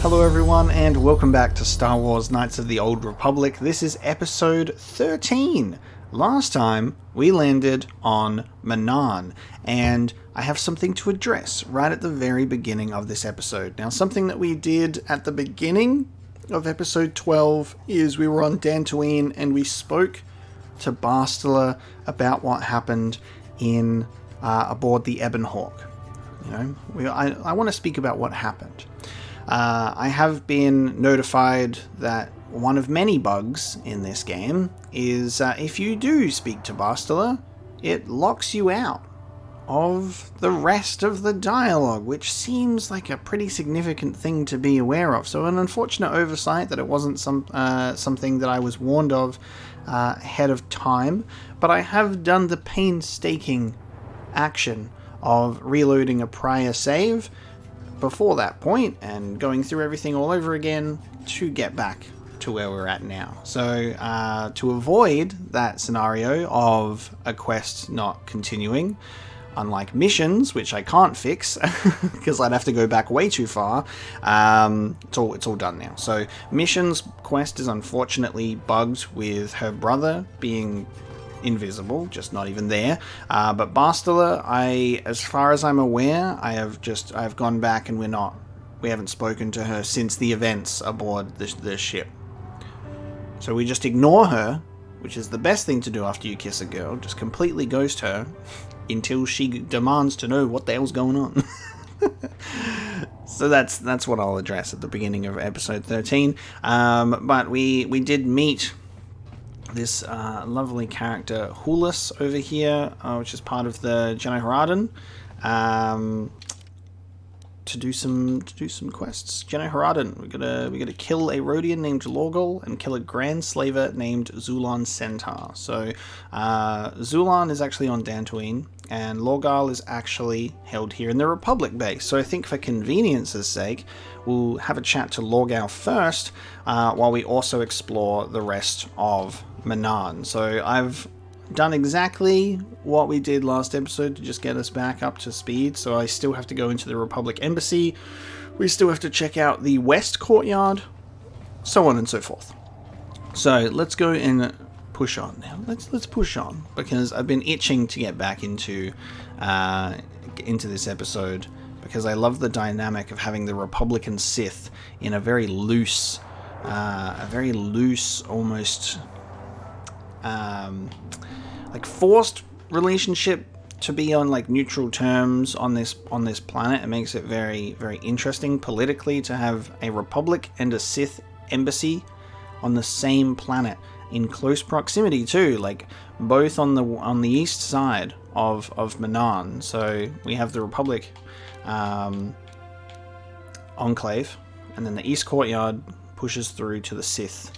Hello everyone, and welcome back to Star Wars Knights of the Old Republic. This is episode 13. Last time, we landed on Manaan, and I have something to address right at the very beginning of this episode. Now, something that we did at the beginning of episode 12 is we were on Dantooine, and we spoke to Bastila about what happened in aboard the Ebon Hawk. You know, I want to speak about what happened. I have been notified that one of many bugs in this game is if you do speak to Bastila, it locks you out of the rest of the dialogue, which seems like a pretty significant thing to be aware of. So an unfortunate oversight that it wasn't something that I was warned of ahead of time, but I have done the painstaking action of reloading a prior save before that point and going through everything all over again to get back to where we're at now. So to avoid that scenario of a quest not continuing, unlike missions, which I can't fix because I'd have to go back way too far, it's all done now. So missions quest is unfortunately bugged with her brother being invisible, just not even there. But Bastila, as far as I'm aware, I've gone back and we haven't spoken to her since the events aboard the ship. So we just ignore her, which is the best thing to do after you kiss a girl. Just completely ghost her until she demands to know what the hell's going on. So that's what I'll address at the beginning of episode 13. But we did meet this lovely character Hulis over here, which is part of the Jedi Haradan, to do some quests. Jedi Haradan, we gotta kill a Rodian named Lorgal and kill a Grand Slaver named Zulan Centaur. So Zulan is actually on Dantooine, and Lorgal is actually held here in the Republic base. So I think for convenience's sake, we'll have a chat to Lorgal first, while we also explore the rest of Manan. So I've done exactly what we did last episode to just get us back up to speed. So I still have to go into the Republic Embassy. We still have to check out the West Courtyard, so on and so forth. So let's go and push on now. Let's push on, because I've been itching to get back into this episode, because I love the dynamic of having the Republic and Sith in a very loose, almost like forced relationship to be on like neutral terms on this planet. It makes it very, very interesting politically to have a Republic and a Sith embassy on the same planet in close proximity too, like both on the east side of Manan. So we have the Republic enclave, and then the East Courtyard pushes through to the Sith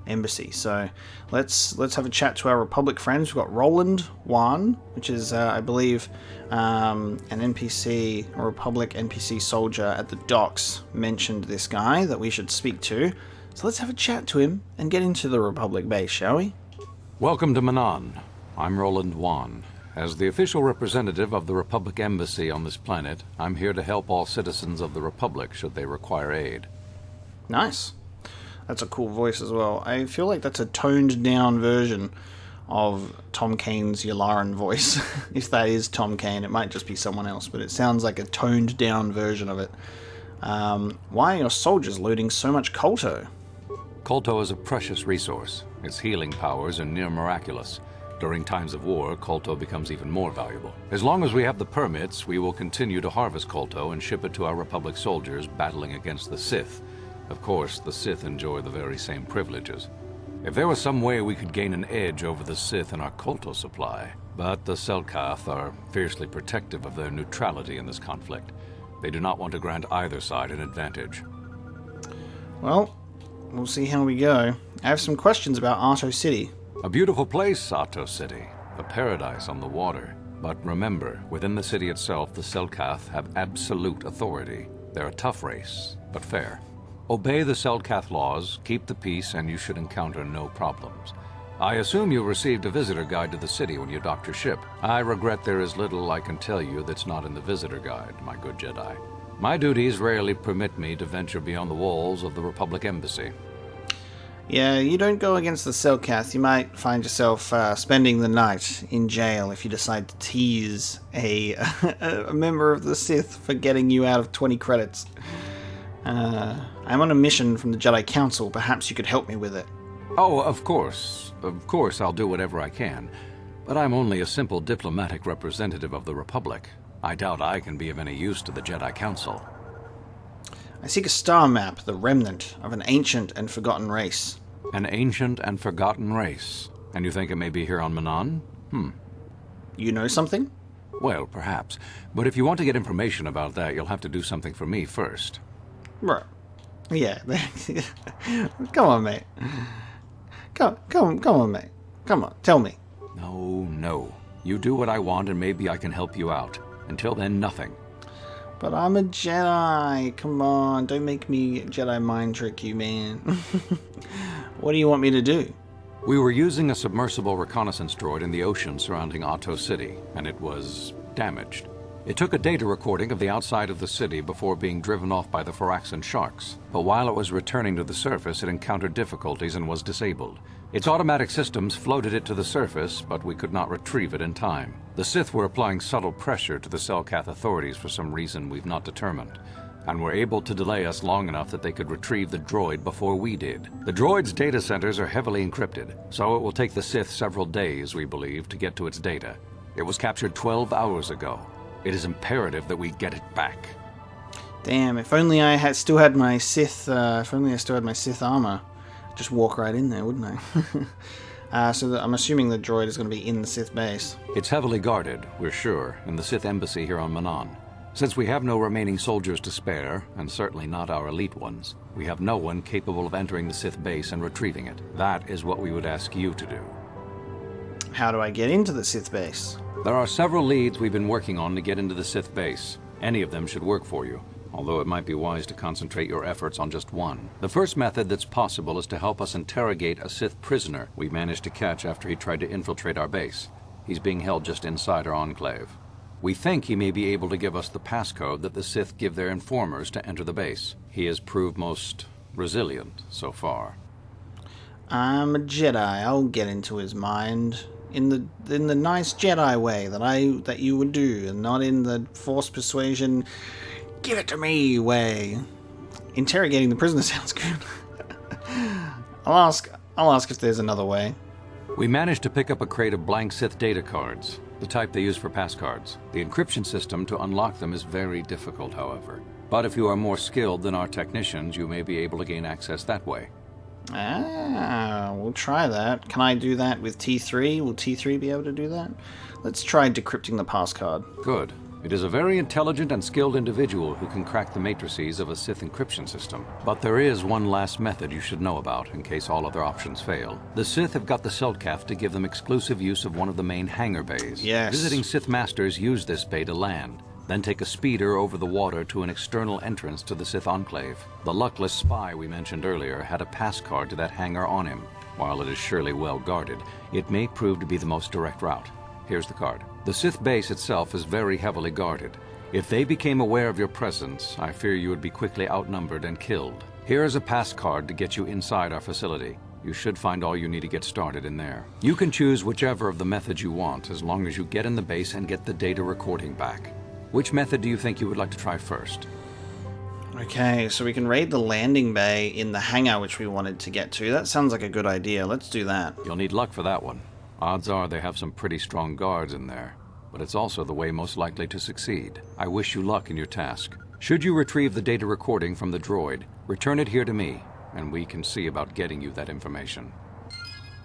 embassy. So let's have a chat to our Republic friends. We've got Roland Wan, which is I believe an NPC, a Republic NPC soldier at the docks, mentioned this guy that we should speak to. So let's have a chat to him and get into the Republic base, shall we? Welcome to Manan. I'm Roland Wan. As the official representative of the Republic Embassy on this planet, I'm here to help all citizens of the Republic should they require aid. Nice. That's a cool voice as well. I feel like that's a toned down version of Tom Kane's Yularan voice. If that is Tom Kane, it might just be someone else, but it sounds like a toned down version of it. Why are your soldiers loading so much Kolto? Kolto is a precious resource. Its healing powers are near miraculous. During times of war, Kolto becomes even more valuable. As long as we have the permits, we will continue to harvest Kolto and ship it to our Republic soldiers battling against the Sith. Of course, the Sith enjoy the very same privileges. If there was some way we could gain an edge over the Sith in our Kolto supply, but the Selkath are fiercely protective of their neutrality in this conflict. They do not want to grant either side an advantage. Well, we'll see how we go. I have some questions about Arto City. A beautiful place, Arto City. A paradise on the water. But remember, within the city itself, the Selkath have absolute authority. They're a tough race, but fair. Obey the Selkath laws, keep the peace, and you should encounter no problems. I assume you received a visitor guide to the city when you docked your ship. I regret there is little I can tell you that's not in the visitor guide, my good Jedi. My duties rarely permit me to venture beyond the walls of the Republic Embassy. Yeah, you don't go against the Selkath. You might find yourself spending the night in jail if you decide to tease a member of the Sith for getting you out of 20 credits. I'm on a mission from the Jedi Council. Perhaps you could help me with it. Oh, of course. Of course I'll do whatever I can. But I'm only a simple diplomatic representative of the Republic. I doubt I can be of any use to the Jedi Council. I seek a star map, the remnant of an ancient and forgotten race. An ancient and forgotten race. And you think it may be here on Manaan? You know something? Well, perhaps. But if you want to get information about that, you'll have to do something for me first. Right. Yeah. Come on, mate. Come on, mate. Come on, tell me. No. You do what I want and maybe I can help you out. Until then, nothing. But I'm a Jedi. Come on, don't make me Jedi mind trick you, man. What do you want me to do? We were using a submersible reconnaissance droid in the ocean surrounding Otto City, and it was damaged. It took a data recording of the outside of the city before being driven off by the Faraxan sharks, but while it was returning to the surface, it encountered difficulties and was disabled. Its automatic systems floated it to the surface, but we could not retrieve it in time. The Sith were applying subtle pressure to the Selkath authorities for some reason we've not determined, and were able to delay us long enough that they could retrieve the droid before we did. The droid's data centers are heavily encrypted, so it will take the Sith several days, we believe, to get to its data. It was captured 12 hours ago. It is imperative that we get it back. Damn, if only I still had my Sith armor. I'd just walk right in there, wouldn't I? So I'm assuming the droid is going to be in the Sith base. It's heavily guarded, we're sure, in the Sith embassy here on Manaan. Since we have no remaining soldiers to spare, and certainly not our elite ones, we have no one capable of entering the Sith base and retrieving it. That is what we would ask you to do. How do I get into the Sith base? There are several leads we've been working on to get into the Sith base. Any of them should work for you, although it might be wise to concentrate your efforts on just one. The first method that's possible is to help us interrogate a Sith prisoner we managed to catch after he tried to infiltrate our base. He's being held just inside our enclave. We think he may be able to give us the passcode that the Sith give their informers to enter the base. He has proved most resilient so far. I'm a Jedi. I'll get into his mind in the nice Jedi way that you would do, and not in the forced persuasion, give it to me way. Interrogating the prisoner sounds good. I'll ask if there's another way. We managed to pick up a crate of blank Sith data cards, the type they use for pass cards. The encryption system to unlock them is very difficult, however. But if you are more skilled than our technicians, you may be able to gain access that way. We'll try that. Can I do that with T3? Will T3 be able to do that? Let's try decrypting the pass card. Good. It is a very intelligent and skilled individual who can crack the matrices of a Sith encryption system. But there is one last method you should know about in case all other options fail. The Sith have got the Selkath to give them exclusive use of one of the main hangar bays. Yes. Visiting Sith masters use this bay to land, then take a speeder over the water to an external entrance to the Sith enclave. The luckless spy we mentioned earlier had a pass card to that hangar on him. While it is surely well guarded, it may prove to be the most direct route. Here's the card. The Sith base itself is very heavily guarded. If they became aware of your presence, I fear you would be quickly outnumbered and killed. Here is a pass card to get you inside our facility. You should find all you need to get started in there. You can choose whichever of the methods you want, as long as you get in the base and get the data recording back. Which method do you think you would like to try first? Okay, so we can raid the landing bay in the hangar which we wanted to get to. That sounds like a good idea. Let's do that. You'll need luck for that one. Odds are they have some pretty strong guards in there, but it's also the way most likely to succeed. I wish you luck in your task. Should you retrieve the data recording from the droid, return it here to me, and we can see about getting you that information.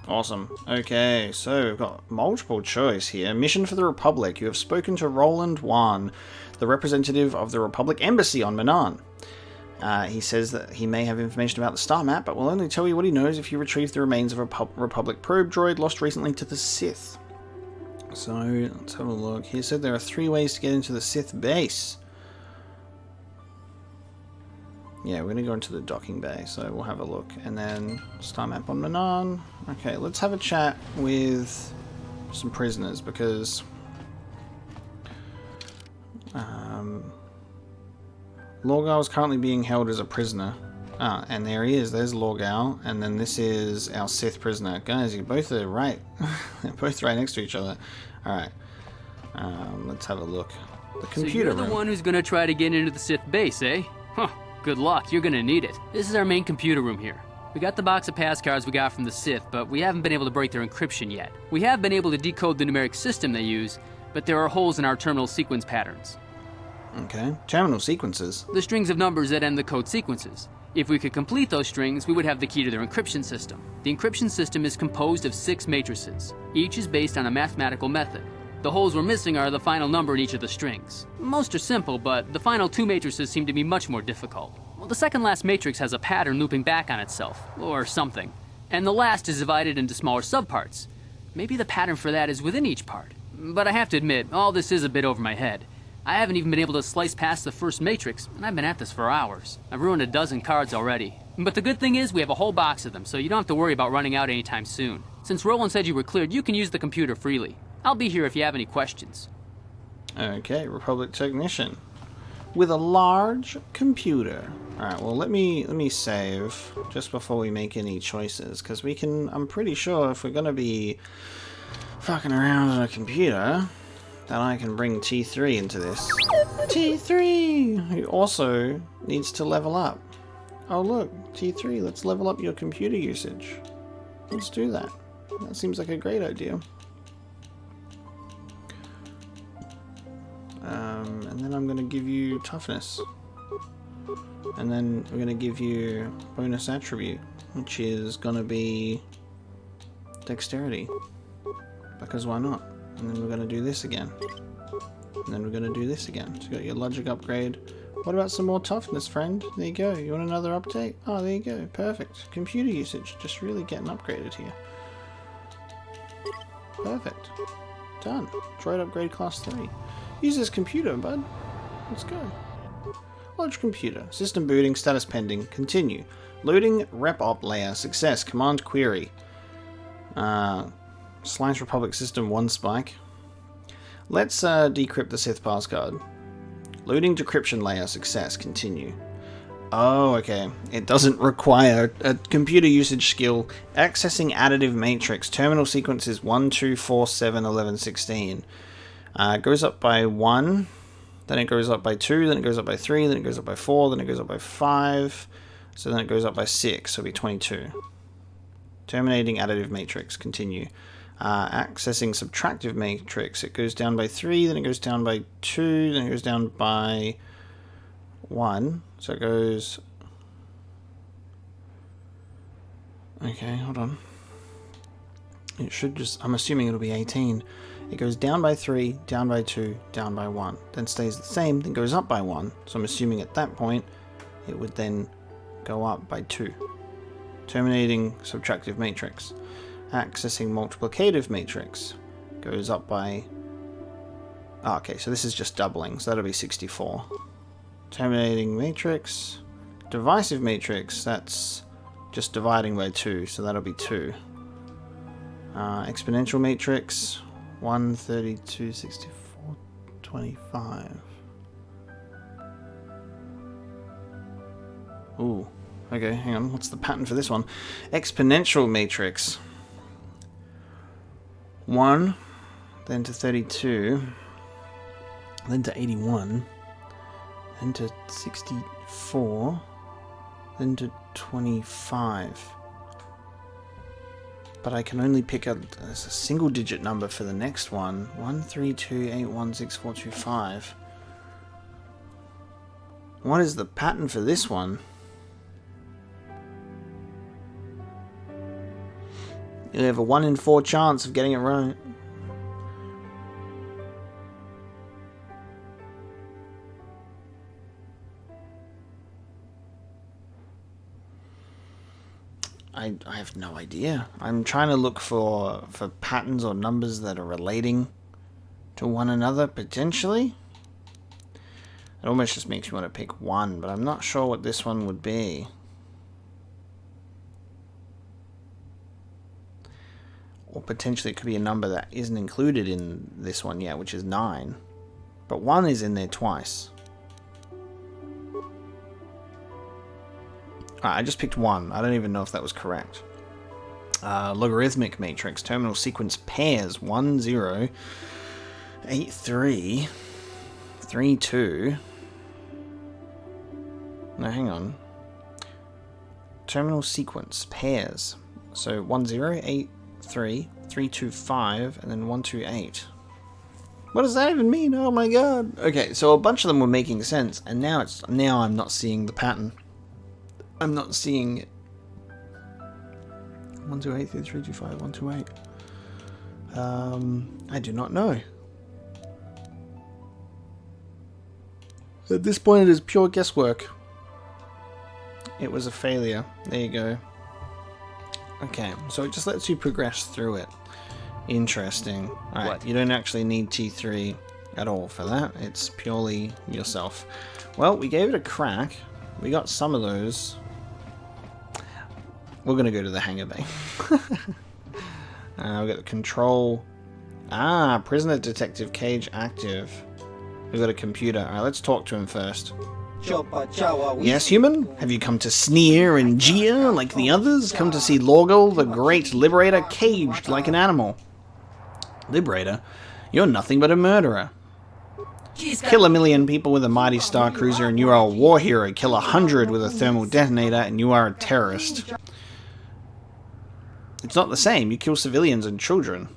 Awesome. Okay, so we've got multiple choice here. Mission for the Republic. You have spoken to Roland Wan, the representative of the Republic Embassy on Manaan. He says that he may have information about the star map, but will only tell you what he knows if you retrieve the remains of a Republic probe droid lost recently to the Sith. So, let's have a look. He said there are 3 ways to get into the Sith base. Yeah, we're going to go into the docking bay, so we'll have a look. And then, star map on Manan. Okay, let's have a chat with some prisoners, because Lorgal is currently being held as a prisoner. Ah, and there he is. There's Lorgal, and then this is our Sith prisoner. Guys, you both are right. They're both right next to each other. Alright. Let's have a look. The computer So you're the room. one who's gonna try to get into the Sith base, eh? Huh. Good luck. You're gonna need it. This is our main computer room here. We got the box of pass cards we got from the Sith, but we haven't been able to break their encryption yet. We have been able to decode the numeric system they use, but there are holes in our terminal sequence patterns. Okay. Terminal sequences. The strings of numbers that end the code sequences. If we could complete those strings, we would have the key to their encryption system. The encryption system is composed of 6 matrices. Each is based on a mathematical method. The holes we're missing are the final number in each of the strings. Most are simple, but the final 2 matrices seem to be much more difficult. Well, the second last matrix has a pattern looping back on itself, or something. And the last is divided into smaller subparts. Maybe the pattern for that is within each part. But I have to admit, all this is a bit over my head. I haven't even been able to slice past the first matrix, and I've been at this for hours. I've ruined a dozen cards already. But the good thing is we have a whole box of them, so you don't have to worry about running out anytime soon. Since Roland said you were cleared, you can use the computer freely. I'll be here if you have any questions. Okay, Republic technician. With a large computer. Alright, well let me save just before we make any choices, because we can, I'm pretty sure if we're gonna be fucking around on a computer, that I can bring T3 into this. T3! Who also needs to level up. Oh look, T3, let's level up your computer usage. Let's do that. That seems like a great idea. And then I'm going to give you toughness. And then we're going to give you bonus attribute, which is going to be dexterity. Because why not? And then we're going to do this again. And then we're going to do this again. So you got your logic upgrade. What about some more toughness, friend? There you go. You want another update? Oh, there you go. Perfect. Computer usage. Just really getting upgraded here. Perfect. Done. Droid upgrade class 3. Use this computer, bud. Let's go. Lodge computer. System booting. Status pending. Continue. Loading rep op layer. Success. Command query. Slice Republic system 1 spike. Let's decrypt the Sith passcard. Loading decryption layer. Success. Continue. Oh, okay. It doesn't require a computer usage skill. Accessing additive matrix. Terminal sequences 1, 2, 4, 7, 11, 16. It goes up by 1, then it goes up by 2, then it goes up by 3, then it goes up by 4, then it goes up by 5, so then it goes up by 6, so it'll be 22. Terminating additive matrix, continue. Accessing subtractive matrix, it goes down by 3, then it goes down by 2, then it goes down by 1, so it goes... Okay, hold on. It should just... I'm assuming it'll be 18. It goes down by 3, down by 2, down by 1. Then stays the same, then goes up by 1. So I'm assuming at that point, it would then go up by 2. Terminating subtractive matrix. Accessing multiplicative matrix. Goes up by... Oh, okay, so this is just doubling, so that'll be 64. Terminating matrix. Divisive matrix, that's just dividing by 2, so that'll be 2. Exponential matrix. 1, 32, 64, 25. Ooh. Okay, hang on. What's the pattern for this one? Exponential matrix. 1, then to 32, then to 81, then to 64, then to 25. But I can only pick up a single digit number for the next one. 1, 3, 2, 8, 1, 6, 4, 2, 5. What is the pattern for this one? You have a 1 in 4 chance of getting it right. I have no idea. I'm trying to look for patterns or numbers that are relating to one another, potentially. It almost just makes me want to pick one, but I'm not sure what this one would be. Or potentially it could be a number that isn't included in this one yet, which is 9. But 1 is in there twice. I just picked one. I don't even know if that was correct. Logarithmic matrix. Terminal sequence pairs. 1, 0, 8, 3, 3, 2. No, hang on. Terminal sequence pairs. So 1, 0, 8, 3, 3, 2, 5, and then 1, 2, 8. What does that even mean? Oh my god. Okay, so a bunch of them were making sense, and now I'm not seeing the pattern. I'm not seeing it. 1, 2, 8, 3, 3, 2, 5, 1, 2, 8. I do not know. At this point, it is pure guesswork. It was a failure. There you go. Okay, so it just lets you progress through it. Interesting. Alright, you don't actually need T3 at all for that. It's purely yourself. Well, we gave it a crack. We got some of those. We're going to go to the hangar bay. We've got the control. Prisoner detective cage active. We've got a computer. Alright, let's talk to him first. Yes, human? Have you come to sneer and jeer like the others? Come to see Lorgal, the great liberator, caged like an animal. Liberator? You're nothing but a murderer. Kill 1,000,000 people with a mighty star cruiser and you are a war hero. Kill 100 with a thermal detonator and you are a terrorist. It's not the same. You kill civilians and children.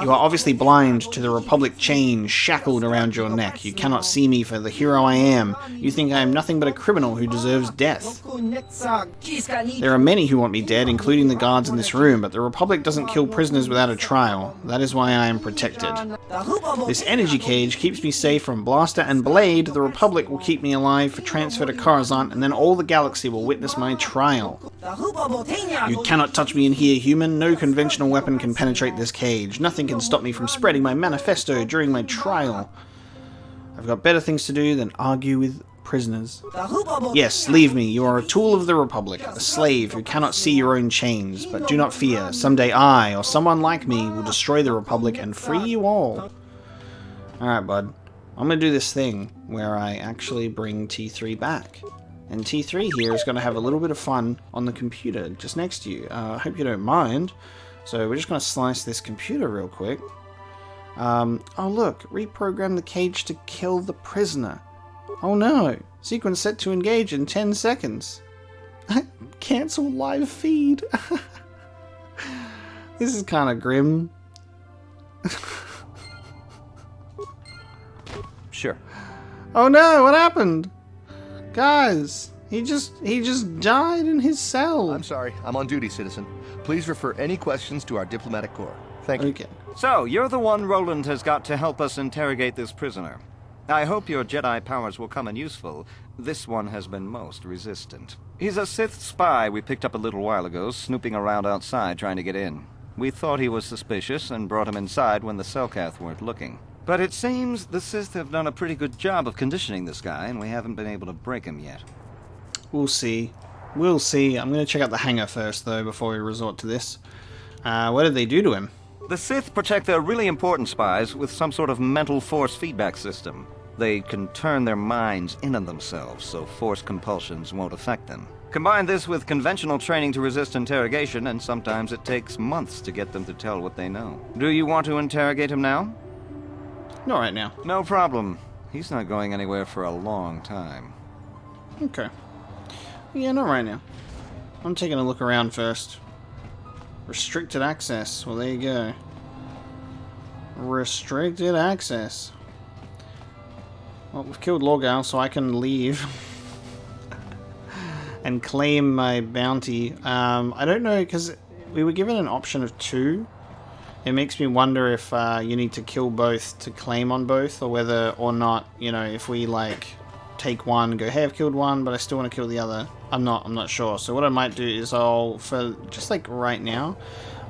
You are obviously blind to the Republic chain shackled around your neck. You cannot see me for the hero I am. You think I am nothing but a criminal who deserves death. There are many who want me dead, including the guards in this room, but the Republic doesn't kill prisoners without a trial. That is why I am protected. This energy cage keeps me safe from Blaster and Blade. The Republic will keep me alive for transfer to Coruscant, and then all the galaxy will witness my trial. You cannot touch me in here, human. No conventional weapon can penetrate this cage. Nothing can stop me from spreading my manifesto during my trial. I've got better things to do than argue with prisoners. Yes, leave me. You are a tool of the Republic, a slave who cannot see your own chains. But do not fear. Someday I, or someone like me, will destroy the Republic and free you all. Alright, bud. I'm going to do this thing where I actually bring T3 back. And T3 here is going to have a little bit of fun on the computer just next to you. I hope you don't mind. So we're just going to slice this computer real quick. Oh look, reprogram the cage to kill the prisoner. Oh no, sequence set to engage in 10 seconds. Cancel live feed. This is kind of grim. Sure. Oh no, what happened? Guys, he just died in his cell. I'm sorry, I'm on duty, citizen. Please refer any questions to our diplomatic corps. Thank you. Okay. So, you're the one Roland has got to help us interrogate this prisoner. I hope your Jedi powers will come in useful. This one has been most resistant. He's a Sith spy we picked up a little while ago, snooping around outside trying to get in. We thought he was suspicious and brought him inside when the Selkath weren't looking. But it seems the Sith have done a pretty good job of conditioning this guy, and we haven't been able to break him yet. We'll see. We'll see. I'm going to check out the hangar first, though, before we resort to this. What did they do to him? The Sith protect their really important spies with some sort of mental force feedback system. They can turn their minds in on themselves, so force compulsions won't affect them. Combine this with conventional training to resist interrogation, and sometimes it takes months to get them to tell what they know. Do you want to interrogate him now? Not right now. No problem. He's not going anywhere for a long time. Okay. Yeah, not right now. I'm taking a look around first. Restricted access. Well, there you go. Restricted access. Well, we've killed Lorgal, so I can leave. And claim my bounty. I don't know, because we were given an option of 2. It makes me wonder if you need to kill both to claim on both, or whether or not, you know, if we, like, take one and go, hey, I've killed one, but I still want to kill the other. I'm not sure. So what I might do is for just like right now,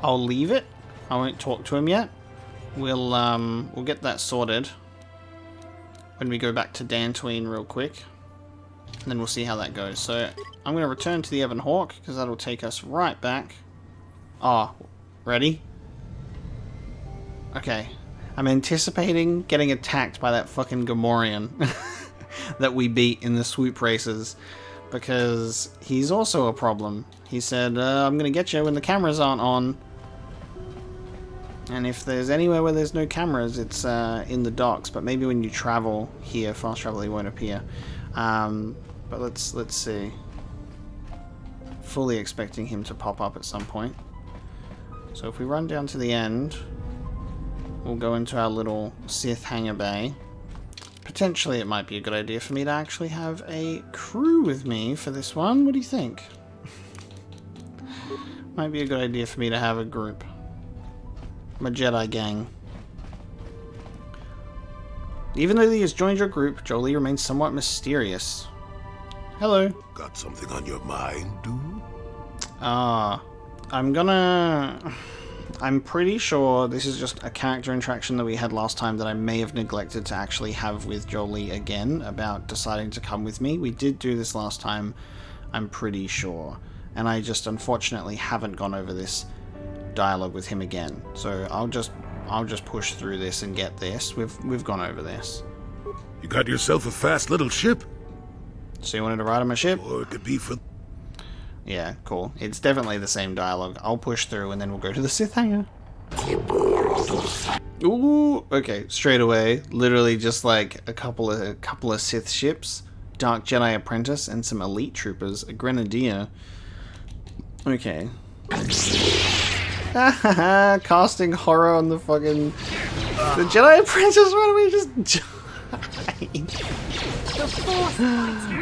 I'll leave it. I won't talk to him yet. We'll get that sorted when we go back to Dantooine real quick. And then we'll see how that goes. So I'm going to return to the Ebon Hawk, because that'll take us right back. Oh, ready? Okay. I'm anticipating getting attacked by that fucking Gamorrean that we beat in the swoop races. because he's also a problem. He said, I'm gonna get you when the cameras aren't on. And if there's anywhere where there's no cameras, it's in the docks. But maybe when you travel here, fast travel, he won't appear. But let's see. Fully expecting him to pop up at some point. So if we run down to the end, we'll go into our little Sith hangar bay. Potentially it might be a good idea for me to actually have a crew with me for this one. What do you think? Might be a good idea for me to have a group. My Jedi gang. Even though he has joined your group, Jolie remains somewhat mysterious. Hello. Got something on your mind, dude? I'm pretty sure this is just a character interaction that we had last time that I may have neglected to actually have with Jolie again about deciding to come with me. We did do this last time, I'm pretty sure. And I just unfortunately haven't gone over this dialogue with him again. So I'll just push through this and get this. We've gone over this. You got yourself a fast little ship? So you wanted to ride on my ship? Or it could be for... Yeah, cool. It's definitely the same dialogue. I'll push through and then we'll go to the Sith hangar. Ooh, okay, straight away. Literally just like a couple of Sith ships, Dark Jedi Apprentice, and some elite troopers, a grenadier. Okay. Casting horror on the fucking... The Jedi Apprentice, why do we just die?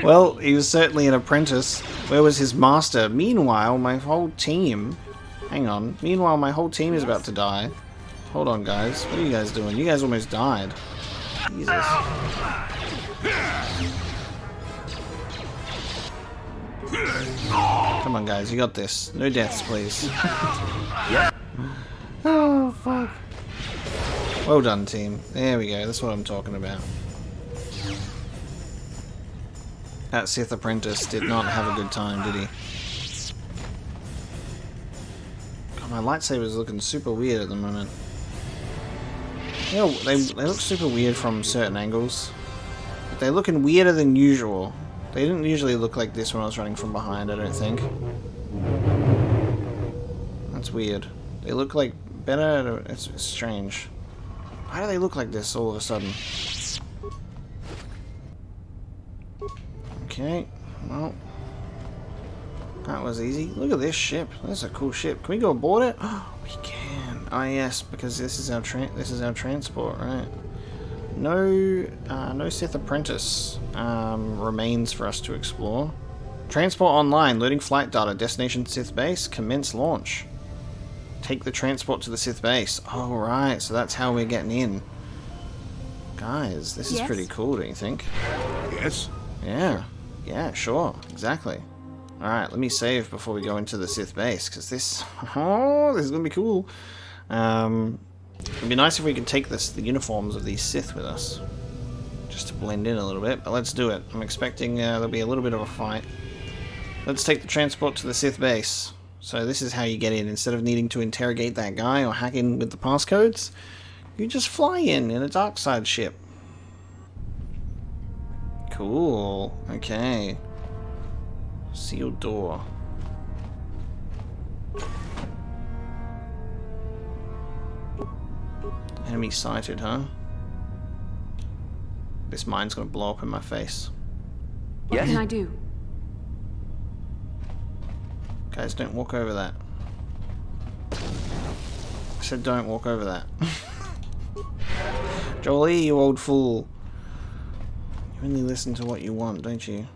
Well, he was certainly an apprentice. Where was his master? Meanwhile, my whole team... Hang on. Meanwhile, my whole team is about to die. Hold on, guys. What are you guys doing? You guys almost died. Jesus. Come on, guys. You got this. No deaths, please. Oh, fuck. Well done, team. There we go. That's what I'm talking about. That Sith apprentice did not have a good time, did he? God, my lightsaber's looking super weird at the moment. You know, they look super weird from certain angles. But they're looking weirder than usual. They didn't usually look like this when I was running from behind, I don't think. That's weird. They look like better... It's strange. Why do they look like this all of a sudden? Okay, well... That was easy. Look at this ship. That's a cool ship. Can we go aboard it? Oh, we can. Oh yes, because this is our transport, right? No Sith apprentice remains for us to explore. Transport online. Loading flight data. Destination Sith base. Commence launch. Take the transport to the Sith base. Oh right, so that's how we're getting in. Guys, this is pretty cool, don't you think? Yes? Yeah. Yeah, sure. Exactly. Alright, let me save before we go into the Sith base, because this... Oh, this is going to be cool. It'd be nice if we could take the uniforms of these Sith with us. Just to blend in a little bit, but let's do it. I'm expecting there'll be a little bit of a fight. Let's take the transport to the Sith base. So this is how you get in. Instead of needing to interrogate that guy or hack in with the passcodes, you just fly in a dark side ship. Cool. Okay. Sealed door. Enemy sighted, huh? This mine's gonna blow up in my face. What can I do? Guys, don't walk over that. I said don't walk over that. Jolie, you old fool. You only listen to what you want, don't you?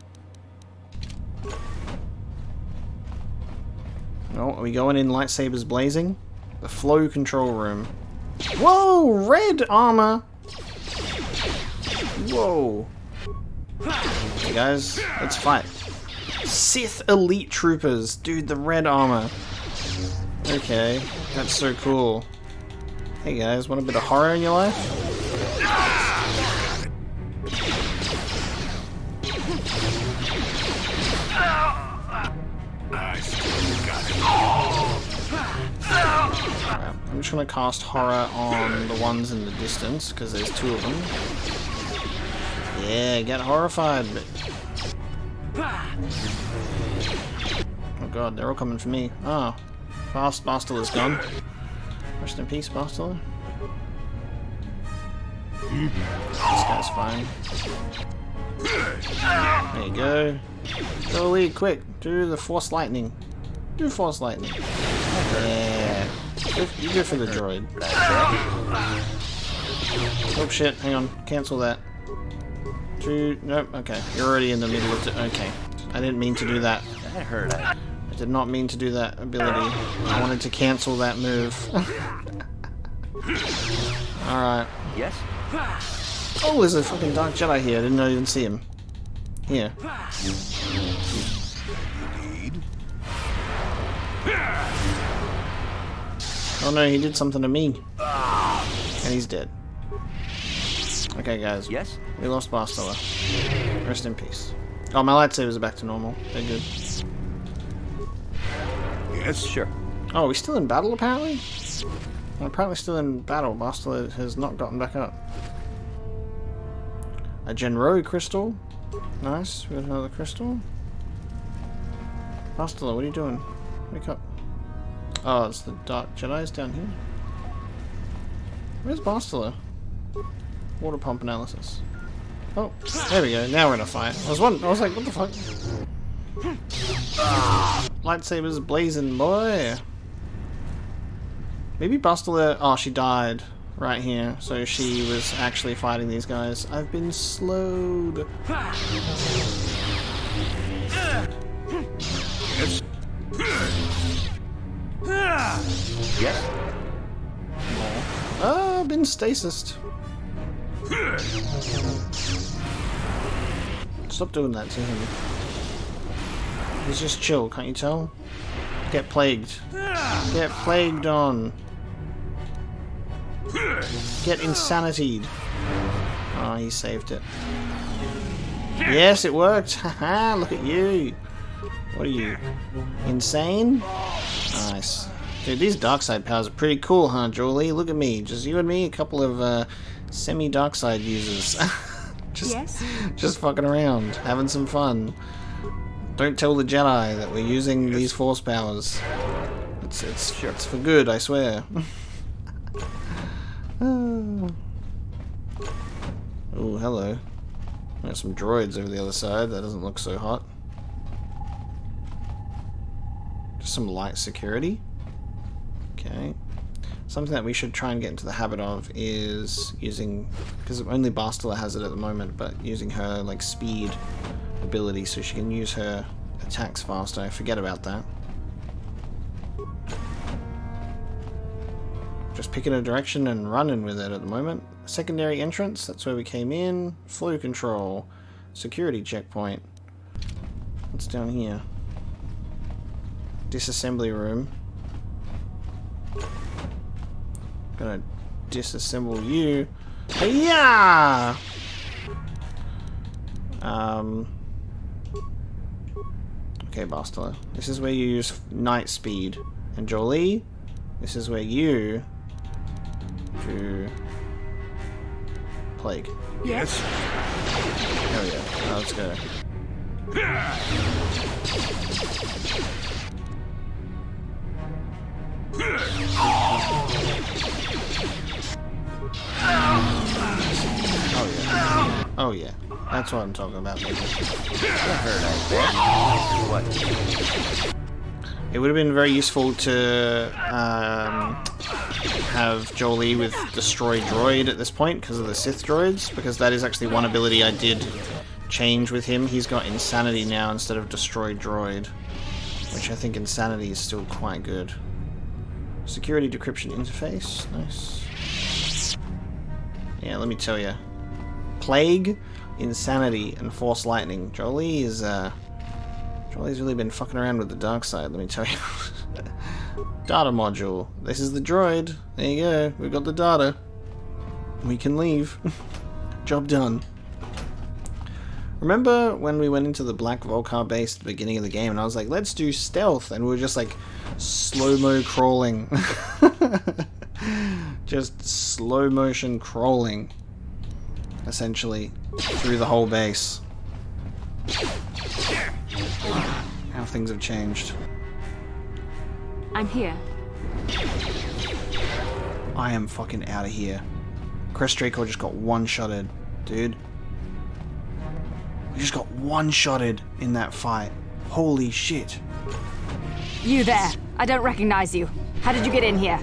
Oh, are we going in lightsabers blazing? The flow control room. Whoa! Red armor! Whoa. Hey guys, let's fight. Sith elite troopers. Dude, the red armor. Okay, that's so cool. Hey guys, want a bit of horror in your life? I'm just gonna cast horror on the ones in the distance, because there's two of them. Yeah, get horrified. Oh god, they're all coming for me. Oh. Barstola is gone. Rest in peace, Barstola. This guy's fine. There you go. Jolie, quick! Do the Force Lightning. Do Force Lightning. Yeah. You go for the droid. Oh shit, hang on. Cancel that. Nope, okay. You're already in the middle of it. Okay. I didn't mean to do that. That hurt. I did not mean to do that ability. I wanted to cancel that move. Alright. Yes? Oh, there's a fucking Dark Jedi here. I didn't even see him. Here. Indeed. Oh no, he did something to me. And he's dead. Okay, guys. Yes? We lost Barstola. Rest in peace. Oh, my lightsabers are back to normal. They're good. Yes? Sure. Oh, are we still in battle, apparently? We're apparently still in battle. Barstola has not gotten back up. A Genro crystal. Nice. We got another crystal. Barstola, what are you doing? Wake up. Oh, it's the Dark Jedi's down here. Where's Barstola? Water pump analysis. Oh, there we go. Now we're in a fight. I was like, what the fuck? Lightsabers blazing, boy. Maybe Barstola. Oh, she died right here. So she was actually fighting these guys. I've been slowed. Yes? I've been stasised. Stop doing that to him. He's just chill, can't you tell? Get plagued. Get plagued on. Get insanitied. Oh, he saved it. Yes, it worked. Haha, look at you. What are you? Insane? Nice. Dude, these dark side powers are pretty cool, huh, Julie? Look at me. Just you and me, a couple of semi-dark side users. Just fucking around, having some fun. Don't tell the Jedi that we're using these force powers. It's for good, I swear. Oh, hello. Got some droids over the other side. That doesn't look so hot. Just some light security. Okay. Something that we should try and get into the habit of is using, because only Barstola has it at the moment, but using her like speed ability so she can use her attacks faster. I forget about that. Just picking a direction and running with it at the moment. Secondary entrance, that's where we came in. Flow control. Security checkpoint. What's down here? Disassembly room. Gonna disassemble you. Hiya! Okay, Barstola. This is where you use night speed. And Jolie, this is where you do plague. Yes? Hell yeah. Now let's go. Oh yeah. Oh yeah. That's what I'm talking about. That hurt, I bet. What? It would have been very useful to have Jolie with Destroy Droid at this point because of the Sith droids, because that is actually one ability I did change with him. He's got Insanity now instead of Destroy Droid, which I think Insanity is still quite good. Security decryption interface, nice. Yeah, let me tell you, Plague, Insanity, and Force Lightning. Jolie's really been fucking around with the dark side, let me tell you. Data module. This is the droid. There you go. We got the data. We can leave. Job done. Remember when we went into the Black Volcar base at the beginning of the game and I was like, let's do stealth, and we were just like slow-mo crawling. Just slow motion crawling, essentially, through the whole base. how things have changed. I'm here. I am fucking out of here. Crest Draco just got one-shotted, dude. We just got one-shotted in that fight. Holy shit. You there. I don't recognize you. How did you get in here?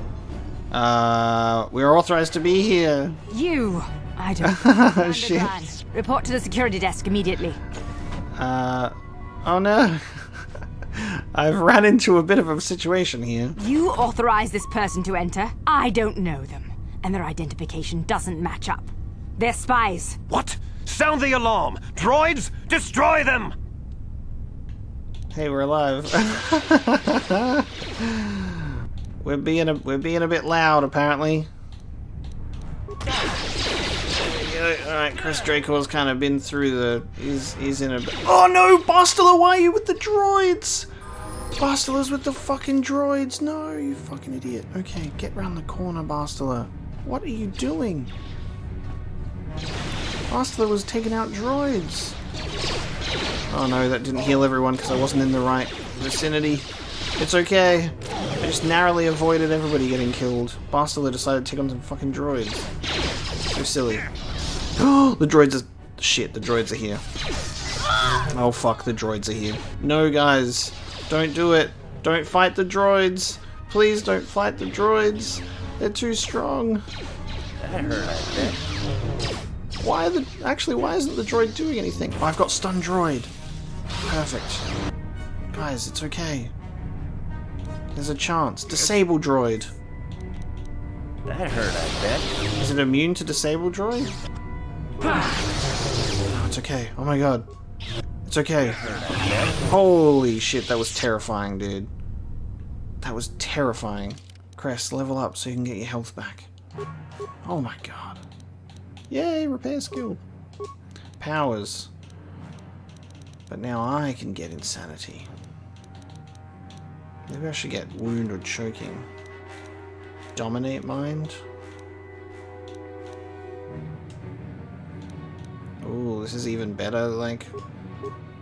We're authorized to be here. You. I don't. Shit. Report to the security desk immediately. Oh no. I've ran into a bit of a situation here. You authorize this person to enter. I don't know them, and their identification doesn't match up. They're spies. What? Sound the alarm! Droids, destroy them! Hey, we're alive. we're being a bit loud, apparently. Alright, Chris Draco's kind of been through the... He's in a... Oh no, Bastila, why are you with the droids? Bastila's with the fucking droids. No, you fucking idiot. Okay, get round the corner, Bastila. What are you doing? Bastila was taking out droids. Oh no, that didn't heal everyone because I wasn't in the right vicinity. It's okay. I just narrowly avoided everybody getting killed. Bastila decided to take on some fucking droids. So silly. Oh, the droids are... Shit, the droids are here. Oh fuck, the droids are here. No, guys. Don't do it. Don't fight the droids. Please don't fight the droids. They're too strong. That hurt, I bet. Why isn't the droid doing anything? Oh, I've got stun droid. Perfect. Guys, it's okay. There's a chance. Disable droid. That hurt, I bet. Is it immune to disable droid? Oh, it's okay. Oh my god. It's okay. Holy shit, that was terrifying, dude. That was terrifying. Crest, level up so you can get your health back. Oh my god. Yay, repair skill. Powers. But now I can get insanity. Maybe I should get wound or choking. Dominate mind. Ooh, this is even better, like,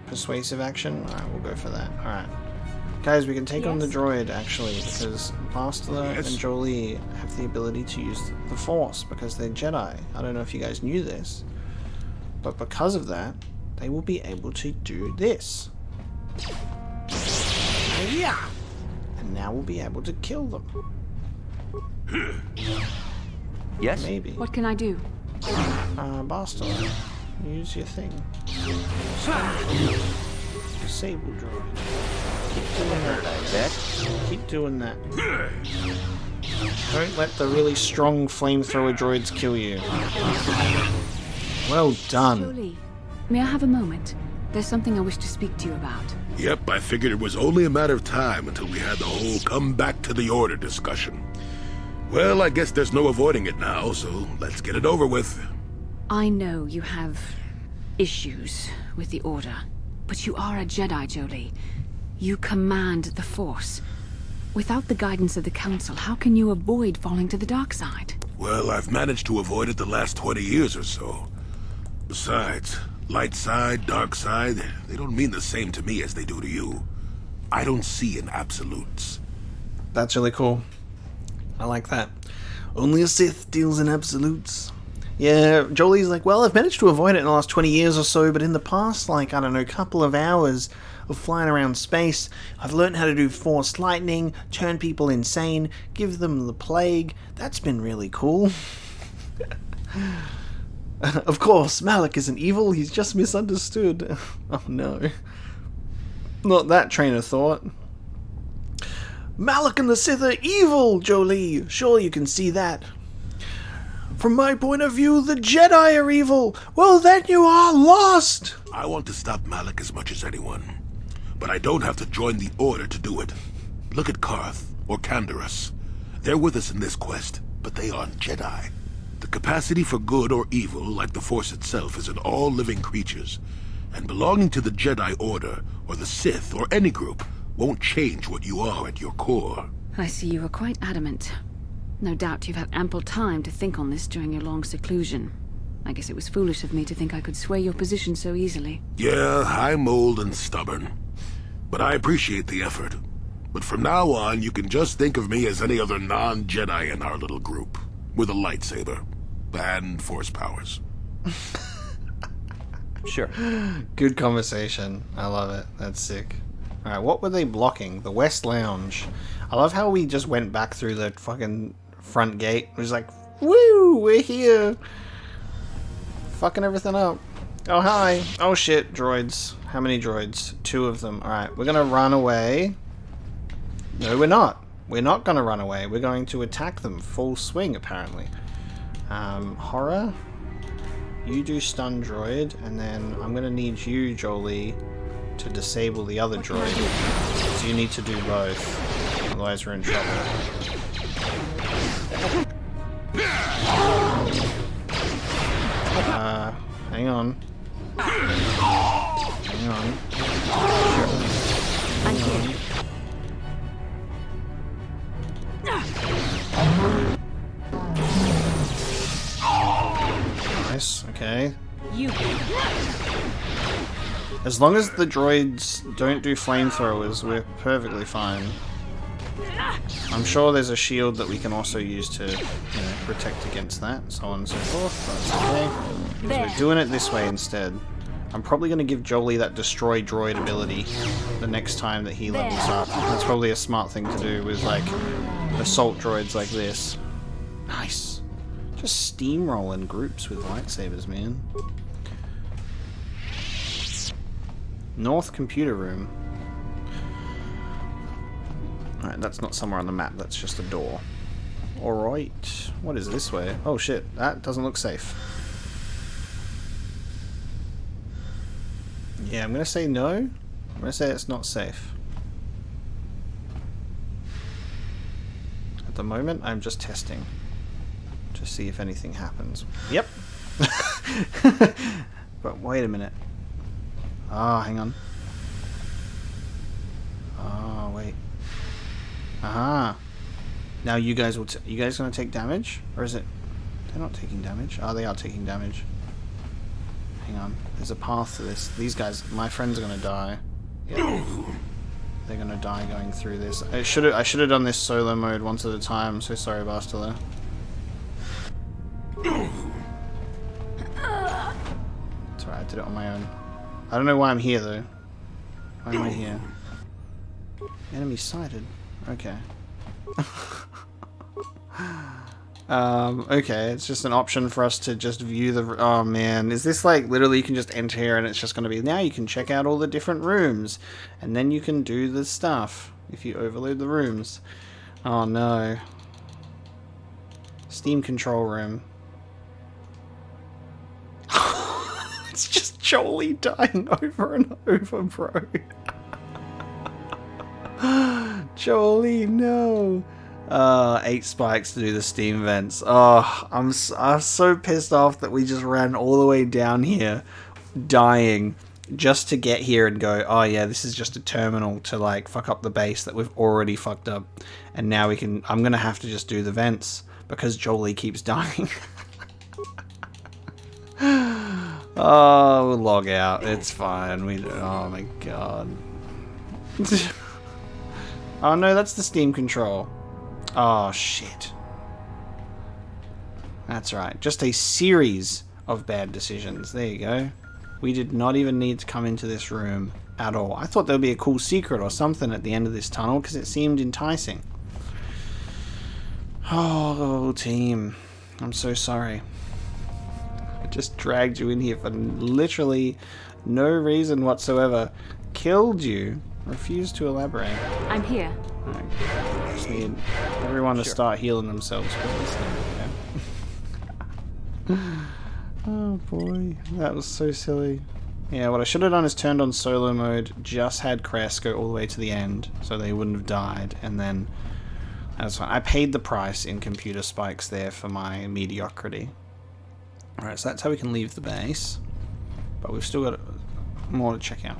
persuasive action. Alright, we'll go for that. Alright. Guys, we can take on the droid, actually, because Bastila and Jolie have the ability to use the Force, because they're Jedi. I don't know if you guys knew this, but because of that, they will be able to do this. Yeah! And now we'll be able to kill them. Yes? Maybe. What can I do? Bastila, use your thing. Disable droid. Keep doing that. Don't let the really strong flamethrower droids kill you. Well done. Jolie, may I have a moment? There's something I wish to speak to you about. Yep, I figured it was only a matter of time until we had the whole come back to the order discussion. Well, I guess there's no avoiding it now, so let's get it over with. I know you have issues with the Order, but you are a Jedi, Jolie. You command the Force. Without the guidance of the Council, how can you avoid falling to the dark side? Well, I've managed to avoid it the last 20 years or so. Besides, light side, dark side, they don't mean the same to me as they do to you. I don't see in absolutes. That's really cool. I like that. Only a Sith deals in absolutes. Yeah, Jolie's like, well, I've managed to avoid it in the last 20 years or so, but in the past, like, I don't know, couple of hours of flying around space, I've learned how to do force lightning, turn people insane, give them the plague. That's been really cool. Of course, Malak isn't evil, he's just misunderstood. Oh no. Not that train of thought. Malak and the Sith are evil, Jolie! Sure you can see that. From my point of view, the Jedi are evil. Well, then you are lost. I want to stop Malak as much as anyone, but I don't have to join the Order to do it. Look at Karth or Canderous. They're with us in this quest, but they aren't Jedi. The capacity for good or evil, like the Force itself, is in all living creatures, and belonging to the Jedi Order or the Sith or any group won't change what you are at your core. I see you are quite adamant. No doubt you've had ample time to think on this during your long seclusion. I guess it was foolish of me to think I could sway your position so easily. Yeah, I'm old and stubborn. but I appreciate the effort. But from now on, you can just think of me as any other non-Jedi in our little group, with a lightsaber and force powers. Sure. Good conversation. I love it. That's sick. Alright, what were they blocking? The West Lounge. I love how we just went back through the fucking front gate. It was like, woo, we're here. Fucking everything up. Oh, hi. Oh, shit, droids. How many droids? 2 of them. Alright, we're gonna run away. No, we're not. We're not gonna run away. We're going to attack them full swing, apparently. Horror. You do stun droid, and then I'm gonna need you, Jolie, to disable the other droid. So you need to do both. Otherwise we're in trouble. Hang on. Hang on. Hang on. Nice, okay. As long as the droids don't do flamethrowers, we're perfectly fine. I'm sure there's a shield that we can also use to, protect against that, so on and so forth. That's okay. So we're doing it this way instead. I'm probably going to give Jolie that destroy droid ability the next time that he levels up. That's probably a smart thing to do with, like, assault droids like this. Nice. Just steamroll in groups with lightsabers, man. North computer room. Alright, that's not somewhere on the map, that's just a door. Alright, what is this way? Oh shit, that doesn't look safe. Yeah, I'm gonna say no. I'm gonna say it's not safe. At the moment, I'm just testing. To see if anything happens. Yep! But wait a minute. Ah, hang on. Ah, wait. Aha! Now you guys will. You guys gonna take damage, or is it? They're not taking damage. Oh, they are taking damage. Hang on. There's a path to this. These guys, my friends, are gonna die. Yeah. They're gonna die going through this. I should have done this solo mode once at a time. I'm so sorry, Bastila. It's alright. I did it on my own. I don't know why I'm here though. Why am I here? Enemy sighted. Okay. Okay, it's just an option for us to just view the... Oh man, is this like literally you can just enter here and it's just going to be... Now you can check out all the different rooms and then you can do the stuff if you overload the rooms. Oh no. Steam control room. It's just Jolie dying over and over, bro. Jolie, no. 8 spikes to do the steam vents. Oh, I'm so pissed off that we just ran all the way down here, dying, just to get here and go, oh yeah, this is just a terminal to like fuck up the base that we've already fucked up. And now we can, I'm gonna have to just do the vents because Jolie keeps dying. Oh, we'll log out. It's fine. Oh my god. Oh no, that's the steam control. Oh shit. That's right. Just a series of bad decisions. There you go. We did not even need to come into this room at all. I thought there would be a cool secret or something at the end of this tunnel because it seemed enticing. Oh, team. I'm so sorry. I just dragged you in here for literally no reason whatsoever. Killed you. Refused to elaborate. I'm here. Right. Just need everyone to start healing themselves. Oh boy, that was so silly. Yeah, what I should have done is turned on solo mode, just had Crest go all the way to the end, so they wouldn't have died, and then that's fine. I paid the price in computer spikes there for my mediocrity. Alright, so that's how we can leave the base, but we've still got more to check out.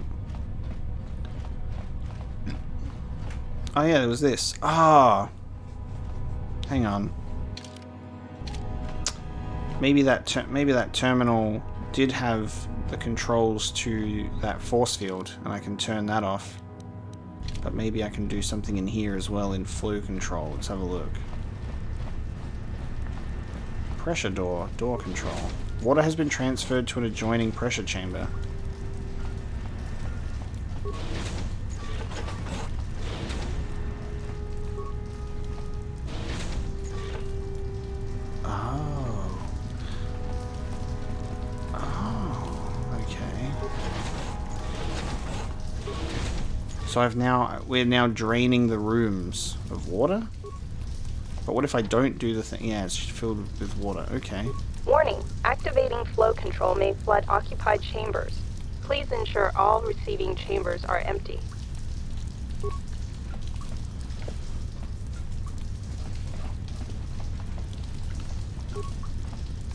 Oh yeah, there was this. Ah, hang on. Maybe that terminal did have the controls to that force field, and I can turn that off. But maybe I can do something in here as well in flow control. Let's have a look. Pressure door. Door control. Water has been transferred to an adjoining pressure chamber. So we're now draining the rooms of water? But what if I don't do the thing? Yeah, it's just filled with water. Okay. Warning, activating flow control may flood occupied chambers. Please ensure all receiving chambers are empty.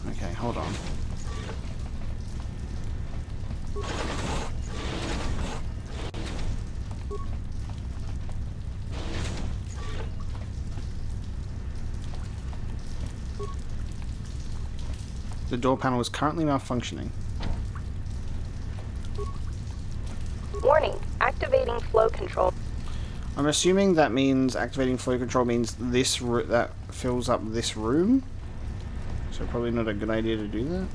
Okay, hold on. The door panel is currently malfunctioning. Warning, activating flow control. I'm assuming that means activating flow control means this that fills up this room. So probably not a good idea to do that.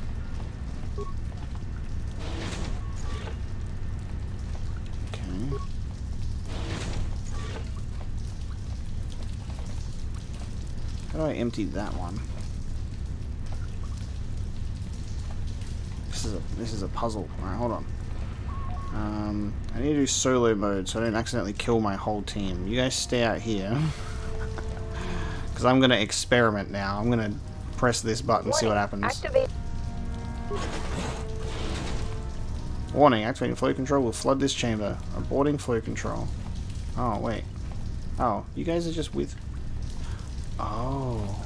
Okay. How do I empty that one? This is a puzzle. Alright, hold on. I need to do solo mode so I don't accidentally kill my whole team. You guys stay out here. Because I'm going to experiment now. I'm going to press this button and see what happens. Warning, activating flow control will flood this chamber. Aborting flow control. Oh, wait. Oh, you guys are just with... Oh.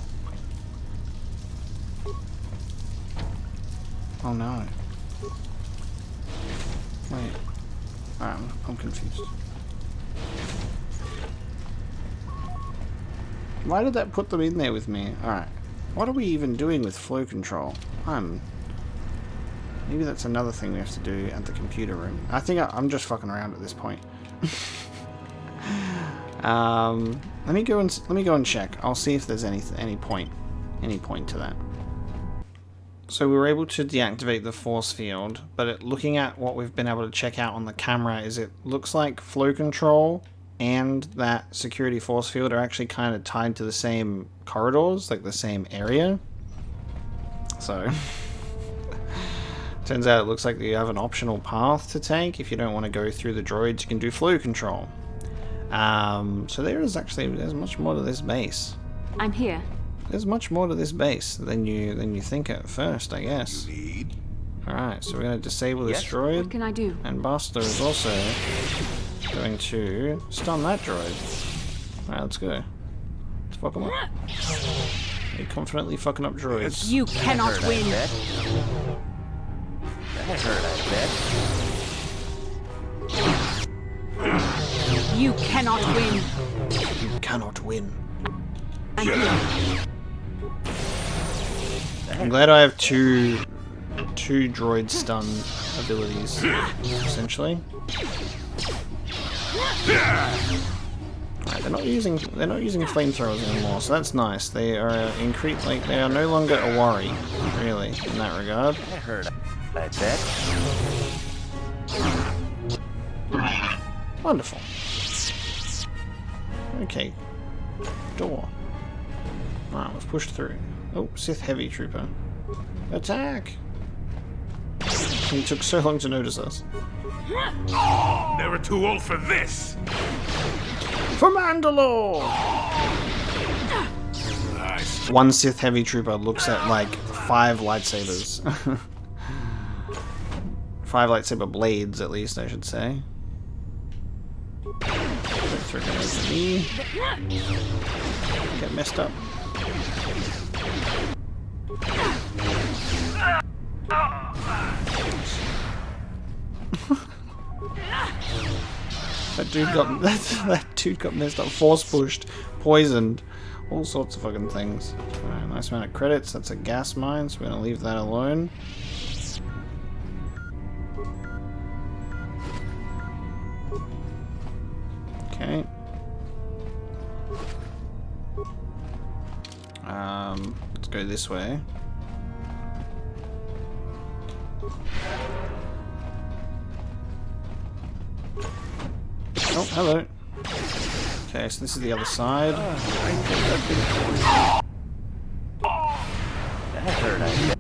Oh no. Wait. I'm confused. Why did that put them in there with me? Alright. What are we even doing with flow control? Maybe that's another thing we have to do at the computer room. I think I'm just fucking around at this point. Let me go and check. I'll see if there's any point to that. So we were able to deactivate the force field, but looking at what we've been able to check out on the camera is it looks like flow control and that security force field are actually kind of tied to the same corridors, like the same area. So turns out it looks like you have an optional path to take. If you don't want to go through the droids, you can do flow control. So there's much more to this base. I'm here. There's much more to this base than you think at first, I guess. Alright, so we're going to disable this droid. What can I do? And Buster is also going to stun that droid. Alright, let's go. Let's fuck him up. You're confidently fucking up droids. You cannot win. That hurt, I bet. You cannot win. You cannot win. I'm glad I have two droid stun abilities, essentially. Right, they're not using flamethrowers anymore, so that's nice. They are they are no longer a worry, really, in that regard. That hurt, I bet. Wonderful. Okay. Door. Alright, we've pushed through. Oh, Sith Heavy Trooper. Attack! He took so long to notice us. Never too old for this! For Mandalore! Nice. One Sith Heavy Trooper looks at like 5 lightsabers. 5 lightsaber blades, at least, I should say. Throw grenades at me. Get messed up. That dude got messed up, force pushed, poisoned, all sorts of fucking things. Alright, nice amount of credits. That's a gas mine, so we're gonna leave that alone. Okay. go this way. Oh, hello. Okay, so this is the other side. That hurt, I bet.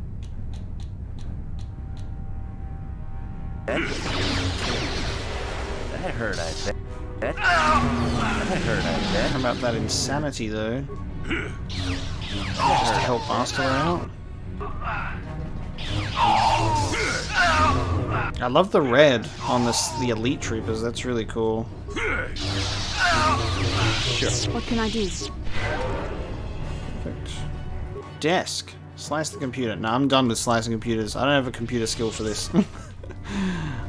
That hurt, I bet. That hurt, I bet. How about that insanity, though? Just to help Bastila out. I love the red on the elite troopers. That's really cool. Sure. What can I do? Perfect. Desk. Slice the computer. No, I'm done with slicing computers. I don't have a computer skill for this.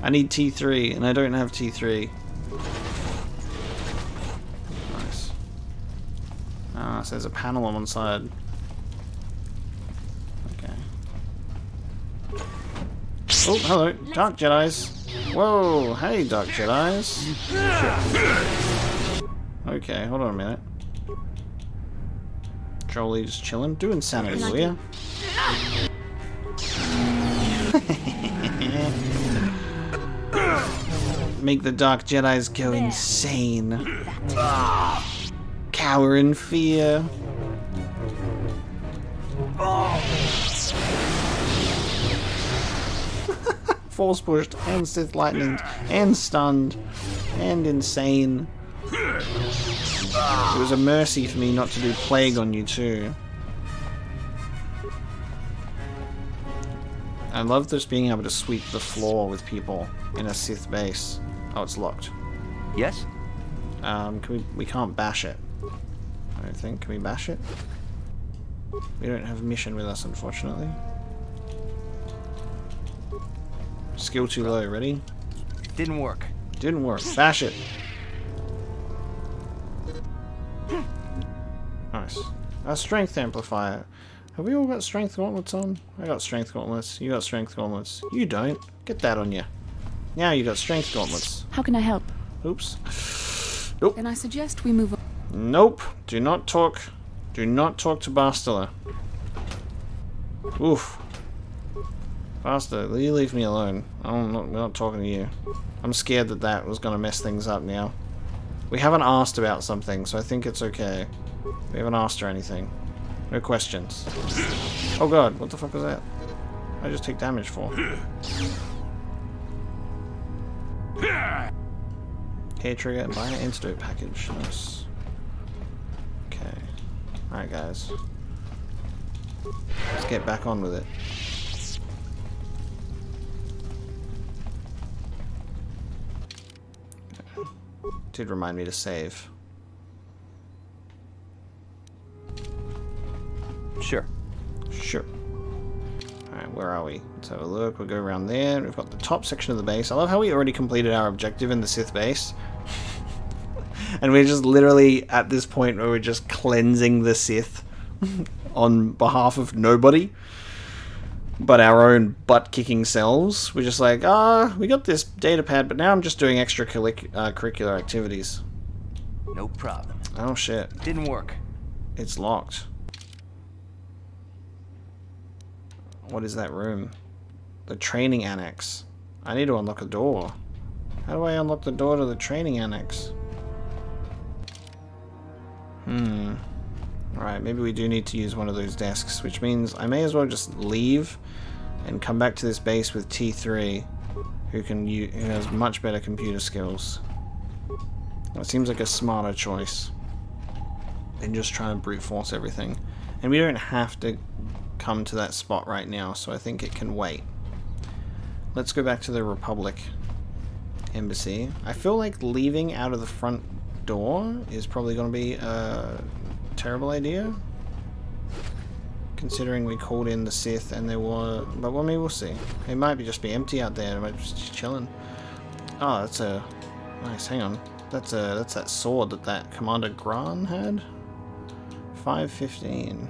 I need T3, and I don't have T3. Nice. Ah, so there's a panel on one side. Okay. Oh, hello. Dark Jedis. Whoa, hey, Dark Jedis. Okay, hold on a minute. Jolie just chilling. Do insanity, will ya? Make the Dark Jedis go insane. Cower in fear. Force pushed, and Sith lightninged, and stunned, and insane. It was a mercy for me not to do plague on you too. I love just being able to sweep the floor with people in a Sith base. Oh, it's locked. Yes? We can't bash it. I don't think. Can we bash it? We don't have mission with us, unfortunately. Skill too low. Ready? Didn't work. Didn't work. Bash it. Nice. A strength amplifier. Have we all got strength gauntlets on? I got strength gauntlets. You got strength gauntlets. You don't. Get that on you. Now you got strength gauntlets. How can I help? Oops. Nope. Then I suggest we move on. Nope. Do not talk. Do not talk to Bastila. Oof. Bastila, you leave me alone. We're not talking to you. I'm scared that that was going to mess things up now. We haven't asked about something, so I think it's okay. We haven't asked her anything. No questions. Oh god, what the fuck was that? I just take damage for. Hair trigger and buy an antidote package. Nice. Okay. Alright guys. Let's get back on with it. Did remind me to save. Sure. Sure. Alright, where are we? Let's have a look. We'll go around there. We've got the top section of the base. I love how we already completed our objective in the Sith base. And we're just literally at this point where we're just cleansing the Sith on behalf of nobody but our own butt-kicking selves. We're just like, we got this data pad, but now I'm just doing extracurricular activities. No problem. Oh shit. Didn't work. It's locked. What is that room? The training annex. I need to unlock a door. How do I unlock the door to the training annex? Alright, maybe we do need to use one of those desks, which means I may as well just leave and come back to this base with T3, who has much better computer skills. That seems like a smarter choice than just trying to brute force everything. And we don't have to come to that spot right now, so I think it can wait. Let's go back to the Republic Embassy. I feel like leaving out of the front door is probably going to be a terrible idea, considering we called in the Sith and there were, but well, maybe we'll see. It might just be empty out there. It might just be chilling. Oh, that's a nice. Hang on, that's that sword that Commander Gran had. 515.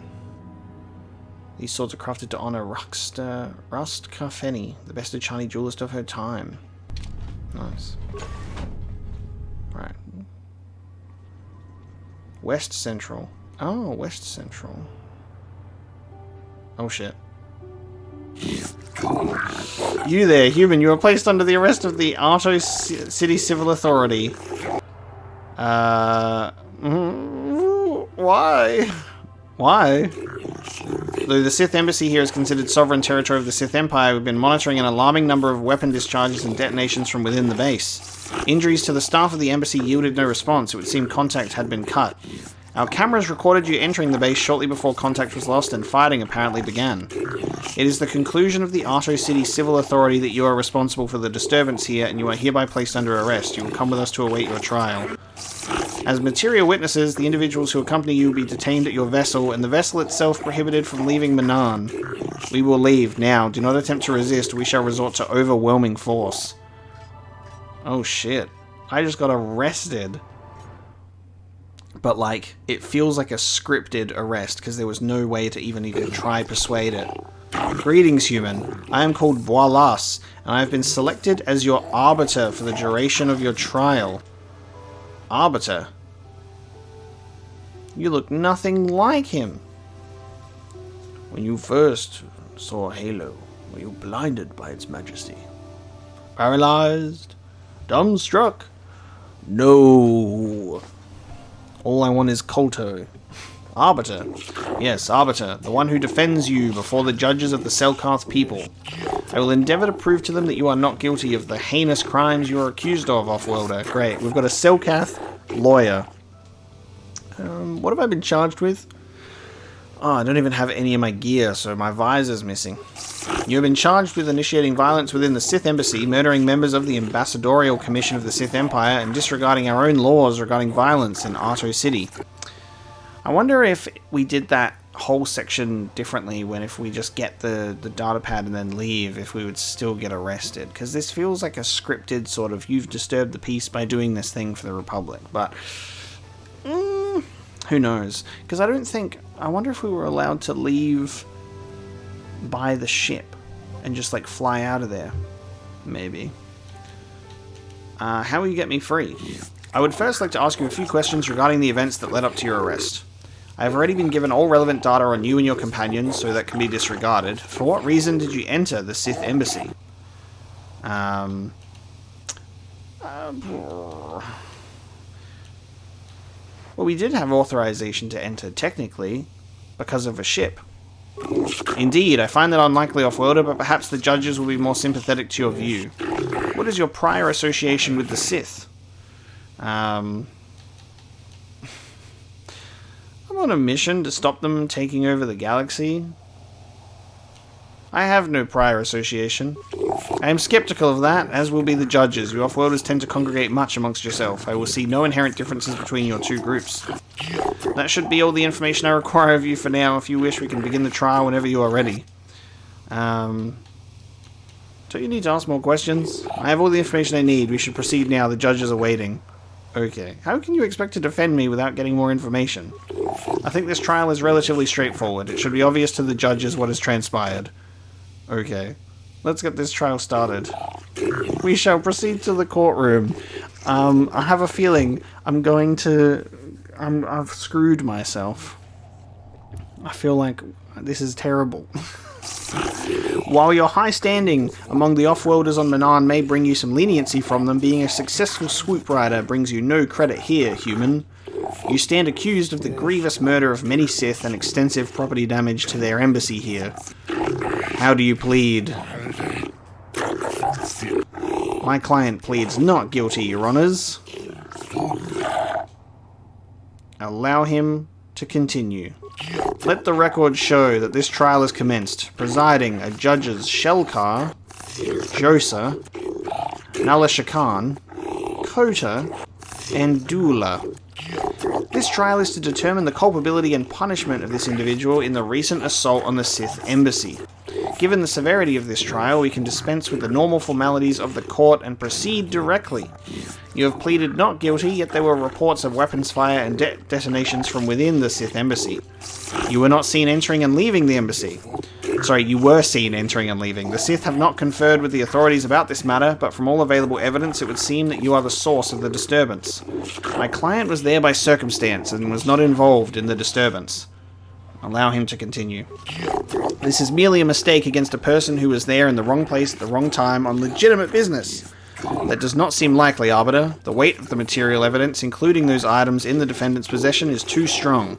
These swords are crafted to honor Rust Carfeni, the best Chani duelist of her time. Nice. Right. West Central. Oh, West Central. Oh shit. You there, human. You are placed under the arrest of the Arto City Civil Authority. Why? Why? Though the Sith Embassy here is considered sovereign territory of the Sith Empire, we've been monitoring an alarming number of weapon discharges and detonations from within the base. Injuries to the staff of the embassy yielded no response. It would seem contact had been cut. Our cameras recorded you entering the base shortly before contact was lost and fighting apparently began. It is the conclusion of the Arto City Civil Authority that you are responsible for the disturbance here and you are hereby placed under arrest. You will come with us to await your trial. As material witnesses, the individuals who accompany you will be detained at your vessel and the vessel itself prohibited from leaving Manaan. We will leave. Now, do not attempt to resist. We shall resort to overwhelming force. Oh shit. I just got arrested. But, like, it feels like a scripted arrest, because there was no way to even try persuade it. Greetings, human. I am called Boilas, and I have been selected as your arbiter for the duration of your trial. Arbiter? You look nothing like him. When you first saw Halo, were you blinded by its majesty? Paralyzed? Dumbstruck? No. All I want is Kolto. Arbiter. Yes, Arbiter. The one who defends you before the judges of the Selkarth people. I will endeavour to prove to them that you are not guilty of the heinous crimes you are accused of, Offworlder. Great. We've got a Selkarth lawyer. What have I been charged with? Oh, I don't even have any of my gear, so my visor's missing. You have been charged with initiating violence within the Sith Embassy, murdering members of the Ambassadorial Commission of the Sith Empire, and disregarding our own laws regarding violence in Arto City. I wonder if we did that whole section differently when if we just get the data pad and then leave, if we would still get arrested. Because this feels like a scripted sort of, you've disturbed the peace by doing this thing for the Republic. But, who knows? Because I wonder if we were allowed to leave by the ship and just like fly out of there. Maybe. How will you get me free? I would first like to ask you a few questions regarding the events that led up to your arrest. I have already been given all relevant data on you and your companions, so that can be disregarded. For what reason did you enter the Sith Embassy? Well, we did have authorization to enter, technically, because of a ship. Indeed, I find that unlikely, Offworlder, but perhaps the judges will be more sympathetic to your view. What is your prior association with the Sith? I'm on a mission to stop them taking over the galaxy. I have no prior association. I am skeptical of that, as will be the judges. You Offworlders tend to congregate much amongst yourself. I will see no inherent differences between your two groups. That should be all the information I require of you for now. If you wish, we can begin the trial whenever you are ready. Don't you need to ask more questions? I have all the information I need. We should proceed now. The judges are waiting. Okay. How can you expect to defend me without getting more information? I think this trial is relatively straightforward. It should be obvious to the judges what has transpired. Okay. Let's get this trial started. We shall proceed to the courtroom. I have a feeling I've screwed myself. I feel like this is terrible. While your high standing among the Offworlders on Manan may bring you some leniency from them, being a successful swoop rider brings you no credit here, human. You stand accused of the grievous murder of many Sith and extensive property damage to their embassy here. How do you plead? My client pleads not guilty, Your Honours. Allow him to continue. Let the record show that this trial is commenced. Presiding are Judges Shelkar, Josa, Nalashakan, Kota, and Dula. This trial is to determine the culpability and punishment of this individual in the recent assault on the Sith Embassy. Given the severity of this trial, we can dispense with the normal formalities of the court and proceed directly. You have pleaded not guilty, yet there were reports of weapons fire and detonations from within the Sith Embassy. You were not seen entering and leaving the embassy. Sorry, you were seen entering and leaving. The Sith have not conferred with the authorities about this matter, but from all available evidence it would seem that you are the source of the disturbance. My client was there by circumstance and was not involved in the disturbance. Allow him to continue. This is merely a mistake against a person who was there in the wrong place at the wrong time on legitimate business. That does not seem likely, Arbiter. The weight of the material evidence, including those items in the defendant's possession, is too strong.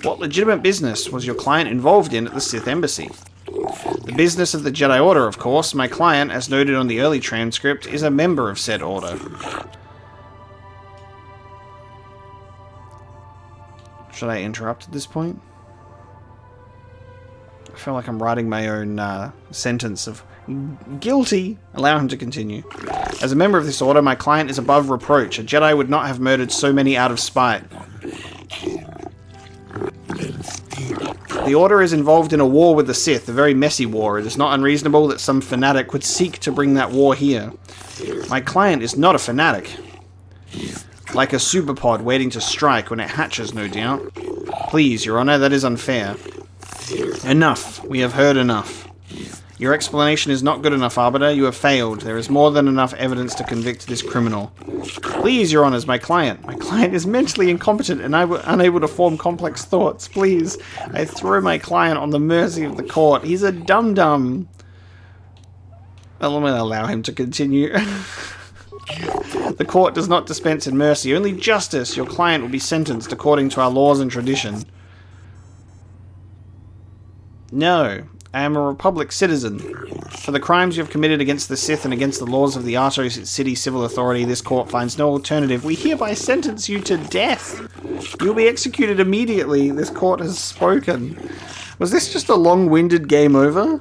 What legitimate business was your client involved in at the Sith Embassy? The business of the Jedi Order, of course. My client, as noted on the early transcript, is a member of said order. Should I interrupt at this point? I feel like I'm writing my own sentence of guilty. Allow him to continue. As a member of this order, my client is above reproach. A Jedi would not have murdered so many out of spite. The Order is involved in a war with the Sith, a very messy war. It is not unreasonable that some fanatic would seek to bring that war here. My client is not a fanatic. Like a superpod waiting to strike when it hatches, no doubt. Please, Your Honor, that is unfair. Enough. We have heard enough. Your explanation is not good enough, Arbiter. You have failed. There is more than enough evidence to convict this criminal. Please, Your Honors, my client. My client is mentally incompetent and unable to form complex thoughts. Please, I throw my client on the mercy of the court. He's a dum-dum. I'm going to allow him to continue. The court does not dispense in mercy, only justice. Your client will be sentenced according to our laws and tradition. No. I am a Republic citizen. For the crimes you have committed against the Sith and against the laws of the Arto City Civil Authority, this court finds no alternative. We hereby sentence you to death. You will be executed immediately. This court has spoken. Was this just a long-winded game over?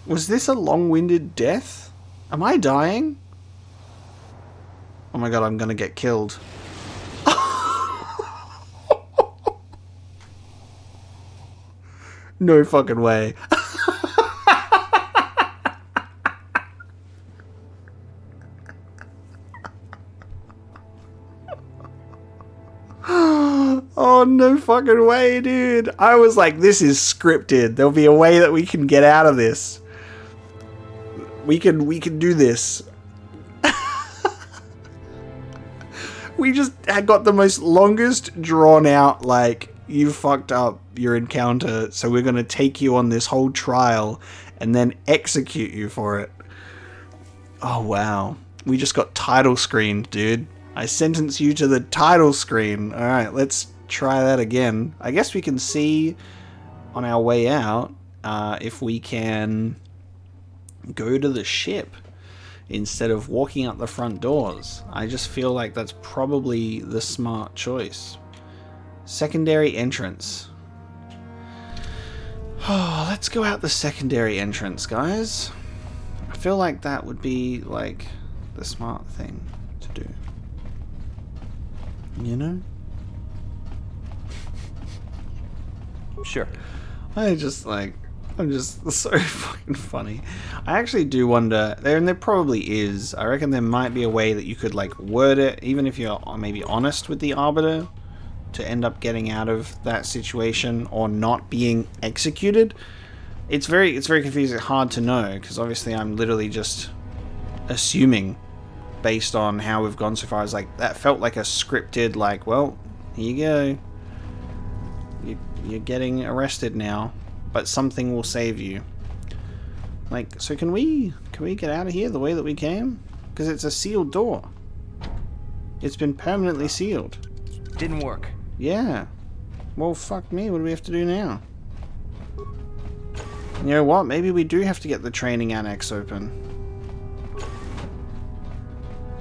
Was this a long-winded death? Am I dying? Oh my god, I'm gonna get killed. No fucking way. Oh, no fucking way, dude. I was like, this is scripted. There'll be a way that we can get out of this. We can do this. We just had got the most longest drawn out, like, you fucked up your encounter, so we're gonna take you on this whole trial and then execute you for it. Oh wow. We just got title screened, dude. I sentence you to the title screen. Alright, let's try that again. I guess we can see on our way out if we can go to the ship instead of walking out the front doors. I just feel like that's probably the smart choice. Secondary entrance. Oh, let's go out the secondary entrance, guys. I feel like that would be, like, the smart thing to do. You know? Sure. I'm just so fucking funny. I actually do wonder, and there probably is, I reckon there might be a way that you could, like, word it, even if you're maybe honest with the Arbiter, to end up getting out of that situation or not being executed. It's very confusing, hard to know, because obviously I'm literally just assuming based on how we've gone so far. It's like, that felt like a scripted, like, well, here you go. You're getting arrested now, but something will save you. Like, so can we get out of here the way that we came? Because it's a sealed door. It's been permanently sealed. Didn't work. Yeah. Well, fuck me. What do we have to do now? You know what? Maybe we do have to get the training annex open.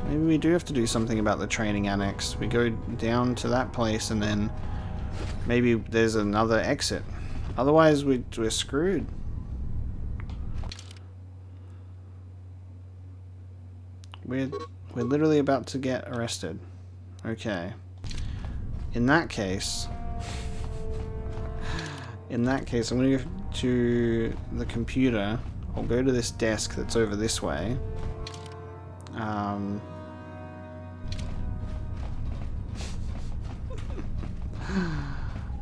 Maybe we do have to do something about the training annex. We go down to that place and then maybe there's another exit. Otherwise, we're screwed. We're literally about to get arrested. Okay. In that case, I'm going to go to the computer. I'll go to this desk that's over this way.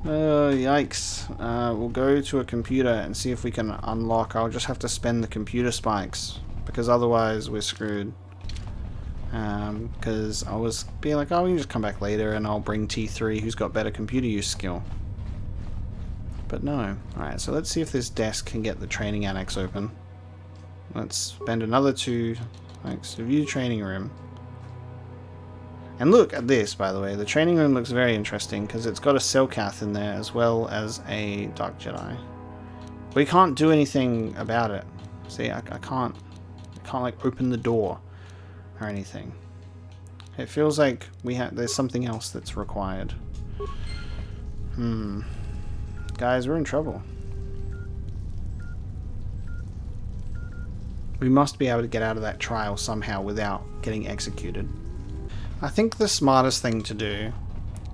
Oh, yikes. We'll go to a computer and see if we can unlock. I'll just have to spend the computer spikes, because otherwise we're screwed. Because I was being like, oh, we can just come back later and I'll bring T3 who's got better computer use skill. But no. Alright, so let's see if this desk can get the training annex open. Let's spend another 2 thanks to view training room. And look at this, by the way. The training room looks very interesting because it's got a Selkath in there as well as a Dark Jedi. We can't do anything about it. See, I can't like open the door or anything. It feels like there's something else that's required. Guys, we're in trouble. We must be able to get out of that trial somehow without getting executed. I think the smartest thing to do,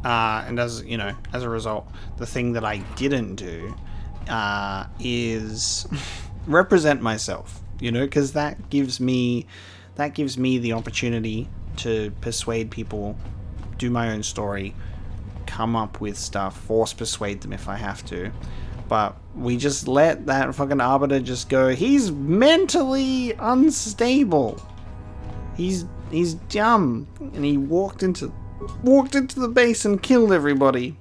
and as you know, as a result, the thing that I didn't do, is represent myself. You know, because that gives me the opportunity to persuade people, do my own story, come up with stuff, force persuade them if I have to. But we just let that fucking arbiter just go. He's mentally unstable. He's dumb, and he walked into the base and killed everybody.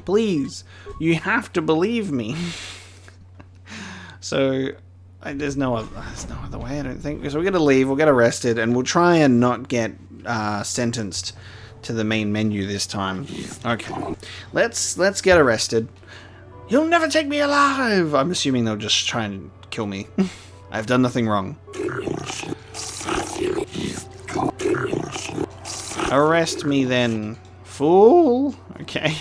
Please, you have to believe me. So there's no other way, I don't think. So we're gonna leave. We'll get arrested, and we'll try and not get sentenced to the main menu this time. Okay, let's get arrested. You'll never take me alive! I'm assuming they'll just try and kill me. I've done nothing wrong. Arrest me then, fool! Okay.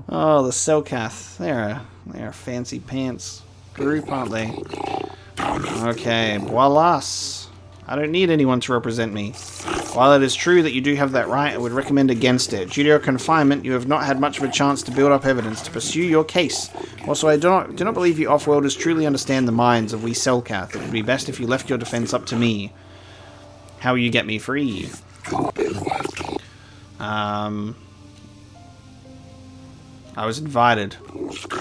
Oh, the Selkath. They're fancy pants group, aren't they? Okay, voilas. I don't need anyone to represent me. While it is true that you do have that right, I would recommend against it. Due to your confinement, you have not had much of a chance to build up evidence to pursue your case. Also, I do not believe you off-worlders truly understand the minds of we Selkath. It would be best if you left your defense up to me. How will you get me free? I was invited.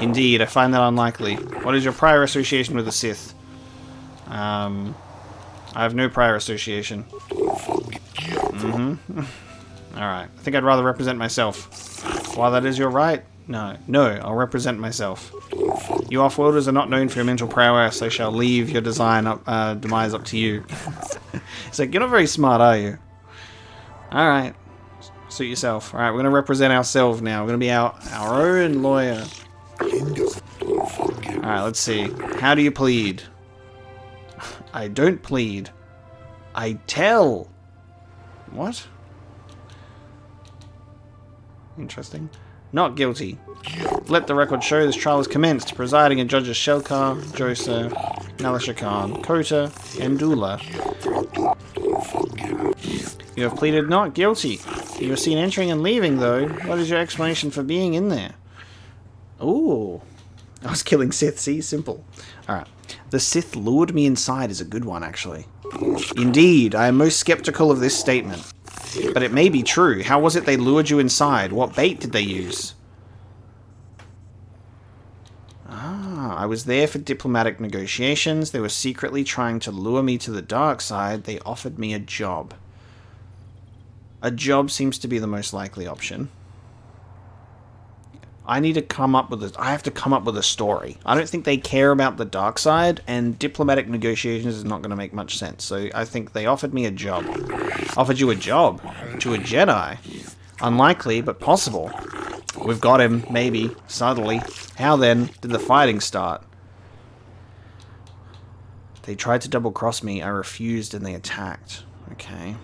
Indeed, I find that unlikely. What is your prior association with the Sith? I have no prior association. Alright. I think I'd rather represent myself. While that is your right, no, I'll represent myself. You off-worlders are not known for your mental prowess. I shall leave your demise up to you. It's like, you're not very smart, are you? Alright. Suit yourself. Alright, we're going to represent ourselves now. We're going to be our own lawyer. Alright, let's see. How do you plead? I don't plead. I tell. What? Interesting. Not guilty. Let the record show this trial is commenced. Presiding and judges Shelkar, Josa, Nalishakan, Kota, and Dula. You have pleaded not guilty. You were seen entering and leaving, though. What is your explanation for being in there? Ooh. I was killing Sith, see? Simple. Alright. The Sith lured me inside is a good one, actually. Indeed, I am most skeptical of this statement. But it may be true. How was it they lured you inside? What bait did they use? Ah, I was there for diplomatic negotiations. They were secretly trying to lure me to the dark side. They offered me a job. A job seems to be the most likely option. I have to come up with a story. I don't think they care about the dark side, and diplomatic negotiations is not going to make much sense. So I think they offered me a job. Offered you a job? To a Jedi? Unlikely, but possible. We've got him, maybe, subtly. How then did the fighting start? They tried to double-cross me. I refused and they attacked. Okay.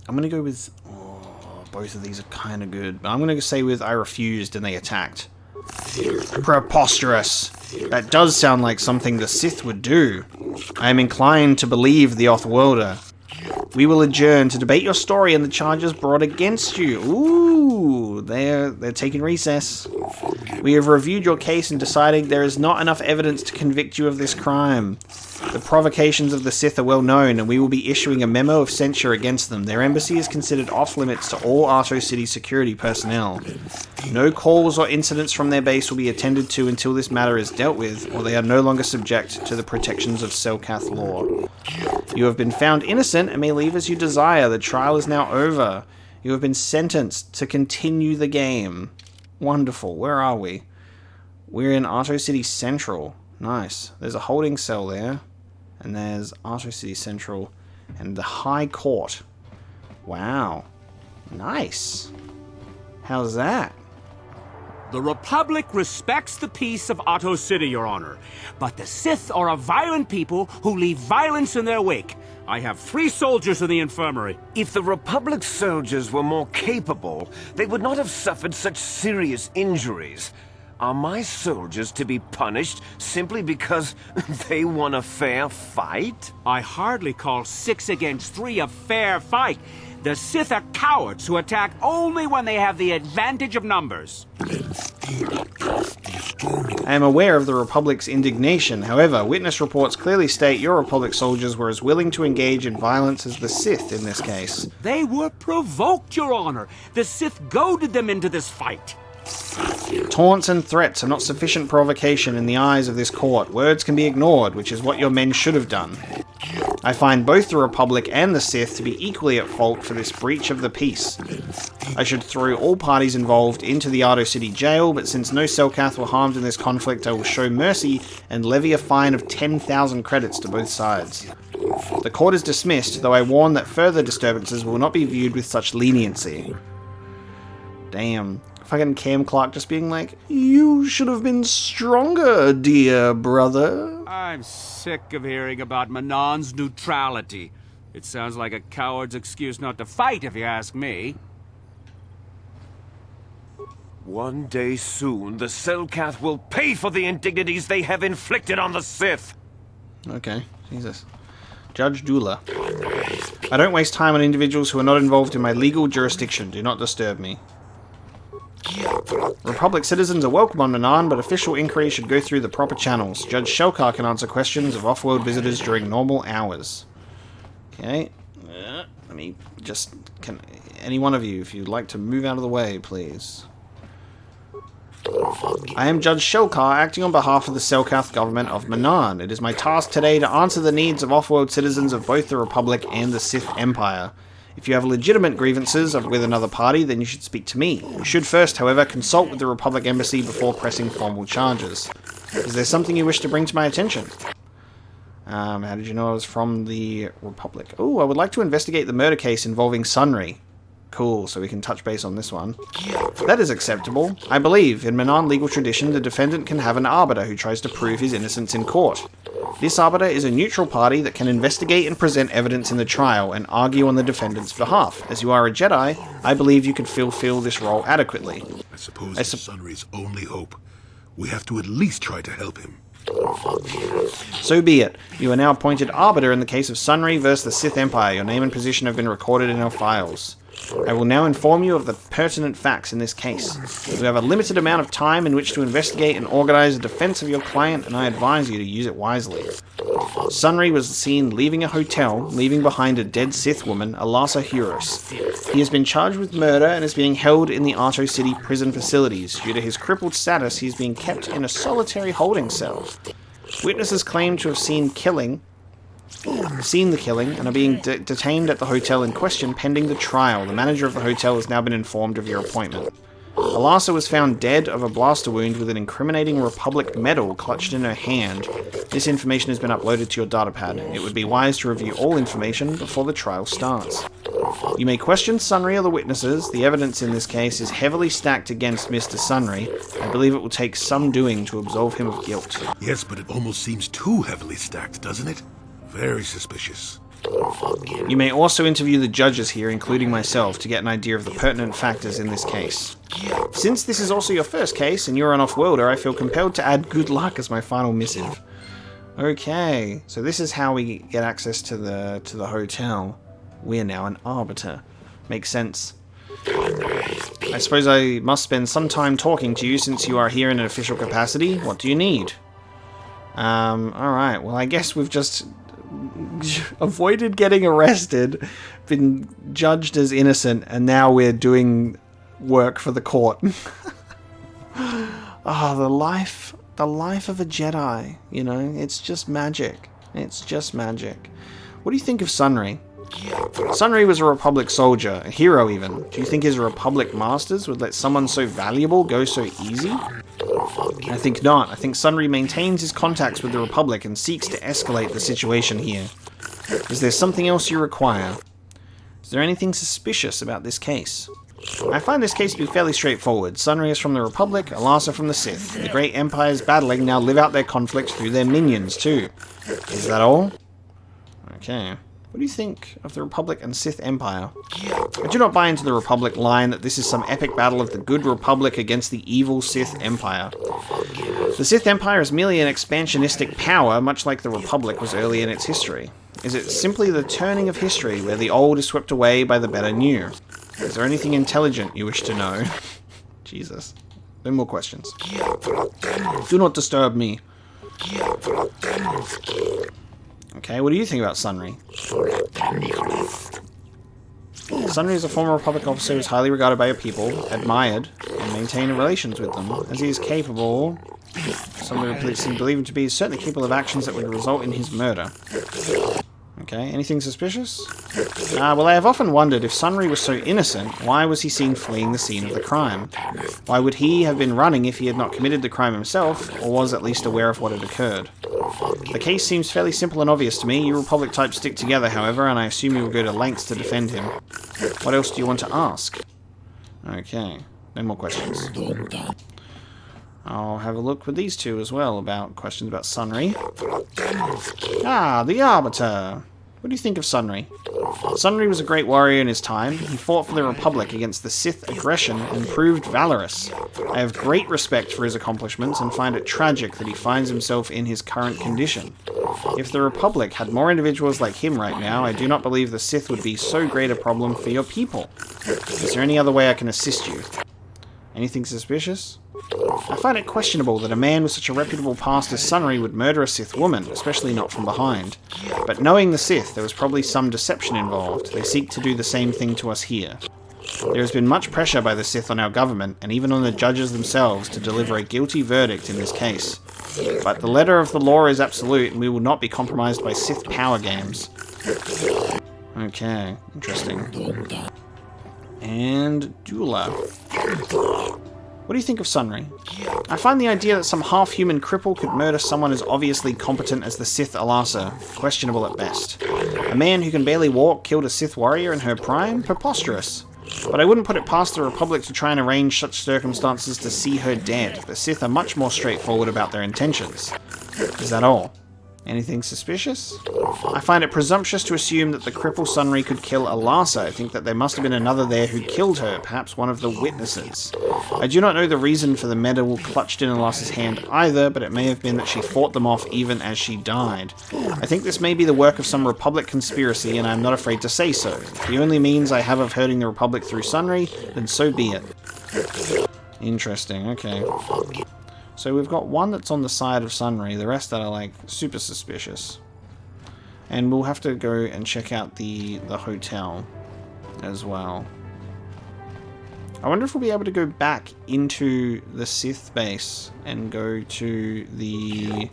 I'm going to go with... both of these are kind of good. But I'm going to say with I refused and they attacked. Preposterous. That does sound like something the Sith would do. I am inclined to believe the Off-Worlder. We will adjourn to debate your story and the charges brought against you. Ooh, they're taking recess. We have reviewed your case and decided there is not enough evidence to convict you of this crime. The provocations of the Sith are well known, and we will be issuing a memo of censure against them. Their embassy is considered off-limits to all Arto City security personnel. No calls or incidents from their base will be attended to until this matter is dealt with, or they are no longer subject to the protections of Selkath law. You have been found innocent and may leave as you desire. The trial is now over. You have been sentenced to continue the game. Wonderful. Where are we? We're in Arto City Central. Nice. There's a holding cell there. And there's Arto City Central and the High Court. Wow. Nice. How's that? The Republic respects the peace of Arto City, Your Honor. But the Sith are a violent people who leave violence in their wake. I have 3 soldiers in the infirmary. If the Republic soldiers were more capable, they would not have suffered such serious injuries. Are my soldiers to be punished simply because they won a fair fight? I hardly call 6 against 3 a fair fight. The Sith are cowards who attack only when they have the advantage of numbers. I am aware of the Republic's indignation. However, witness reports clearly state your Republic soldiers were as willing to engage in violence as the Sith in this case. They were provoked, Your Honor. The Sith goaded them into this fight. Taunts and threats are not sufficient provocation in the eyes of this court. Words can be ignored, which is what your men should have done. I find both the Republic and the Sith to be equally at fault for this breach of the peace. I should throw all parties involved into the Arto City jail, but since no Selkath were harmed in this conflict, I will show mercy and levy a fine of 10,000 credits to both sides. The court is dismissed, though I warn that further disturbances will not be viewed with such leniency. Damn. Fucking Cam Clark just being like, you should have been stronger, dear brother. I'm sick of hearing about Manan's neutrality. It sounds like a coward's excuse not to fight, if you ask me. One day soon, the Selkath will pay for the indignities they have inflicted on the Sith. Okay, Jesus. Judge Dula. I don't waste time on individuals who are not involved in my legal jurisdiction. Do not disturb me. Republic citizens are welcome on Manaan, but official inquiry should go through the proper channels. Judge Shelkar can answer questions of off-world visitors during normal hours. Okay. Let me just... Can any one of you, if you'd like to move out of the way, please. I am Judge Shelkar, acting on behalf of the Selkath government of Manaan. It is my task today to answer the needs of off-world citizens of both the Republic and the Sith Empire. If you have legitimate grievances with another party, then you should speak to me. You should first, however, consult with the Republic Embassy before pressing formal charges. Is there something you wish to bring to my attention? How did you know I was from the Republic? Oh, I would like to investigate the murder case involving Sunri. Cool, so we can touch base on this one. That is acceptable. I believe, in Manan legal tradition, the defendant can have an arbiter who tries to prove his innocence in court. This arbiter is a neutral party that can investigate and present evidence in the trial and argue on the defendant's behalf. As you are a Jedi, I believe you could fulfill this role adequately. I suppose it's Sunri's only hope. We have to at least try to help him. So be it. You are now appointed arbiter in the case of Sunri versus the Sith Empire. Your name and position have been recorded in our files. I will now inform you of the pertinent facts in this case. You have a limited amount of time in which to investigate and organize a defense of your client, and I advise you to use it wisely. Sunri was seen leaving a hotel, leaving behind a dead Sith woman, Alasa Huros. He has been charged with murder and is being held in the Arto City prison facilities. Due to his crippled status, he is being kept in a solitary holding cell. Witnesses claim to have seen the killing and are being detained at the hotel in question pending the trial. The manager of the hotel has now been informed of your appointment. Alasa was found dead of a blaster wound with an incriminating Republic medal clutched in her hand. This information has been uploaded to your datapad. It would be wise to review all information before the trial starts. You may question Sunri or the witnesses. The evidence in this case is heavily stacked against Mr. Sunri. I believe it will take some doing to absolve him of guilt. Yes, but it almost seems too heavily stacked, doesn't it? Very suspicious. You may also interview the judges here, including myself, to get an idea of the pertinent factors in this case. Since this is also your first case, and you're an off-worlder, I feel compelled to add good luck as my final missive. Okay, so this is how we get access to the hotel. We are now an arbiter. Makes sense. I suppose I must spend some time talking to you since you are here in an official capacity. What do you need? Alright, well I guess we've just avoided getting arrested, been judged as innocent, and now we're doing work for the court. Ah, the life of a Jedi, you know, it's just magic. It's just magic. What do you think of Sunri? Sunri was a Republic soldier, a hero even. Do you think his Republic masters would let someone so valuable go so easy? I think not. I think Sunri maintains his contacts with the Republic and seeks to escalate the situation here. Is there something else you require? Is there anything suspicious about this case? I find this case to be fairly straightforward. Sunri is from the Republic, elora from the Sith. The great empires battling now live out their conflict through their minions too. Is that all? Okay. What do you think of the Republic and Sith Empire? I do not buy into the Republic line that this is some epic battle of the good Republic against the evil Sith Empire. The Sith Empire is merely an expansionistic power, much like the Republic was early in its history. Is it simply the turning of history, where the old is swept away by the better new? Is there anything intelligent you wish to know? Jesus. No more questions. Do not disturb me. Okay, what do you think about Sunri? Sunri is a former Republic officer who is highly regarded by your people, admired, and maintained relations with them, as he is capable... Some of the police believe him to be certainly capable of actions that would result in his murder. Okay, anything suspicious? Well, I have often wondered if Sunri was so innocent, why was he seen fleeing the scene of the crime? Why would he have been running if he had not committed the crime himself, or was at least aware of what had occurred? The case seems fairly simple and obvious to me. You Republic types stick together, however, and I assume you will go to lengths to defend him. What else do you want to ask? Okay, no more questions. I'll have a look with these two as well about questions about Sunri. Ah, the Arbiter. What do you think of Sunri? Sunri was a great warrior in his time. He fought for the Republic against the Sith aggression and proved valorous. I have great respect for his accomplishments and find it tragic that he finds himself in his current condition. If the Republic had more individuals like him right now, I do not believe the Sith would be so great a problem for your people. Is there any other way I can assist you? Anything suspicious? I find it questionable that a man with such a reputable past as Sunri would murder a Sith woman, especially not from behind. But knowing the Sith, there was probably some deception involved. They seek to do the same thing to us here. There has been much pressure by the Sith on our government, and even on the judges themselves, to deliver a guilty verdict in this case. But the letter of the law is absolute, and we will not be compromised by Sith power games. Okay, interesting. And Dula. What do you think of Sunri? I find the idea that some half-human cripple could murder someone as obviously competent as the Sith elora questionable at best. A man who can barely walk killed a Sith warrior in her prime? Preposterous. But I wouldn't put it past the Republic to try and arrange such circumstances to see her dead. The Sith are much more straightforward about their intentions. Is that all? Anything suspicious? I find it presumptuous to assume that the cripple Sunri could kill elora. I think that there must have been another there who killed her, perhaps one of the witnesses. I do not know the reason for the medal clutched in elora's hand either, but it may have been that she fought them off even as she died. I think this may be the work of some Republic conspiracy, and I am not afraid to say so. If the only means I have of hurting the Republic through Sunri, then so be it. Interesting, okay. So we've got one that's on the side of Sunri, the rest that are like super suspicious. And we'll have to go and check out the hotel as well. I wonder if we'll be able to go back into the Sith base and go to the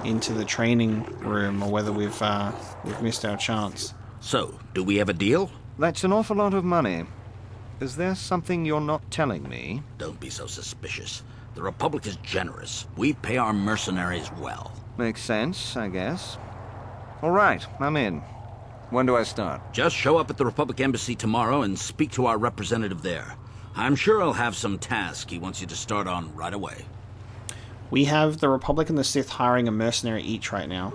into the training room, or whether we've missed our chance. So, do we have a deal? That's an awful lot of money. Is there something you're not telling me? Don't be so suspicious. The Republic is generous. We pay our mercenaries well. Makes sense, I guess. All right, I'm in. When do I start? Just show up at the Republic Embassy tomorrow and speak to our representative there. I'm sure he'll have some task he wants you to start on right away. We have the Republic and the Sith hiring a mercenary each right now.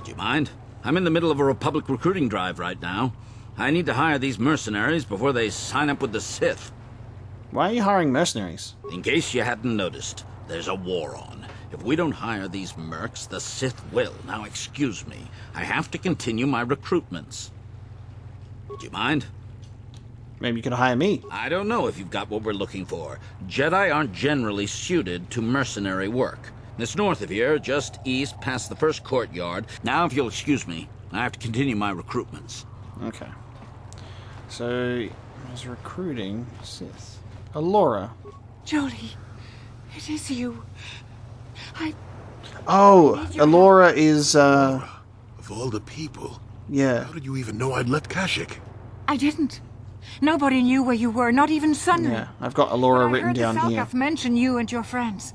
Do you mind? I'm in the middle of a Republic recruiting drive right now. I need to hire these mercenaries before they sign up with the Sith. Why are you hiring mercenaries? In case you hadn't noticed, there's a war on. If we don't hire these mercs, the Sith will. Now, excuse me. I have to continue my recruitments. Do you mind? Maybe you could hire me. I don't know if you've got what we're looking for. Jedi aren't generally suited to mercenary work. It's north of here, just east past the first courtyard. Now, if you'll excuse me, I have to continue my recruitments. Okay. So, there's recruiting Sith. Elora. Jolie, it is you. Oh, Elora is, Of all the people. Yeah. How did you even know I'd left Kashyyyk? I didn't. Nobody knew where you were, not even Sunri. Yeah, I've got Elora written down here. I here. heard the Selkath mention you and your friends.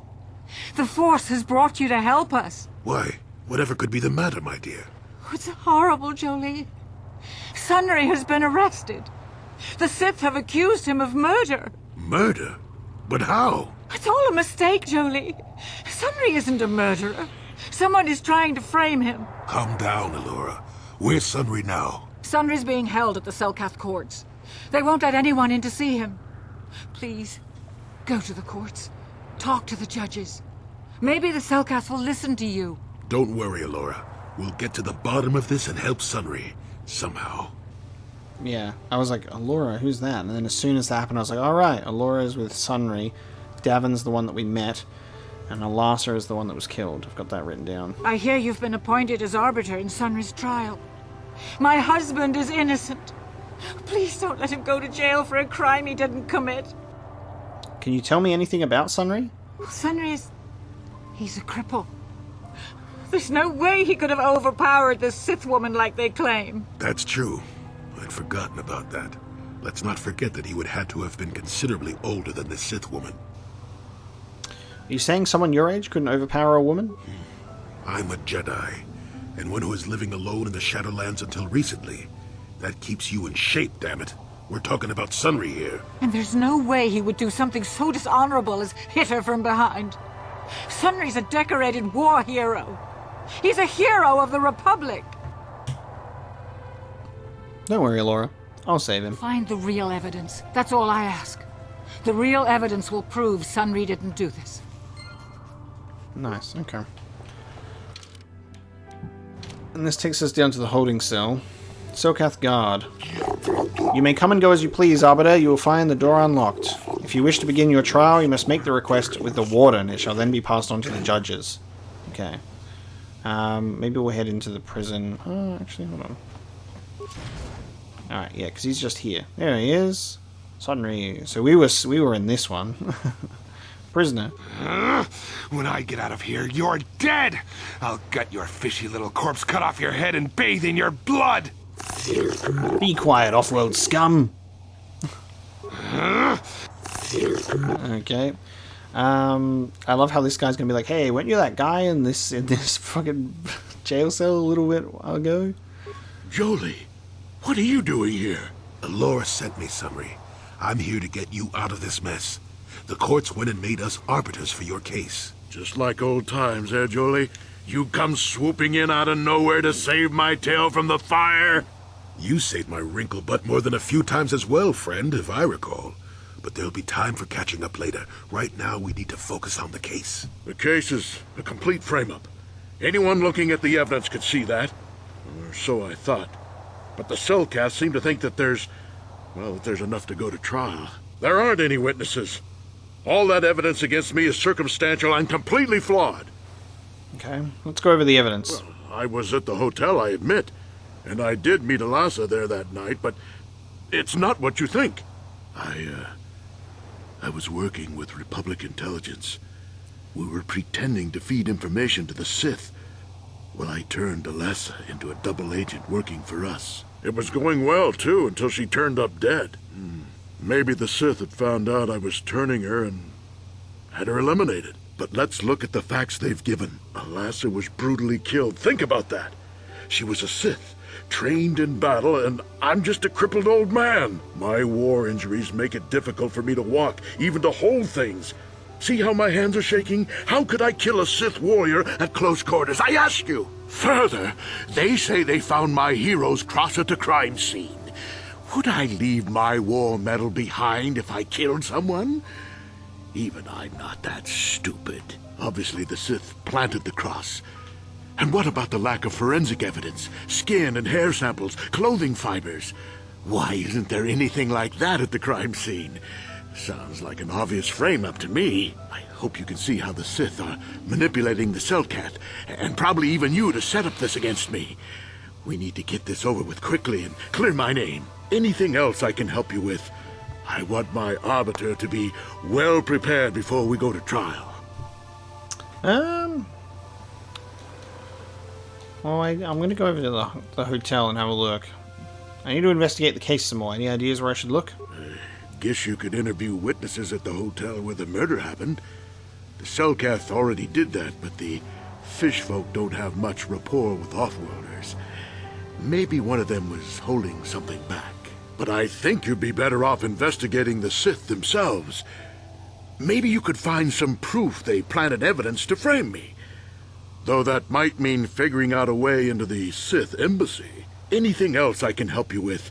The Force has brought you to help us. Why? Whatever could be the matter, my dear? It's horrible, Jolie. Sunri has been arrested. The Sith have accused him of murder. Murder? But how? It's all a mistake, Jolie. Sunri isn't a murderer. Someone is trying to frame him. Calm down, Elora. Where's Sunri now? Sunri's being held at the Selkath courts. They won't let anyone in to see him. Please, go to the courts. Talk to the judges. Maybe the Selkath will listen to you. Don't worry, Elora. We'll get to the bottom of this and help Sunri. Somehow. Yeah, I was like, Elora, who's that? And then as soon as that happened, I was like, alright, Elora's with Sunri. Davin's the one that we met. And Alasa is the one that was killed. I've got that written down. I hear you've been appointed as arbiter in Sunri's trial. My husband is innocent. Please don't let him go to jail for a crime he didn't commit. Can you tell me anything about Sunri? Sunri is... he's a cripple. There's no way he could have overpowered this Sith woman like they claim. That's true. I'd forgotten about that. Let's not forget that he would have to have been considerably older than the Sith woman. Are you saying someone your age couldn't overpower a woman? I'm a Jedi, and one who was living alone in the Shadowlands until recently. That keeps you in shape, damn it. We're talking about Sunri here. And there's no way he would do something so dishonorable as hit her from behind. Sunri's a decorated war hero. He's a hero of the Republic. Don't worry, Elora. I'll save him. Find the real evidence. That's all I ask. The real evidence will prove Sunri didn't do this. Nice, okay. And this takes us down to the holding cell. Selkath Guard. You may come and go as you please, Arbiter. You will find the door unlocked. If you wish to begin your trial, you must make the request with the Warden. It shall then be passed on to the judges. Okay. Maybe we'll head into the prison. Oh, actually, hold on. Alright, yeah, because he's just here. There he is. Sunri. So we were in this one. Prisoner. When I get out of here, you're dead! I'll gut your fishy little corpse, cut off your head, and bathe in your blood! Be quiet, off-world scum! Okay. I love how this guy's gonna be like, hey, weren't you that guy in this fucking jail cell a little bit ago? Jolie, what are you doing here? Elora sent me, Sunri. I'm here to get you out of this mess. The courts went and made us arbiters for your case. Just like old times, eh, Jolie? You come swooping in out of nowhere to save my tail from the fire? You saved my wrinkle butt more than a few times as well, friend, if I recall. But there'll be time for catching up later. Right now, we need to focus on the case. The case is a complete frame-up. Anyone looking at the evidence could see that. Or so I thought. But the Selkath seem to think that there's enough to go to trial. There aren't any witnesses. All that evidence against me is circumstantial and completely flawed. Okay, let's go over the evidence. Well, I was at the hotel, I admit. And I did meet Alasa there that night, but it's not what you think. I was working with Republic intelligence. We were pretending to feed information to the Sith. Well, I turned Alasa into a double agent working for us. It was going well, too, until she turned up dead. Maybe the Sith had found out I was turning her and had her eliminated. But let's look at the facts they've given. Alasa was brutally killed. Think about that. She was a Sith, trained in battle, and I'm just a crippled old man. My war injuries make it difficult for me to walk, even to hold things. See how my hands are shaking? How could I kill a Sith warrior at close quarters? I ask you! Further, they say they found my heroes cross at the crime scene. Would I leave my war medal behind if I killed someone? Even I'm not that stupid. Obviously the Sith planted the cross. And what about the lack of forensic evidence? Skin and hair samples, clothing fibers. Why isn't there anything like that at the crime scene? Sounds like an obvious frame-up to me. I hope you can see how the Sith are manipulating the Cellcat, and probably even you to set up this against me. We need to get this over with quickly and clear my name. Anything else I can help you with? I want my arbiter to be well prepared before we go to trial. Well, I'm going to go over to the hotel and have a look. I need to investigate the case some more. Any ideas where I should look? Guess you could interview witnesses at the hotel where the murder happened. The Cellcath already did that, but the fish folk don't have much rapport with offworlders. Maybe one of them was holding something back. But I think you'd be better off investigating the Sith themselves. Maybe you could find some proof they planted evidence to frame me. Though that might mean figuring out a way into the Sith embassy. Anything else I can help you with?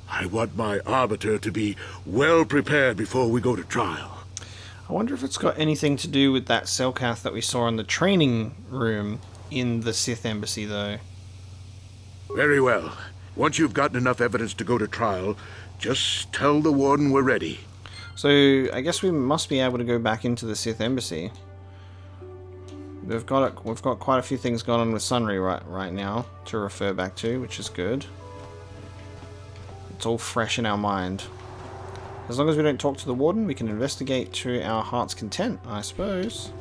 I want my arbiter to be well prepared before we go to trial. I wonder if it's got anything to do with that Cellcath that we saw in the training room in the Sith embassy, though. Very well. Once you've gotten enough evidence to go to trial, just tell the warden we're ready. So, I guess we must be able to go back into the Sith embassy. We've got quite a few things going on with Sunri right now to refer back to, which is good. It's all fresh in our mind. As long as we don't talk to the warden, we can investigate to our heart's content, I suppose.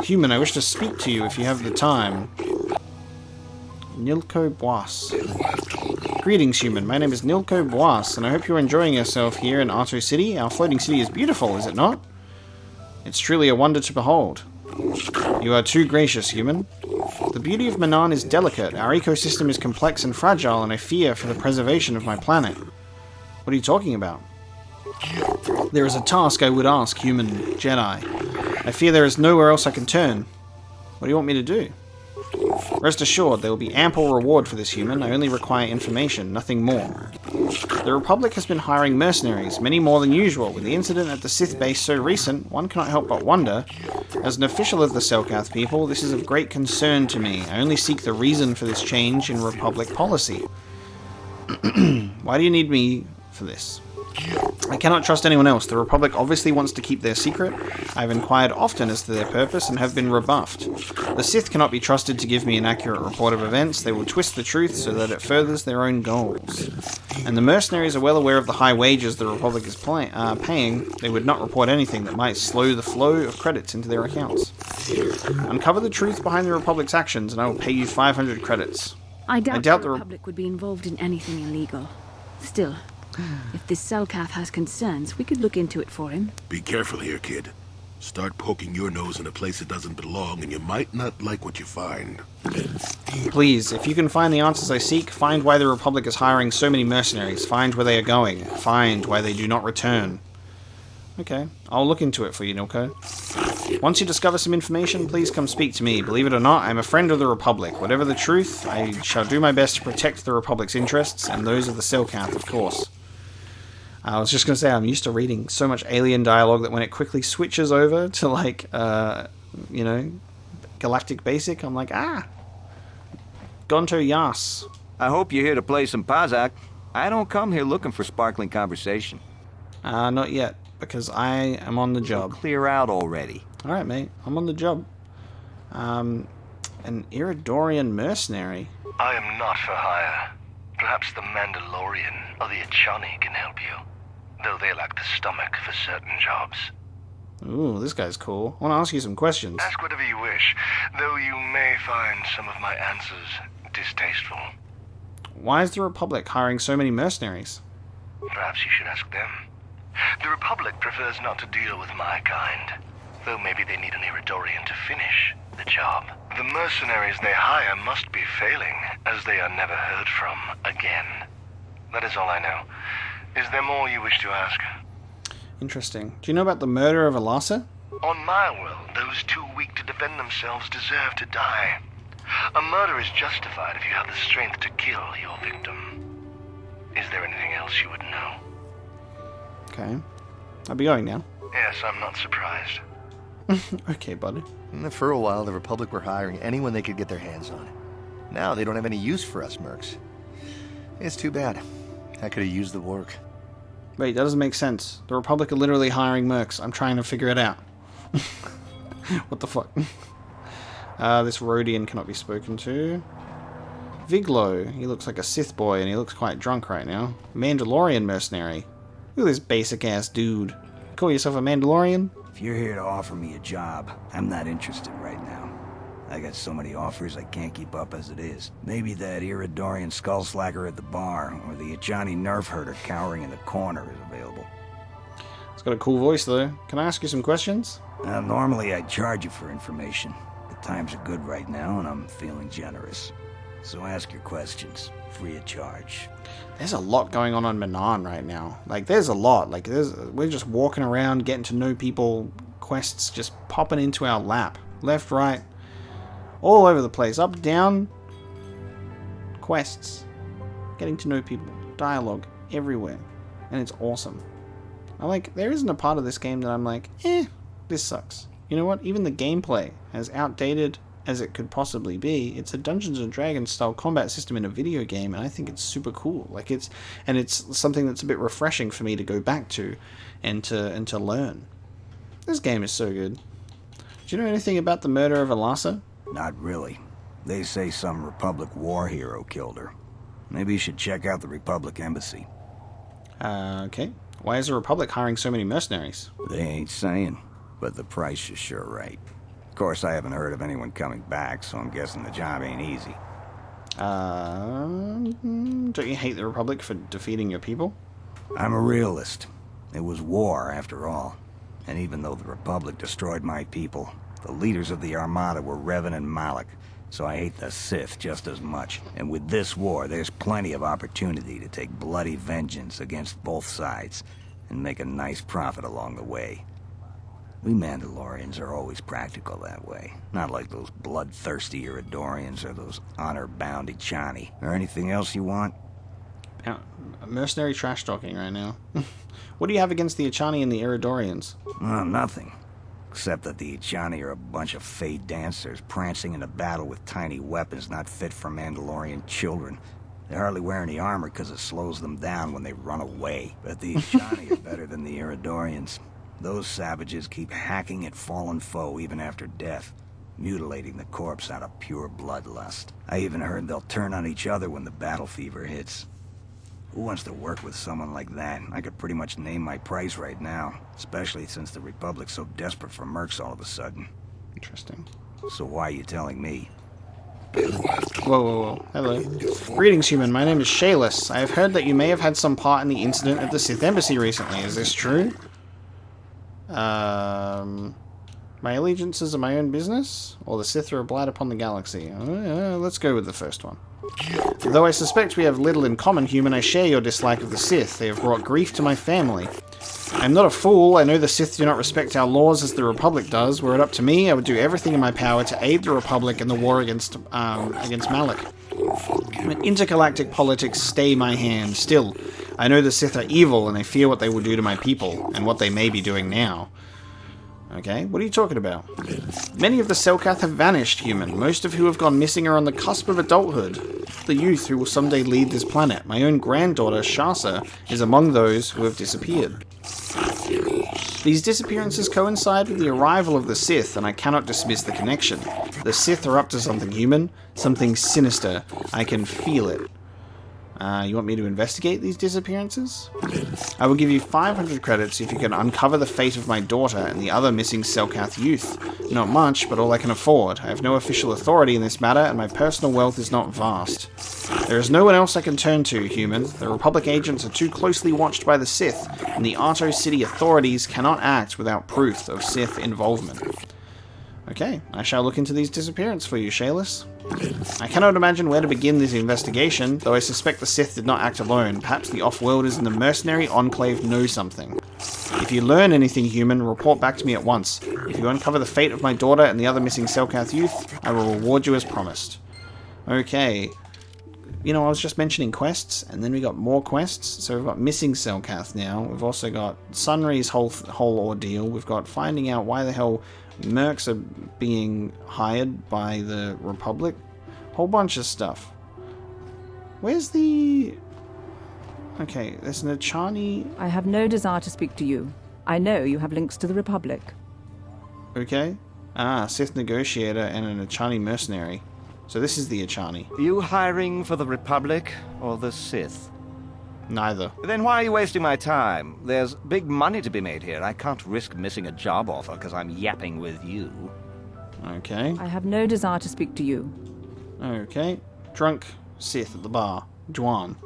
Human, I wish to speak to you if you have the time. Nilko Bois. Greetings, human. My name is Nilko Bois, and I hope you're enjoying yourself here in Arto City. Our floating city is beautiful, is it not? It's truly a wonder to behold. You are too gracious, human. The beauty of Manaan is delicate. Our ecosystem is complex and fragile, and I fear for the preservation of my planet. What are you talking about? There is a task I would ask, human Jedi. I fear there is nowhere else I can turn. What do you want me to do? Rest assured, there will be ample reward for this, human. I only require information, nothing more. The Republic has been hiring mercenaries, many more than usual. With the incident at the Sith base so recent, one cannot help but wonder. As an official of the Cellcath people, this is of great concern to me. I only seek the reason for this change in Republic policy. Why do you need me for this? I cannot trust anyone else. The Republic obviously wants to keep their secret. I have inquired often as to their purpose and have been rebuffed. The Sith cannot be trusted to give me an accurate report of events. They will twist the truth so that it furthers their own goals. And the mercenaries are well aware of the high wages the Republic is paying. They would not report anything that might slow the flow of credits into their accounts. Uncover the truth behind the Republic's actions and I will pay you 500 credits. I doubt the Republic would be involved in anything illegal. Still, if this Cellcath has concerns, we could look into it for him. Be careful here, kid. Start poking your nose in a place it doesn't belong, and you might not like what you find. Please, if you can find the answers I seek, find why the Republic is hiring so many mercenaries. Find where they are going. Find why they do not return. Okay, I'll look into it for you, Nilko. Once you discover some information, please come speak to me. Believe it or not, I am a friend of the Republic. Whatever the truth, I shall do my best to protect the Republic's interests, and those of the Cellcath, of course. I was just going to say, I'm used to reading so much alien dialogue that when it quickly switches over to, like, Galactic Basic, I'm like, Gonto Yas. I hope you're here to play some Pazak. I don't come here looking for sparkling conversation. Not yet, because I am on the job. Clear out already. Alright, mate, I'm on the job. An Iridorian mercenary. I am not for hire. Perhaps the Mandalorian or the Achani can help you, though they lack the stomach for certain jobs. Ooh, this guy's cool. I want to ask you some questions. Ask whatever you wish, though you may find some of my answers distasteful. Why is the Republic hiring so many mercenaries? Perhaps you should ask them. The Republic prefers not to deal with my kind, though maybe they need an Iridorian to finish the job. The mercenaries they hire must be failing, as they are never heard from again. That is all I know. Is there more you wish to ask? Interesting. Do you know about the murder of Elasa? On my world, those too weak to defend themselves deserve to die. A murder is justified if you have the strength to kill your victim. Is there anything else you would know? Okay. I'll be going now. Yes, I'm not surprised. Okay, buddy. For a while, the Republic were hiring anyone they could get their hands on. Now they don't have any use for us mercs. It's too bad. I could have used the work. Wait, that doesn't make sense. The Republic are literally hiring mercs. I'm trying to figure it out. What the fuck? This Rhodian cannot be spoken to. Viglo, he looks like a Sith boy and he looks quite drunk right now. Mandalorian mercenary. Look at this basic ass dude. Call yourself a Mandalorian? If you're here to offer me a job, I'm not interested right now. I got so many offers I can't keep up as it is. Maybe that Iridorian skullslacker at the bar, or the Ajani nerf herder cowering in the corner is available. It's got a cool voice though. Can I ask you some questions? Normally I'd charge you for information. The times are good right now and I'm feeling generous. So ask your questions, free of charge. There's a lot going on Manaan right now. Like, there's a lot. Like, we're just walking around, getting to know people, quests just popping into our lap. Left, right, all over the place. Up, down, quests. Getting to know people. Dialogue everywhere. And it's awesome. There isn't a part of this game that I'm like, this sucks. You know what? Even the gameplay, as outdated as it could possibly be, it's a Dungeons and Dragons style combat system in a video game, and I think it's super cool. It's something that's a bit refreshing for me to go back to and to learn. This game is so good. Do you know anything about the murder of Elasa? Not really. They say some Republic war hero killed her. Maybe you should check out the Republic embassy. Okay. Why is the Republic hiring so many mercenaries? They ain't saying, but the price is sure right. Of course, I haven't heard of anyone coming back, so I'm guessing the job ain't easy. Don't you hate the Republic for defeating your people? I'm a realist. It was war, after all. And even though the Republic destroyed my people, the leaders of the Armada were Revan and Malak, so I hate the Sith just as much. And with this war, there's plenty of opportunity to take bloody vengeance against both sides, and make a nice profit along the way. We Mandalorians are always practical that way. Not like those bloodthirsty Iridorians or those honor-bound Ajani. Or anything else you want? Mercenary trash talking right now. What do you have against the Ajani and the Iridorians? Nothing. Except that the Ajani are a bunch of fey dancers prancing into battle with tiny weapons not fit for Mandalorian children. They hardly wear any armor because it slows them down when they run away. But the Ajani are better than the Iridorians. Those savages keep hacking at fallen foe even after death, mutilating the corpse out of pure bloodlust. I even heard they'll turn on each other when the battle fever hits. Who wants to work with someone like that? I could pretty much name my price right now, especially since the Republic's so desperate for mercs all of a sudden. Interesting. So why are you telling me? Whoa. Hello. Greetings, human. My name is Shayless. I have heard that you may have had some part in the incident at the Sith Embassy recently. Is this true? My allegiances are my own business, or the Sith are a blight upon the galaxy. Let's go with the first one. Though I suspect we have little in common, human, I share your dislike of the Sith. They have brought grief to my family. I am not a fool. I know the Sith do not respect our laws as the Republic does. Were it up to me, I would do everything in my power to aid the Republic in the war against Malak. When intergalactic politics stay my hand. Still, I know the Sith are evil, and I fear what they will do to my people, and what they may be doing now. Okay, what are you talking about? Many of the Selkath have vanished, human, most of who have gone missing are on the cusp of adulthood. The youth who will someday lead this planet. My own granddaughter, Shasa, is among those who have disappeared. These disappearances coincide with the arrival of the Sith, and I cannot dismiss the connection. The Sith are up to something, human, something sinister. I can feel it. You want me to investigate these disappearances? I will give you 500 credits if you can uncover the fate of my daughter and the other missing Selkath youth. Not much, but all I can afford. I have no official authority in this matter, and my personal wealth is not vast. There is no one else I can turn to, human. The Republic agents are too closely watched by the Sith, and the Arto City authorities cannot act without proof of Sith involvement. Okay, I shall look into these disappearances for you, Shayless. I cannot imagine where to begin this investigation, though I suspect the Sith did not act alone. Perhaps the off-worlders in the mercenary enclave know something. If you learn anything, human, report back to me at once. If you uncover the fate of my daughter and the other missing Selkath youth, I will reward you as promised. Okay. you know, I was just mentioning quests, and then we got more quests. So we've got missing Selkath now. We've also got Sunri's whole ordeal. We've got finding out why the hell mercs are being hired by the Republic. Whole bunch of stuff. Where's the... Okay, there's an Achani... I have no desire to speak to you. I know you have links to the Republic. Okay. Ah, Sith negotiator and an Achani mercenary. So this is the Achani. You hiring for the Republic or the Sith? Neither. Then why are you wasting my time? There's big money to be made here. I can't risk missing a job offer because I'm yapping with you. Okay. I have no desire to speak to you. Okay. Drunk Sith at the bar. Juan.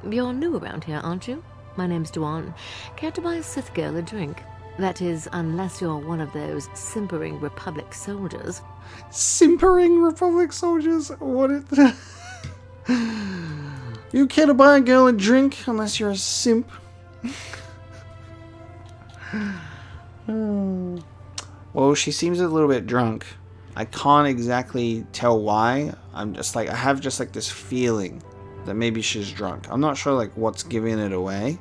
You're new around here, aren't you? My name's Duan. Care to buy a Sith girl a drink? That is, unless you're one of those simpering Republic soldiers. Simpering Republic soldiers? What it... You care to buy a girl a drink unless you're a simp? Well, she seems a little bit drunk. I can't exactly tell why. I'm just like, I have just like this feeling that maybe she's drunk. I'm not sure like what's giving it away.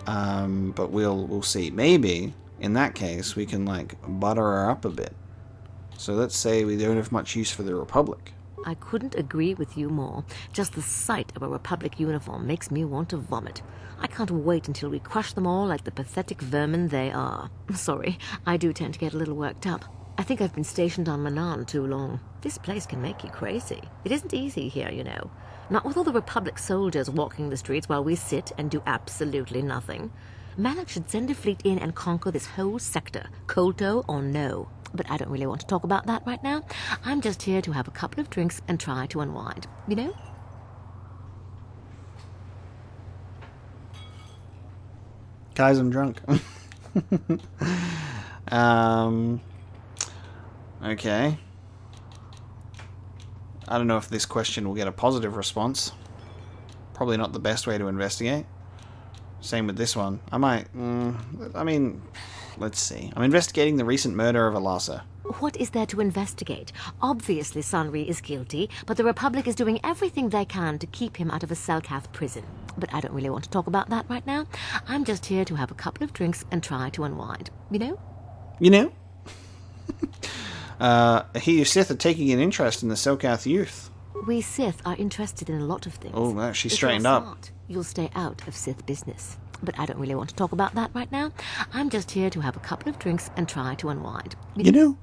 But we'll see. Maybe in that case we can like butter her up a bit. So let's say we don't have much use for the Republic. I couldn't agree with you more. Just the sight of a Republic uniform makes me want to vomit. I can't wait until we crush them all like the pathetic vermin they are. Sorry, I do tend to get a little worked up. I think I've been stationed on Manaan too long. This place can make you crazy. It isn't easy here, you know. Not with all the Republic soldiers walking the streets while we sit and do absolutely nothing. Manaan should send a fleet in and conquer this whole sector, Kolto or no. But I don't really want to talk about that right now. I'm just here to have a couple of drinks and try to unwind. You know? Guys, I'm drunk. Okay. I don't know if this question will get a positive response. Probably not the best way to investigate. Same with this one. I might... I mean... Let's see. I'm investigating the recent murder of Elasa. What is there to investigate? Obviously Sunri is guilty, but the Republic is doing everything they can to keep him out of a Selkath prison. But I don't really want to talk about that right now. I'm just here to have a couple of drinks and try to unwind. You know? You know? I hear you Sith are taking an interest in the Selkath youth. We Sith are interested in a lot of things. Oh, she's If straightened you're up. smart, you'll stay out of Sith business. But I don't really want to talk about that right now. I'm just here to have a couple of drinks and try to unwind. You know?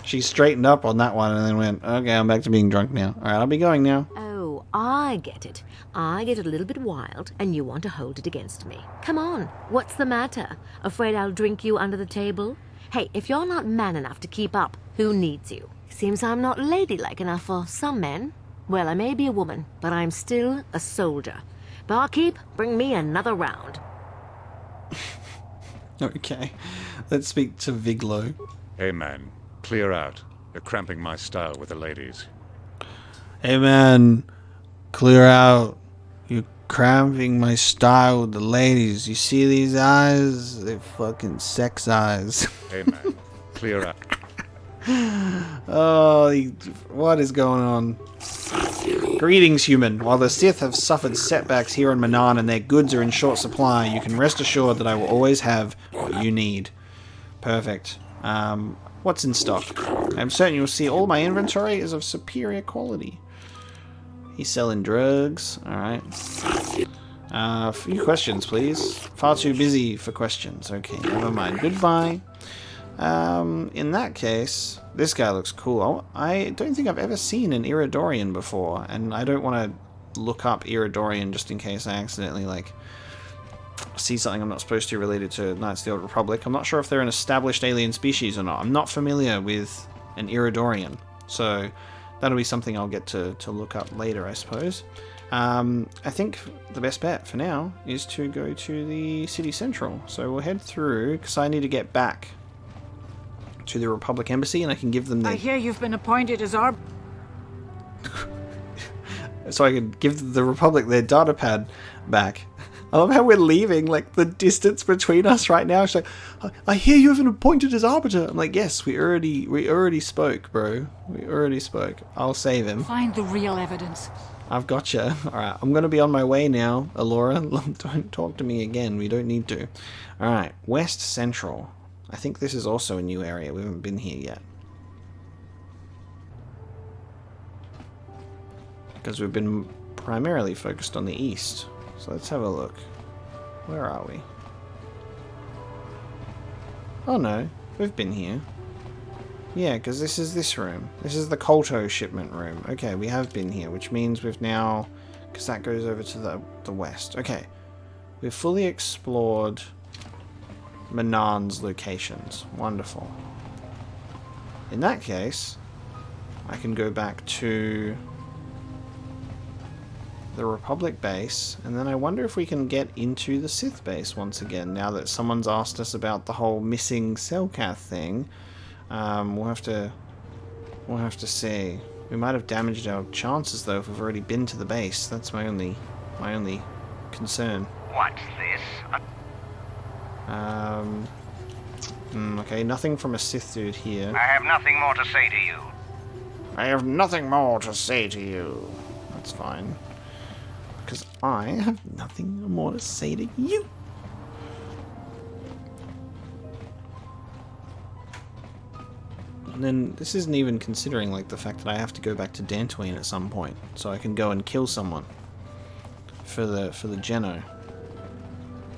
She straightened up on that one and then went, okay, I'm back to being drunk now. Alright, I'll be going now. Oh, I get it. I get a little bit wild, and you want to hold it against me. Come on, what's the matter? Afraid I'll drink you under the table? Hey, if you're not man enough to keep up, who needs you? Seems I'm not ladylike enough for some men. Well, I may be a woman, but I'm still a soldier. Barkeep, bring me another round. Okay, let's speak to Viglo. Hey man, clear out. You're cramping my style with the ladies. Hey man, clear out. You're cramping my style with the ladies. You see these eyes? They're fucking sex eyes. Hey man, clear out. Oh, what is going on? Greetings, human. While the Sith have suffered setbacks here on Manan and their goods are in short supply, you can rest assured that I will always have what you need. Perfect. What's in stock? I'm certain you'll see all my inventory is of superior quality. He's selling drugs. Alright. A few questions, please. Far too busy for questions. Okay, never mind. Goodbye. In that case, this guy looks cool. I don't think I've ever seen an Iridorian before, and I don't want to look up Iridorian just in case I accidentally, like, see something I'm not supposed to related to Knights of the Old Republic. I'm not sure if they're an established alien species or not. I'm not familiar with an Iridorian, so that'll be something I'll get to look up later, I suppose. I think the best bet for now is to go to the city central. So we'll head through, because I need to get back to the Republic Embassy, and I can give them the... I hear you've been appointed as our... so I can give the Republic their data pad back. I love how we're leaving, like, the distance between us right now. She's like, I hear you have been appointed as Arbiter. I'm like, yes, we already spoke, bro. We already spoke. I'll save him. Find the real evidence. I've gotcha. Alright, I'm gonna be on my way now, Elora. Don't talk to me again. We don't need to. Alright, West Central. I think this is also a new area. We haven't been here yet. Because we've been primarily focused on the east. So let's have a look. Where are we? Oh no, we've been here. Yeah, because this is this room. This is the Kolto shipment room. Okay, we have been here, which means we've now... Because that goes over to the west. Okay. We've fully explored Manan's locations. Wonderful. In that case, I can go back to the Republic base, and then I wonder if we can get into the Sith base once again, now that someone's asked us about the whole missing Selkath thing. We'll have to see. We might have damaged our chances though if we've already been to the base. That's my only concern. What's this? Okay, nothing from a Sith dude here. I have nothing more to say to you. I have nothing more to say to you. That's fine. Because I have nothing more to say to you. And then this isn't even considering like the fact that I have to go back to Dantooine at some point, so I can go and kill someone for the Geno.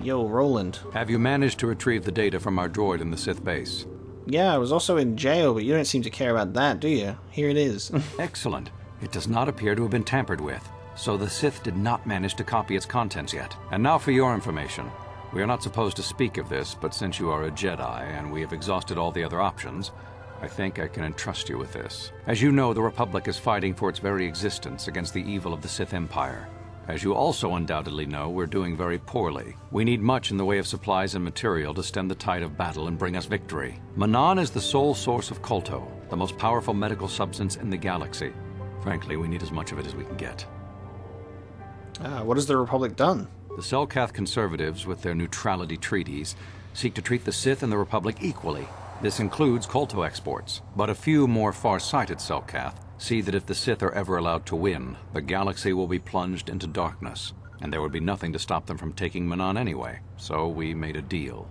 Yo, Roland. Have you managed to retrieve the data from our droid in the Sith base? Yeah, I was also in jail, but you don't seem to care about that, do you? Here it is. Excellent. It does not appear to have been tampered with, so the Sith did not manage to copy its contents yet. And now for your information. We are not supposed to speak of this, but since you are a Jedi and we have exhausted all the other options, I think I can entrust you with this. As you know, the Republic is fighting for its very existence against the evil of the Sith Empire. As you also undoubtedly know, we're doing very poorly. We need much in the way of supplies and material to stem the tide of battle and bring us victory. Manaan is the sole source of Kolto, the most powerful medical substance in the galaxy. Frankly, we need as much of it as we can get. What has the Republic done? The Selkath conservatives, with their neutrality treaties, seek to treat the Sith and the Republic equally. This includes Kolto exports, but a few more far-sighted Selkath see that if the Sith are ever allowed to win, the galaxy will be plunged into darkness, and there would be nothing to stop them from taking Manaan anyway, so we made a deal.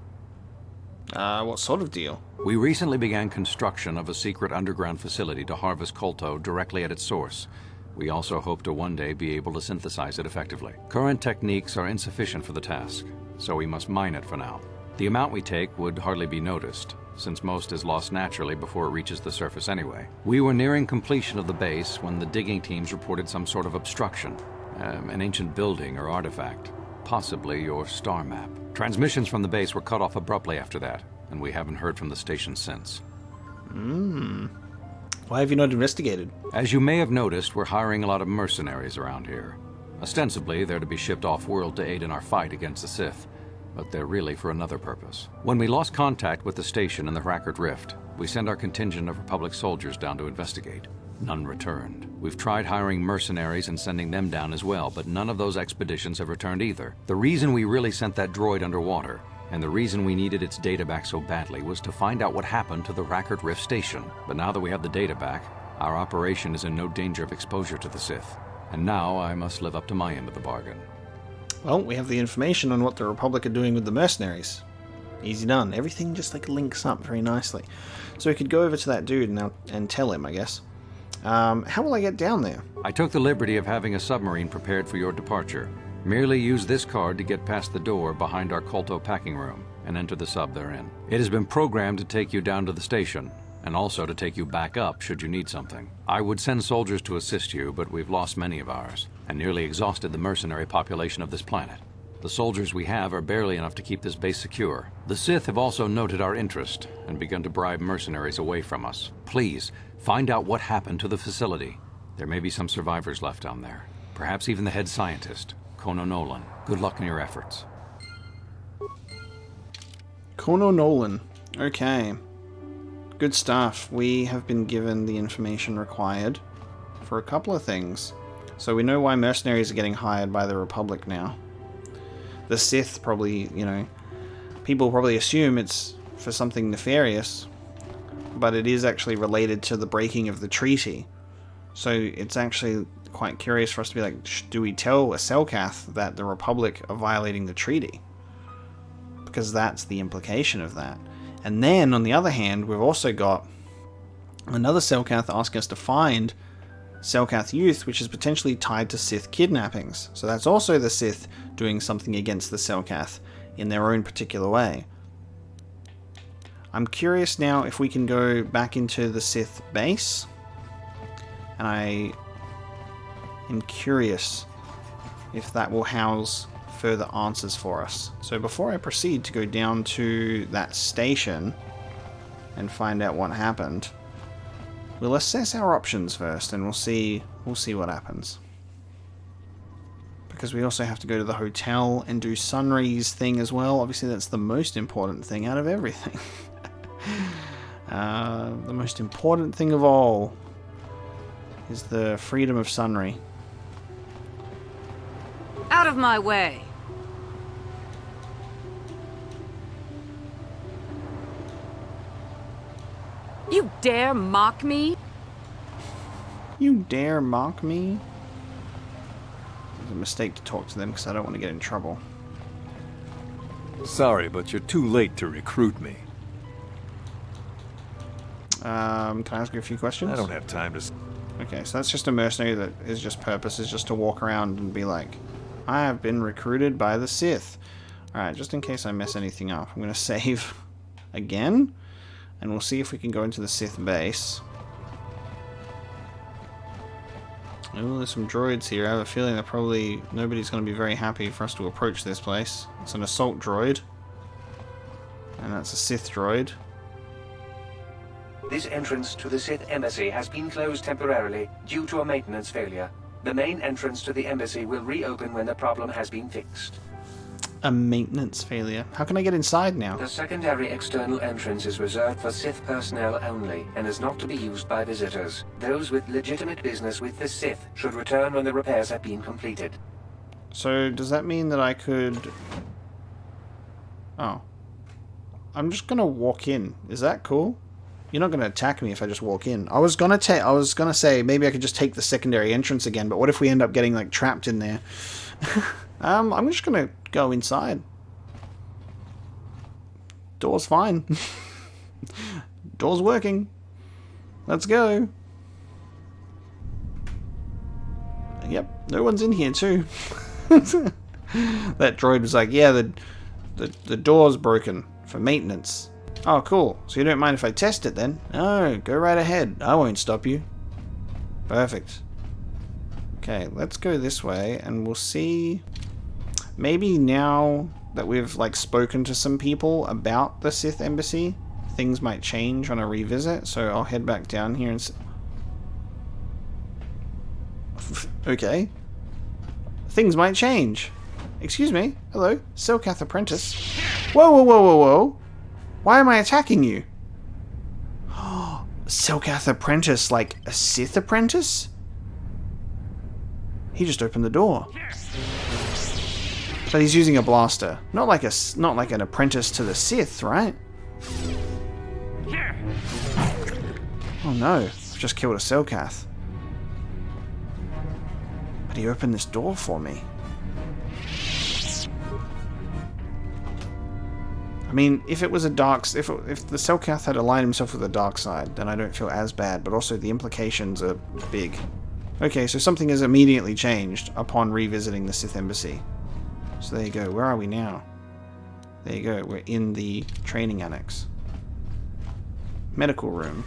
What sort of deal? We recently began construction of a secret underground facility to harvest Kolto directly at its source. We also hope to one day be able to synthesize it effectively. Current techniques are insufficient for the task, so we must mine it for now. The amount we take would hardly be noticed, since most is lost naturally before it reaches the surface anyway. We were nearing completion of the base when the digging teams reported some sort of obstruction, an ancient building or artifact, possibly your star map. Transmissions from the base were cut off abruptly after that, and we haven't heard from the station since. Why have you not investigated? As you may have noticed, we're hiring a lot of mercenaries around here. Ostensibly, they're to be shipped off-world to aid in our fight against the Sith, but they're really for another purpose. When we lost contact with the station in the Rackard Rift, we sent our contingent of Republic soldiers down to investigate. None returned. We've tried hiring mercenaries and sending them down as well, but none of those expeditions have returned either. The reason we really sent that droid underwater, and the reason we needed its data back so badly, was to find out what happened to the Rackard Rift station. But now that we have the data back, our operation is in no danger of exposure to the Sith. And now I must live up to my end of the bargain. Well, we have the information on what the Republic are doing with the mercenaries. Easy done. Everything just like links up very nicely. So we could go over to that dude and tell him, I guess. How will I get down there? I took the liberty of having a submarine prepared for your departure. Merely use this card to get past the door behind our Kolto packing room and enter the sub therein. It has been programmed to take you down to the station, and also to take you back up should you need something. I would send soldiers to assist you, but we've lost many of ours, and nearly exhausted the mercenary population of this planet. The soldiers we have are barely enough to keep this base secure. The Sith have also noted our interest, and begun to bribe mercenaries away from us. Please, find out what happened to the facility. There may be some survivors left down there. Perhaps even the head scientist, Kono Nolan. Good luck in your efforts. Kono Nolan. Okay. Good stuff. We have been given the information required for a couple of things. So we know why mercenaries are getting hired by the Republic now. The Sith probably, people probably assume it's for something nefarious, but it is actually related to the breaking of the treaty. So it's actually quite curious for us to be like, do we tell a Selkath that the Republic are violating the treaty? Because that's the implication of that. And then, on the other hand, we've also got another Selkath asking us to find Selkath youth, which is potentially tied to Sith kidnappings. So that's also the Sith doing something against the Selkath in their own particular way. I'm curious now if we can go back into the Sith base. And I am curious if that will house further answers for us. So before I proceed to go down to that station and find out what happened, we'll assess our options first, and we'll see what happens. Because we also have to go to the hotel and do Sunri's thing as well. Obviously, that's the most important thing out of everything. The most important thing of all is the freedom of Sunri. Out of my way! You dare mock me? You dare mock me? It's a mistake to talk to them because I don't want to get in trouble. Sorry, but you're too late to recruit me. Can I ask you a few questions? I don't have time to... Okay, so that's just a mercenary that is just purpose, is just to walk around and be like, I have been recruited by the Sith. Alright, just in case I mess anything up, I'm going to save again, and we'll see if we can go into the Sith base. Oh, there's some droids here. I have a feeling that probably nobody's going to be very happy for us to approach this place. It's an assault droid, and that's a Sith droid. This entrance to the Sith embassy has been closed temporarily due to a maintenance failure. The main entrance to the embassy will reopen when the problem has been fixed. A maintenance failure. How can I get inside now? The secondary external entrance is reserved for Sith personnel only and is not to be used by visitors. Those with legitimate business with the Sith should return when the repairs have been completed. So does that mean that I could... Oh. I'm just gonna walk in. Is that cool? You're not gonna attack me if I just walk in. I was gonna say maybe I could just take the secondary entrance again, but what if we end up getting like trapped in there? I'm just gonna go inside. Door's fine. Door's working. Let's go. Yep, no one's in here too. That droid was like, yeah, the door's broken for maintenance. Oh, cool. So you don't mind if I test it then? No, go right ahead. I won't stop you. Perfect. Okay, let's go this way and we'll see. Maybe now that we've like spoken to some people about the Sith embassy, things might change on a revisit. So I'll head back down here and okay. Things might change. Excuse me. Hello. Selkath apprentice. Whoa, whoa, whoa, whoa, whoa. Why am I attacking you? Selkath apprentice, like a Sith apprentice? He just opened the door. But he's using a blaster. Not like an apprentice to the Sith, right? Oh no, I've just killed a Selkath. But he opened this door for me. I mean, if it was a if the Selkath had aligned himself with the dark side, then I don't feel as bad, but also the implications are big. Okay, so something has immediately changed upon revisiting the Sith embassy. So there you go. Where are we now? There you go. We're in the training annex. Medical room.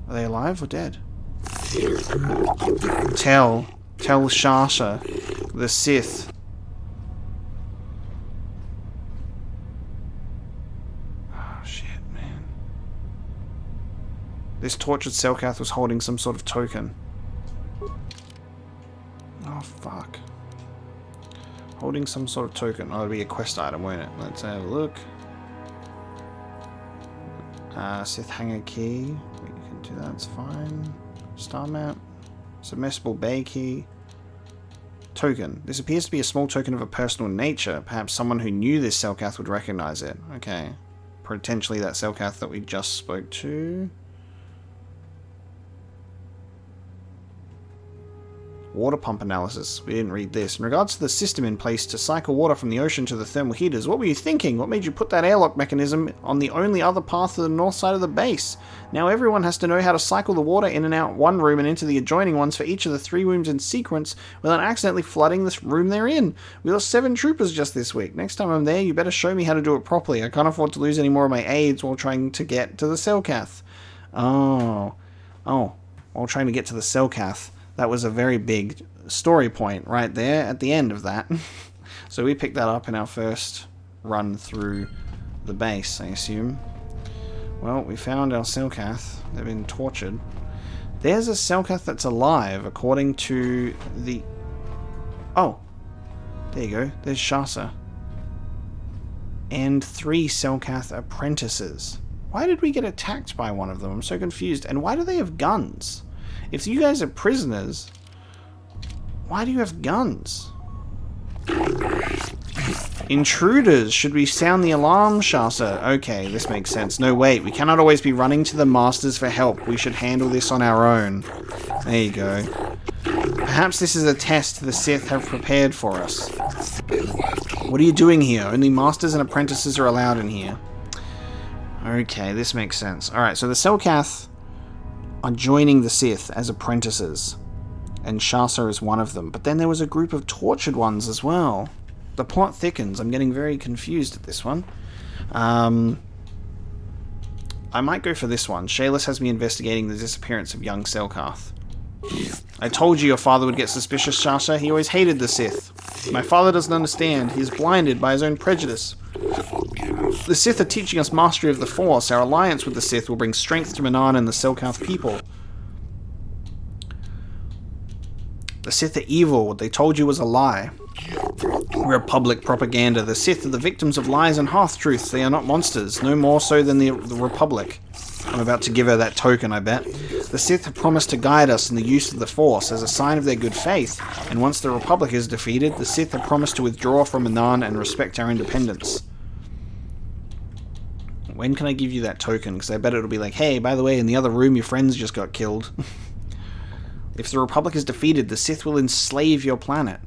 Are they alive or dead? Tell Shasha, the Sith. Oh shit, man. This tortured Selkath was holding some sort of token. Oh fuck. Holding some sort of token. Oh, it'll be a quest item, won't it? Let's have a look. Sith hangar key. You can do that, it's fine. Star map. Submersible bay key. Token. This appears to be a small token of a personal nature. Perhaps someone who knew this Selkath would recognize it. Okay. Potentially that Selkath that we just spoke to. Water pump analysis. We didn't read this. In regards to the system in place to cycle water from the ocean to the thermal heaters, what were you thinking? What made you put that airlock mechanism on the only other path to the north side of the base? Now everyone has to know how to cycle the water in and out one room and into the adjoining ones for each of the 3 rooms in sequence without accidentally flooding this room they're in. We lost 7 troopers just this week. Next time I'm there, you better show me how to do it properly. I can't afford to lose any more of my aides while trying to get to the Selkath. Oh, while trying to get to the Selkath. That was a very big story point right there at the end of that. So we picked that up in our first run through the base, I assume. Well, we found our Selkath. They've been tortured. There's a Selkath that's alive, according to the... Oh, there you go. There's Shasa. And 3 Selkath apprentices. Why did we get attacked by one of them? I'm so confused. And why do they have guns? If you guys are prisoners, why do you have guns? Intruders! Should we sound the alarm, Shasa? Okay, this makes sense. No, wait. We cannot always be running to the masters for help. We should handle this on our own. There you go. Perhaps this is a test the Sith have prepared for us. What are you doing here? Only masters and apprentices are allowed in here. Okay, this makes sense. Alright, so the Selkath are joining the Sith as apprentices. And Shasa is one of them. But then there was a group of tortured ones as well. The plot thickens. I'm getting very confused at this one. I might go for this one. Shayless has me investigating the disappearance of young Selkath. I told you your father would get suspicious, Shasa. He always hated the Sith. My father doesn't understand. He is blinded by his own prejudice. The Sith are teaching us mastery of the Force. Our alliance with the Sith will bring strength to Manan and the Selkath people. The Sith are evil. What they told you was a lie. Republic propaganda. The Sith are the victims of lies and half-truths. They are not monsters, no more so than the Republic. I'm about to give her that token, I bet. The Sith have promised to guide us in the use of the Force as a sign of their good faith, and once the Republic is defeated, the Sith have promised to withdraw from Manan and respect our independence. When can I give you that token? Because I bet it'll be like, hey, by the way, in the other room your friends just got killed. If the Republic is defeated, the Sith will enslave your planet.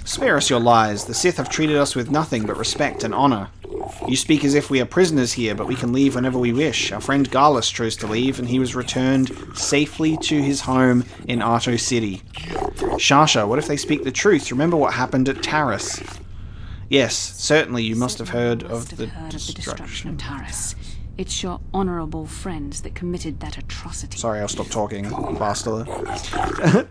Spare us your lies. The Sith have treated us with nothing but respect and honor. You speak as if we are prisoners here, but we can leave whenever we wish. Our friend Garlus chose to leave, and he was returned safely to his home in Arto City. Shasha, what if they speak the truth? Remember what happened at Taris? Yes, certainly you must have heard of the destruction of Taris. It's your honorable friends that committed that atrocity. Sorry, I'll stop talking, Bastila.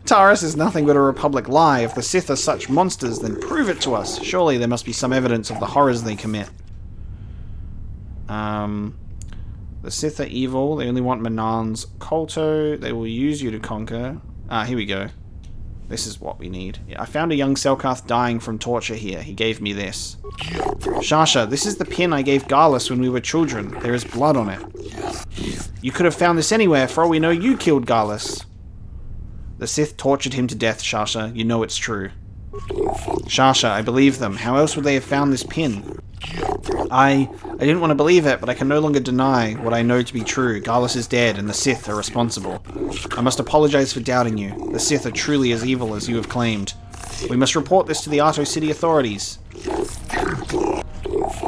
Taris is nothing but a Republic lie. If the Sith are such monsters, then prove it to us. Surely there must be some evidence of the horrors they commit. The Sith are evil. They only want Manan's Kolto. They will use you to conquer. Here we go. This is what we need. Yeah, I found a young Selkath dying from torture here. He gave me this. Shasha, this is the pin I gave Garlus when we were children. There is blood on it. You could have found this anywhere. For all we know, you killed Garlus. The Sith tortured him to death, Shasha. You know it's true. Shasha, I believe them. How else would they have found this pin? I didn't want to believe it, but I can no longer deny what I know to be true. Garlus is dead, and the Sith are responsible. I must apologize for doubting you. The Sith are truly as evil as you have claimed. We must report this to the Arto City authorities.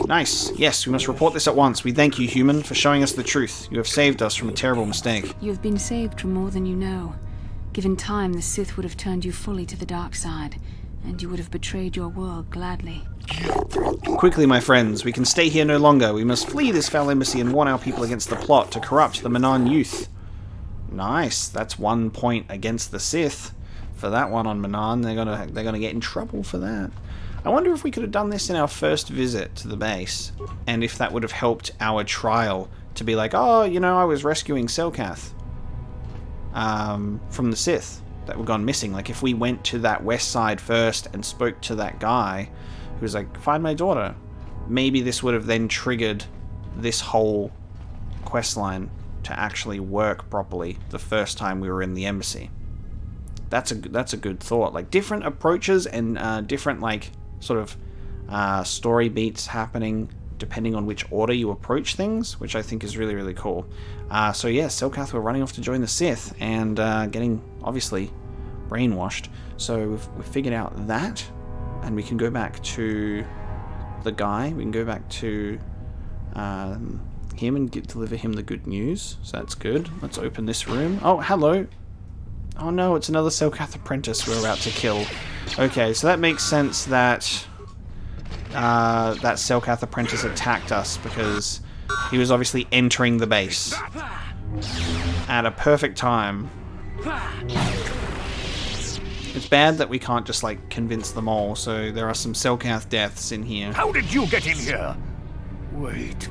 Nice. Yes, we must report this at once. We thank you, human, for showing us the truth. You have saved us from a terrible mistake. You have been saved from more than you know. Given time, the Sith would have turned you fully to the dark side, and you would have betrayed your world gladly. Quickly, my friends, we can stay here no longer. We must flee this foul embassy and warn our people against the plot to corrupt the Manan youth. Nice. That's 1 point against the Sith. For that one on Manan, they're gonna get in trouble for that. I wonder if we could have done this in our first visit to the base, and if that would have helped our trial to be like, oh, you know, I was rescuing Selkath from the Sith that were gone missing. Like, if we went to that west side first and spoke to that guy who was like, find my daughter, maybe this would have then triggered this whole quest line to actually work properly the first time we were in the embassy. That's a good thought. Like, different approaches and different, like, sort of story beats happening depending on which order you approach things, which I think is really, really cool. So yeah, Selkath were running off to join the Sith and getting, obviously, brainwashed. So we've figured out that, and we can go back to the guy. We can go back to him and deliver him the good news. So that's good. Let's open this room. Oh, hello. Oh no, it's another Selkath apprentice we're about to kill. Okay, so that makes sense that that Selkath apprentice attacked us because he was obviously entering the base at a perfect time. It's bad that we can't just, like, convince them all, so there are some Selkath deaths in here. How did you get in here? Wait.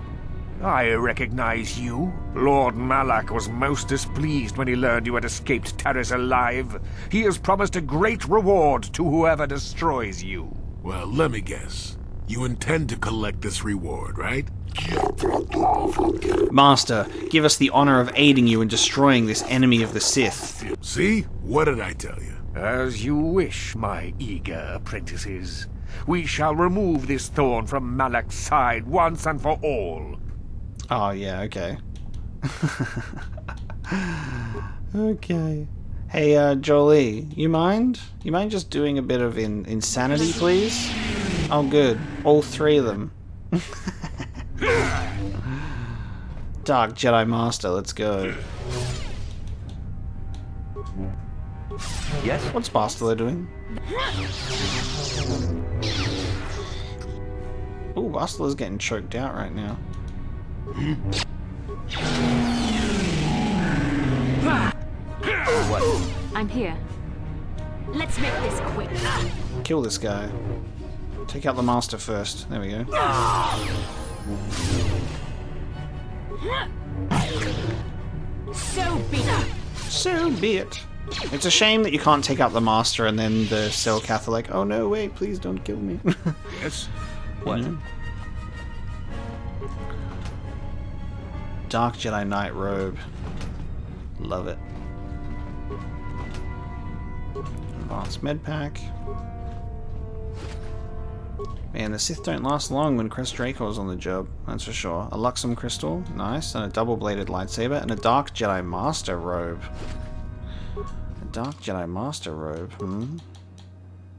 I recognize you. Lord Malak was most displeased when he learned you had escaped Taris alive. He has promised a great reward to whoever destroys you. Well, let me guess. You intend to collect this reward, right? Master, give us the honor of aiding you in destroying this enemy of the Sith. See? What did I tell you? As you wish, my eager apprentices. We shall remove this thorn from Malak's side once and for all. Oh, yeah, okay. Okay. Hey, Jolie, you mind? You mind just doing a bit of insanity, please? Oh, good. All three of them. Dark Jedi Master, let's go. Yes? What's Bastila doing? Ooh, Bastila's getting choked out right now. What? I'm here. Let's make this quick. Kill this guy. Take out the Master first. There we go. So be it. So be it. It's a shame that you can't take out the Master and then the Selkath are like, oh no, wait, please don't kill me. Yes? What? You know? Dark Jedi Knight robe. Love it. Advanced med pack. Man, the Sith don't last long when Crest Dracor's on the job, that's for sure. A Luxum crystal, nice, and a double-bladed lightsaber, and a Dark Jedi Master robe. A Dark Jedi Master robe,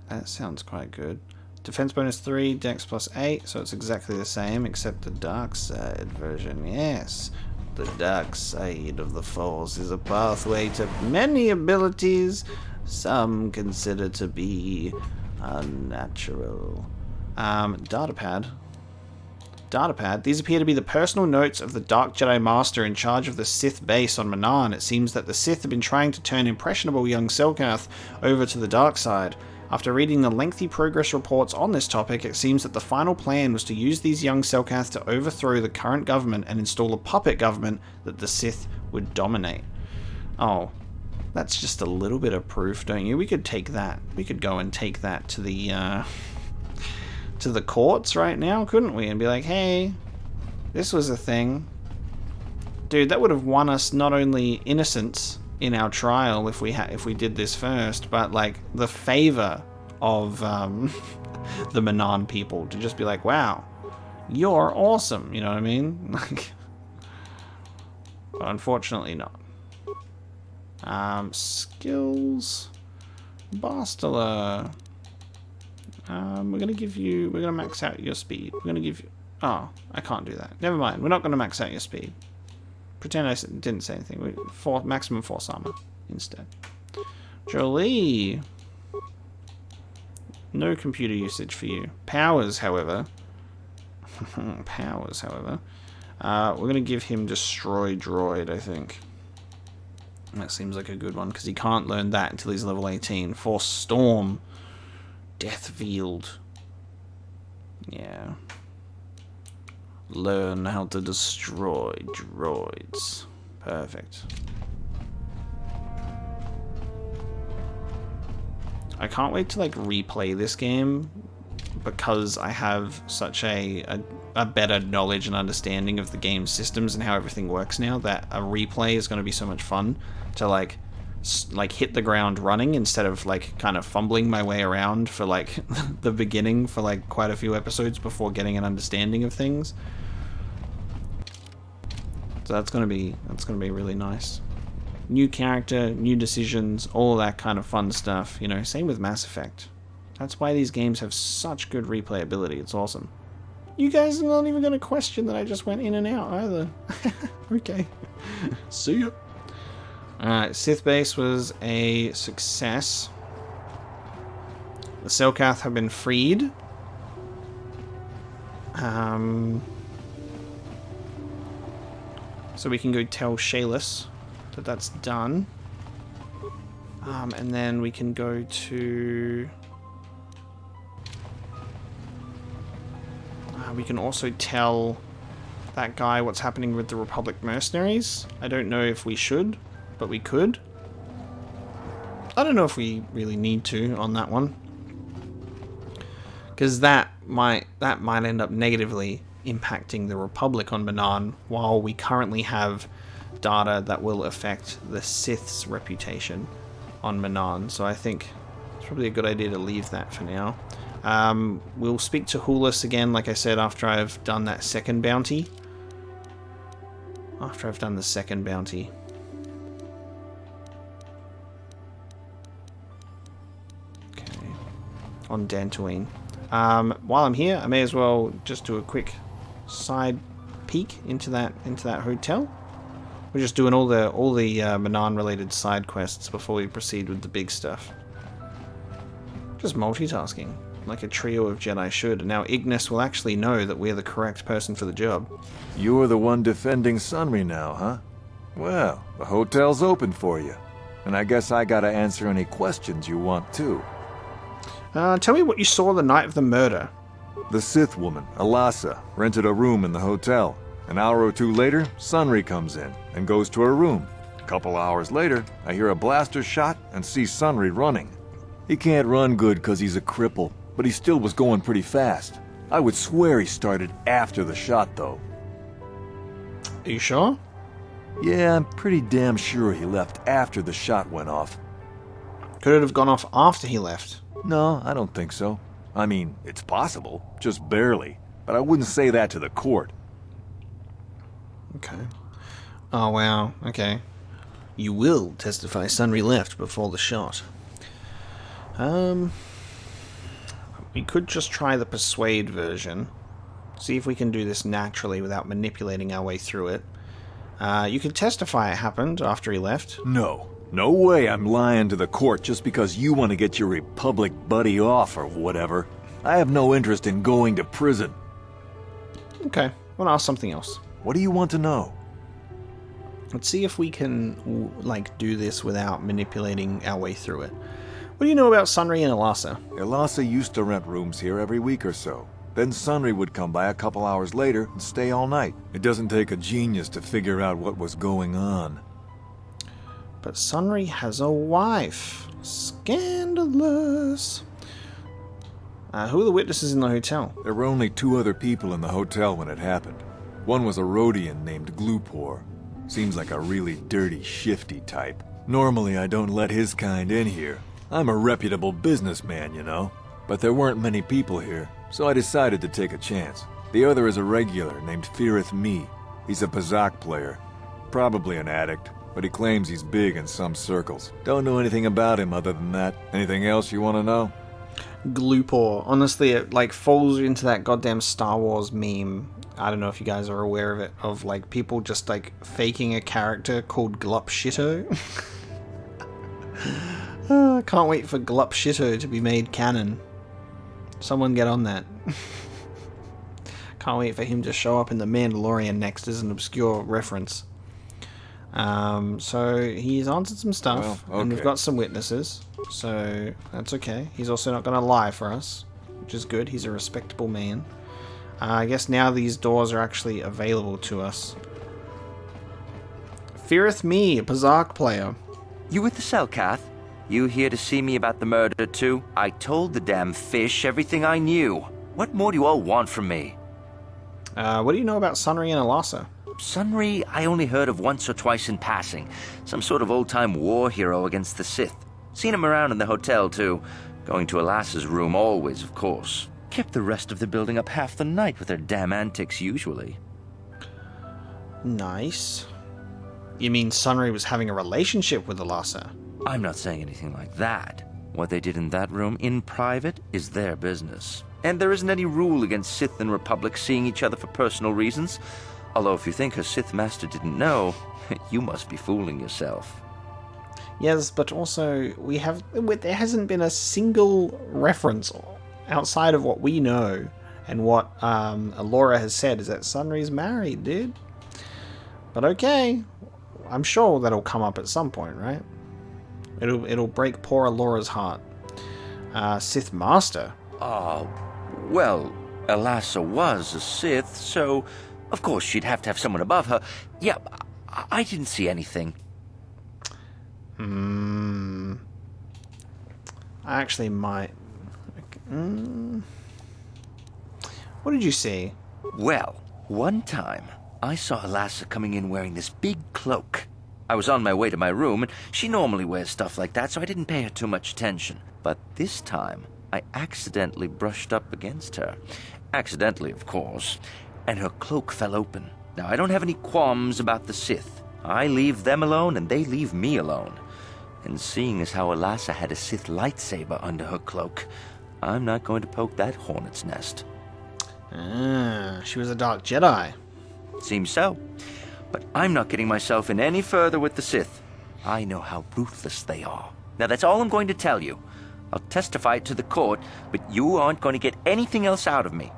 That sounds quite good. Defense bonus 3, Dex plus 8, so it's exactly the same, except the dark side version, yes. The dark side of the Force is a pathway to many abilities some consider to be unnatural. Datapad. Datapad. These appear to be the personal notes of the Dark Jedi Master in charge of the Sith base on Manaan. It seems that the Sith have been trying to turn impressionable young Selkath over to the dark side. After reading the lengthy progress reports on this topic, it seems that the final plan was to use these young Selkath to overthrow the current government and install a puppet government that the Sith would dominate. Oh, that's just a little bit of proof, don't you? We could take that. We could go and take that to the courts right now, couldn't we? And be like, hey, this was a thing. Dude, that would have won us not only innocence in our trial if we did this first, but like the favor of the Manan people to just be like, wow, you're awesome, you know what I mean? Like, but unfortunately not. Skills, Bastila. We're gonna max out your speed. We're gonna give you. Oh, I can't do that. Never mind. We're not gonna max out your speed. Pretend I didn't say anything. Maximum force armor instead. Jolie. No computer usage for you. Powers, however. We're gonna give him Destroy Droid, I think. That seems like a good one, because he can't learn that until he's level 18. Force Storm. Death Field. Yeah. Learn how to destroy droids. Perfect. I can't wait to like replay this game because I have such a better knowledge and understanding of the game's systems and how everything works now that a replay is going to be so much fun to like hit the ground running instead of like kind of fumbling my way around for like the beginning for like quite a few episodes before getting an understanding of things. So that's gonna be really nice. new character, new decisions, all that kind of fun stuff. You know, same with Mass Effect. That's why these games have such good replayability. It's awesome. You guys are not even going to question that I just went in and out either. Okay. See ya. Alright, Sith base was a success. The Selkath have been freed. So we can go tell Shayless that that's done. And then we can go to... we can also tell that guy what's happening with the Republic mercenaries. I don't know if we should, but we could. I don't know if we really need to on that one, because that might end up negatively impacting the Republic on Manaan, while we currently have data that will affect the Sith's reputation on Manaan. So I think it's probably a good idea to leave that for now. We'll speak to Hulis again, like I said, after I've done that second bounty. After I've done the second bounty. Okay. On Dantooine. While I'm here, I may as well just do a quick side peek into that hotel. We're just doing all the Manaan related side quests before we proceed with the big stuff. Just multitasking, like a trio of Jedi should. And now Ignis will actually know that we're the correct person for the job. You're the one defending Sunri now, huh? Well, the hotel's open for you. And I guess I gotta answer any questions you want too. Tell me what you saw the night of the murder. The Sith woman, Alasa, rented a room in the hotel. An hour or two later, Sunri comes in and goes to her room. A couple hours later, I hear a blaster shot and see Sunri running. He can't run good because he's a cripple, but he still was going pretty fast. I would swear he started after the shot, though. Are you sure? Yeah, I'm pretty damn sure he left after the shot went off. Could it have gone off after he left? No, I don't think so. I mean, it's possible, just barely. But I wouldn't say that to the court. Okay. Oh, wow. Okay. You will testify Sunri left before the shot. We could just try the persuade version. See if we can do this naturally without manipulating our way through it. You could testify it happened after he left. No. No way I'm lying to the court just because you want to get your Republic buddy off or whatever. I have no interest in going to prison. Okay. I want to ask something else. What do you want to know? Let's see if we can, like, do this without manipulating our way through it. What do you know about Sunri and Alasa? Alasa used to rent rooms here every week or so. Then Sunri would come by a couple hours later and stay all night. It doesn't take a genius to figure out what was going on. But Sunri has a wife. Scandalous. Who are the witnesses in the hotel? There were only 2 other people in the hotel when it happened. One was a Rhodian named Glupor. Seems like a really dirty, shifty type. Normally I don't let his kind in here. I'm a reputable businessman, you know. But there weren't many people here, so I decided to take a chance. The other is a regular named Feareth Me. He's a Pazak player. Probably an addict, but he claims he's big in some circles. Don't know anything about him other than that. Anything else you want to know? Glupor. Honestly, it like falls into that goddamn Star Wars meme. I don't know if you guys are aware of it, of like people just like faking a character called Glup Shitto. I can't wait for Glup Shitto to be made canon. Someone get on that. Can't wait for him to show up in The Mandalorian next as an obscure reference. So he's answered some stuff, well, okay. And we've got some witnesses, so that's okay. He's also not going to lie for us, which is good. He's a respectable man. I guess now these doors are actually available to us. Feareth Me, a Pazak player. You with the Selkath? You here to see me about the murder too? I told the damn fish everything I knew. What more do you all want from me? What do you know about Sunri and Alasa? Sunri I only heard of once or twice in passing. Some sort of old-time war hero against the Sith. Seen him around in the hotel too. Going to Alasa's room always, of course. Kept the rest of the building up half the night with their damn antics usually. Nice. You mean Sunri was having a relationship with Elasa? I'm not saying anything like that. What they did in that room in private is their business. And there isn't any rule against Sith and Republic seeing each other for personal reasons. Although if you think her Sith master didn't know, you must be fooling yourself. Yes, but also there hasn't been a single reference outside of what we know and what Elora has said is that Sunri's married, dude. But okay, I'm sure that'll come up at some point, right? It'll break poor Elora's heart. Sith Master. Well, Elasa was a Sith, so of course she'd have to have someone above her. Yeah, I didn't see anything. I actually might. What did you see? Well, one time I saw Elasa coming in wearing this big cloak. I was on my way to my room, and she normally wears stuff like that, so I didn't pay her too much attention. But this time, I accidentally brushed up against her. Accidentally, of course. And her cloak fell open. Now, I don't have any qualms about the Sith. I leave them alone, and they leave me alone. And seeing as how Elasa had a Sith lightsaber under her cloak, I'm not going to poke that hornet's nest. She was a Dark Jedi. Seems so. But I'm not getting myself in any further with the Sith. I know how ruthless they are. Now, that's all I'm going to tell you. I'll testify it to the court, but you aren't going to get anything else out of me.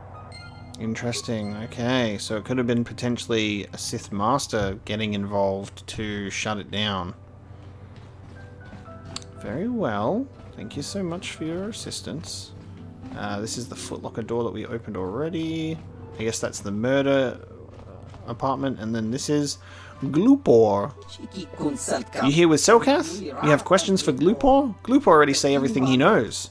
Interesting. Okay, so it could have been potentially a Sith Master getting involved to shut it down. Very well. Thank you so much for your assistance. This is the footlocker door that we opened already. I guess that's the murder apartment, and then this is Glupor. You here with Selkath? You have questions for Glupor? Glupor already say everything he knows.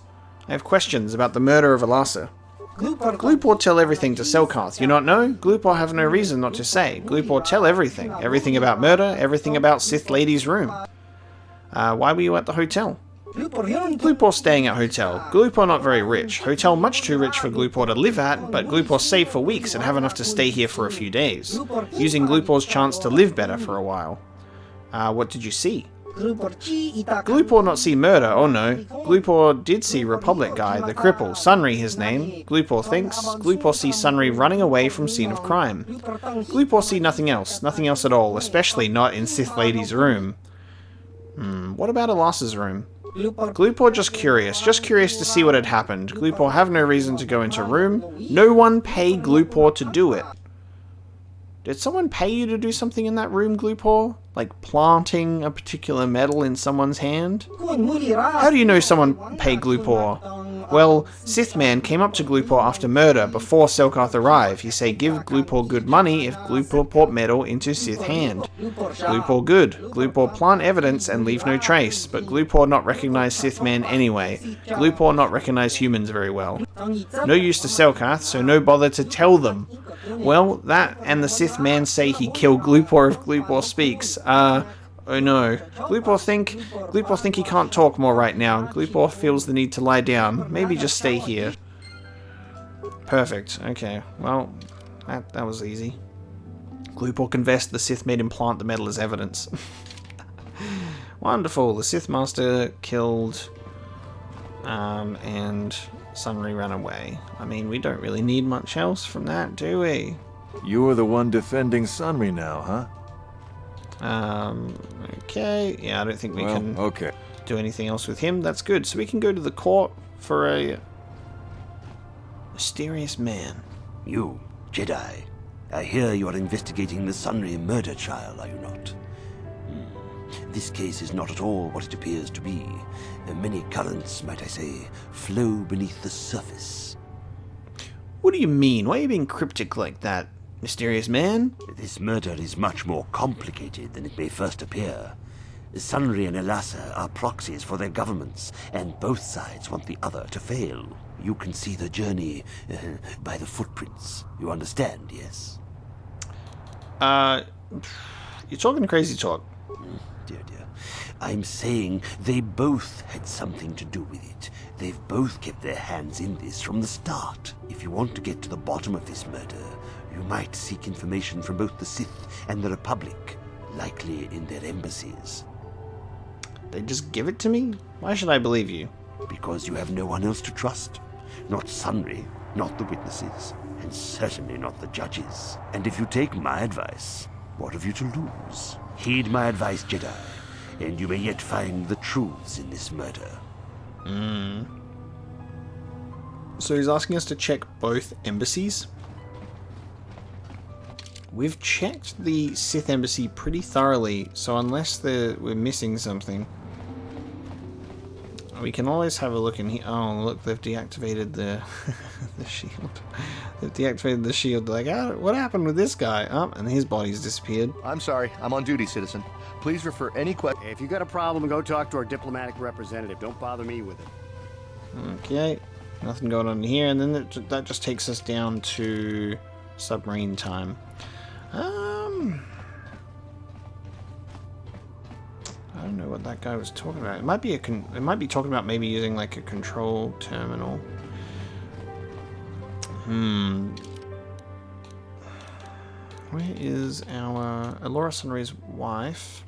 I have questions about the murder of Elasa. Glupor tell everything to Selkath. You not know? Glupor have no reason not to say. Glupor tell everything. Everything about murder, everything about Sith Lady's room. Why were you at the hotel? Glupor staying at hotel. Glupor not very rich. Hotel much too rich for Glupor to live at, but Glupor save for weeks and have enough to stay here for a few days. Using Glupor's chance to live better for a while. What did you see? Glupor not see murder, oh no. Glupor did see Republic guy, the cripple, Sunri his name. Glupor thinks. Glupor see Sunri running away from scene of crime. Glupor see nothing else at all, especially not in Sith Lady's room. What about Elasa's room? Glupor just curious to see what had happened. Glupor have no reason to go into room. No one pay Glupor to do it. Did someone pay you to do something in that room, Glupor? Like planting a particular metal in someone's hand? How do you know someone paid Glupor? Well, Sith man came up to Glupor after murder, before Selkath arrived. He say give Glupor good money if Glupor port metal into Sith hand. Glupor good. Glupor plant evidence and leave no trace, but Glupor not recognize Sith man anyway. Glupor not recognize humans very well. No use to Selkath, so no bother to tell them. Well, that and the Sith man say he kill Glupor if Glupor speaks. Oh no. Glupor think he can't talk more right now. Glupor feels the need to lie down. Maybe just stay here. Perfect. Okay. Well, that was easy. Glupor confessed the Sith made him plant the metal as evidence. Wonderful. The Sith Master killed and Sunri ran away. I mean, we don't really need much else from that, do we? You're the one defending Sunri now, huh? Okay. Yeah, I don't think we can do anything else with him. That's good. So we can go to the court for a mysterious man. You, Jedi. I hear you are investigating the Sunri murder trial, are you not? This case is not at all what it appears to be. Many currents, might I say, flow beneath the surface. What do you mean? Why are you being cryptic like that, mysterious man? This murder is much more complicated than it may first appear. Sunri and Elasa are proxies for their governments, and both sides want the other to fail. You can see the journey by the footprints. You understand, yes? You're talking crazy talk. Dear. I'm saying they both had something to do with it. They've both kept their hands in this from the start. If you want to get to the bottom of this murder, you might seek information from both the Sith and the Republic. likely in their embassies. They just give it to me? Why should I believe you? Because you have no one else to trust. Not Sunri, not the witnesses, and certainly not the judges. And if you take my advice, what have you to lose? Heed my advice, Jedi, and you may yet find the truths in this murder. So he's asking us to check both embassies? We've checked the Sith embassy pretty thoroughly, so unless we're missing something, we can always have a look in here. Oh, look, they've deactivated the the shield. They've deactivated the shield. Like, what happened with this guy? Oh, and his body's disappeared. I'm sorry. I'm on duty, citizen. Please refer any question. If you got a problem, go talk to our diplomatic representative. Don't bother me with it. Okay, nothing going on here, and then that just takes us down to submarine time. I don't know what that guy was talking about. It might be it might be talking about maybe using like a control terminal. Where is our Elora Sunri's wife?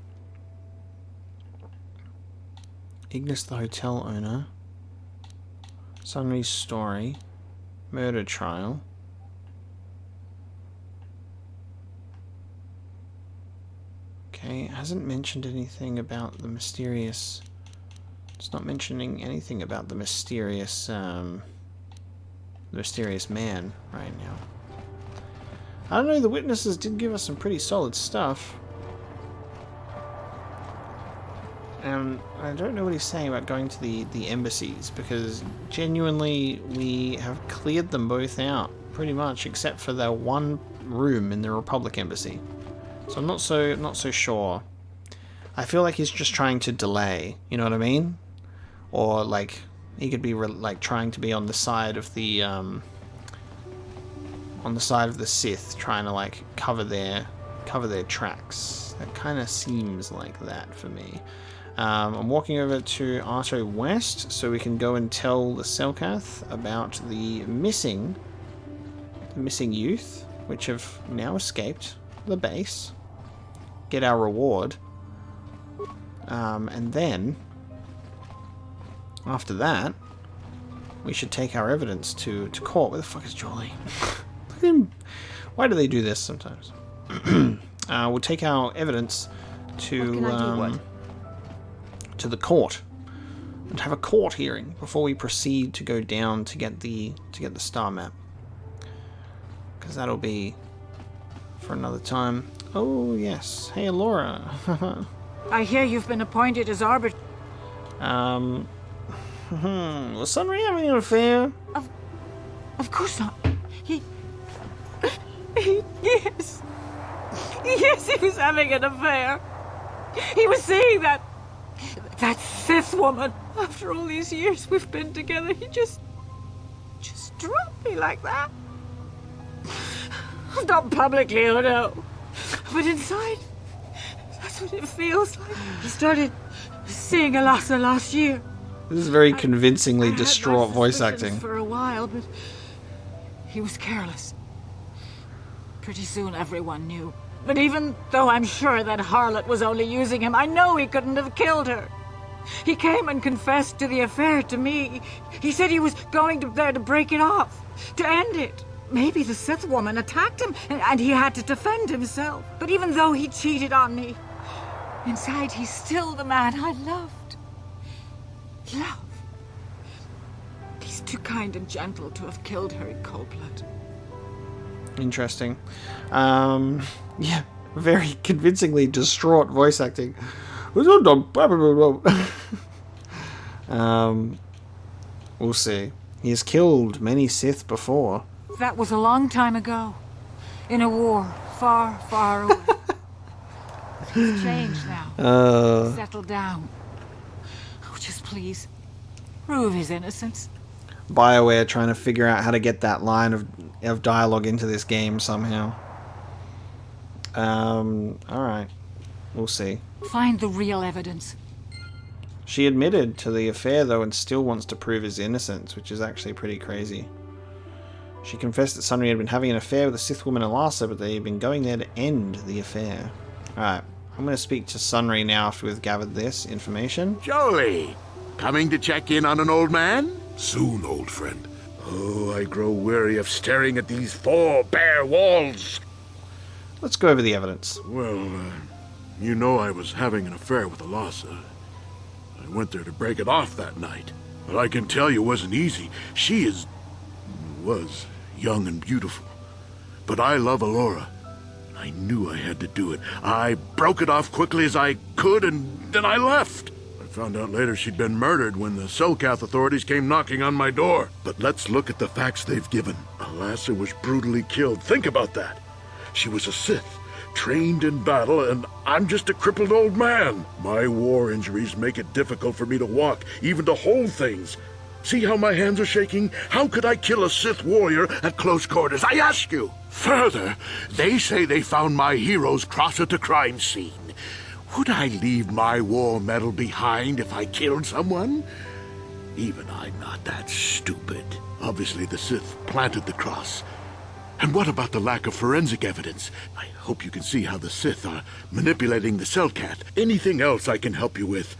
Ignis, the hotel owner. Sunri's story. Murder trial. Okay, it hasn't mentioned anything about the mysterious... It's not mentioning anything about the mysterious man right now. I don't know, the witnesses did give us some pretty solid stuff. And I don't know what he's saying about going to the embassies, because genuinely we have cleared them both out, pretty much, except for that one room in the Republic embassy. So I'm not so sure. I feel like he's just trying to delay, you know what I mean? Or like he could be like trying to be on the side of the Sith, trying to like cover their tracks. That kind of seems like that for me. I'm walking over to Arto West so we can go and tell the Selkath about the missing youth, which have now escaped the base. Get our reward. And then, after that, we should take our evidence to court. Where the fuck is Jolie? Look at him. Why do they do this sometimes? We'll take our evidence to the court and have a court hearing before we proceed to go down to get the star map, because that'll be for another time. Oh yes, hey Elora. I hear you've been appointed as arbiter. Was Sunri having an affair? Of course not. Yes. Yes, he was having an affair. He was seeing that Sith woman. After all these years we've been together, he just dropped me like that. Not publicly, oh no. But inside, that's what it feels like. He started seeing Elasa last year. This is very convincingly distraught voice acting. For a while, but he was careless. Pretty soon everyone knew. But even though I'm sure that harlot was only using him, I know he couldn't have killed her. He came and confessed to the affair to me. He said he was going there to break it off, to end it. Maybe the Sith woman attacked him, and he had to defend himself. But even though he cheated on me, inside he's still the man I loved. Love. He's too kind and gentle to have killed her in cold blood. Interesting. Yeah, very convincingly distraught voice acting. We'll see. He has killed many Sith before. That was a long time ago. In a war far, far away. He's changed now. Settled down. Oh, just please, prove his innocence. BioWare trying to figure out how to get that line of dialogue into this game somehow. Alright. We'll see. Find the real evidence. She admitted to the affair, though, and still wants to prove his innocence, which is actually pretty crazy. She confessed that Sunri had been having an affair with a Sith woman Elasa, but they had been going there to end the affair. Alright. I'm going to speak to Sunri now after we've gathered this information. Jolie, coming to check in on an old man? Soon, old friend. Oh, I grow weary of staring at these 4 bare walls. Let's go over the evidence. Well, you know I was having an affair with Elasa. I went there to break it off that night. But I can tell you it wasn't easy. She was young and beautiful. But I love Elora. I knew I had to do it. I broke it off quickly as I could, and then I left. I found out later she'd been murdered when the Selkath authorities came knocking on my door. But let's look at the facts they've given. Elasa was brutally killed. Think about that. She was a Sith, trained in battle, and I'm just a crippled old man. My war injuries make it difficult for me to walk, even to hold things. See how my hands are shaking? How could I kill a Sith warrior at close quarters? I ask you! Further, they say they found my hero's cross at the crime scene. Would I leave my war medal behind if I killed someone? Even I'm not that stupid. Obviously, the Sith planted the cross. And what about the lack of forensic evidence? I hope you can see how the Sith are manipulating the Selkath. Anything else I can help you with?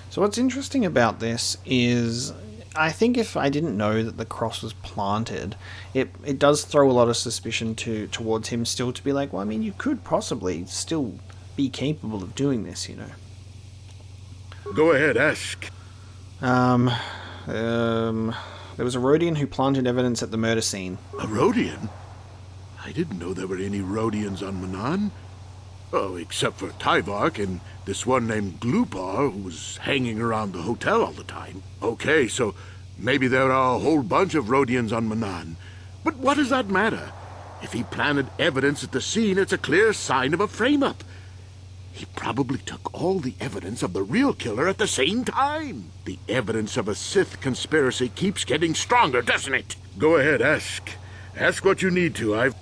So what's interesting about this is, I think if I didn't know that the cross was planted, it does throw a lot of suspicion towards him still to be like, well, I mean, you could possibly still be capable of doing this, you know. Go ahead, ask. There was a Rodian who planted evidence at the murder scene. A Rodian? I didn't know there were any Rodians on Manan. Oh, except for Tyvark and this one named Glupar who was hanging around the hotel all the time. Okay, so maybe there are a whole bunch of Rodians on Manan. But what does that matter? If he planted evidence at the scene, it's a clear sign of a frame-up. He probably took all the evidence of the real killer at the same time. The evidence of a Sith conspiracy keeps getting stronger, doesn't it? Go ahead, ask. Ask what you need to.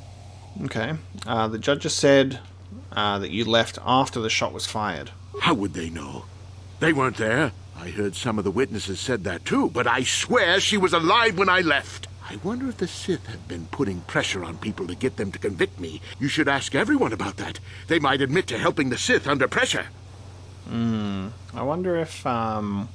Okay. The judge just said that you left after the shot was fired. How would they know? They weren't there. I heard some of the witnesses said that too, but I swear she was alive when I left. I wonder if the Sith have been putting pressure on people to get them to convict me. You should ask everyone about that. They might admit to helping the Sith under pressure. I wonder if the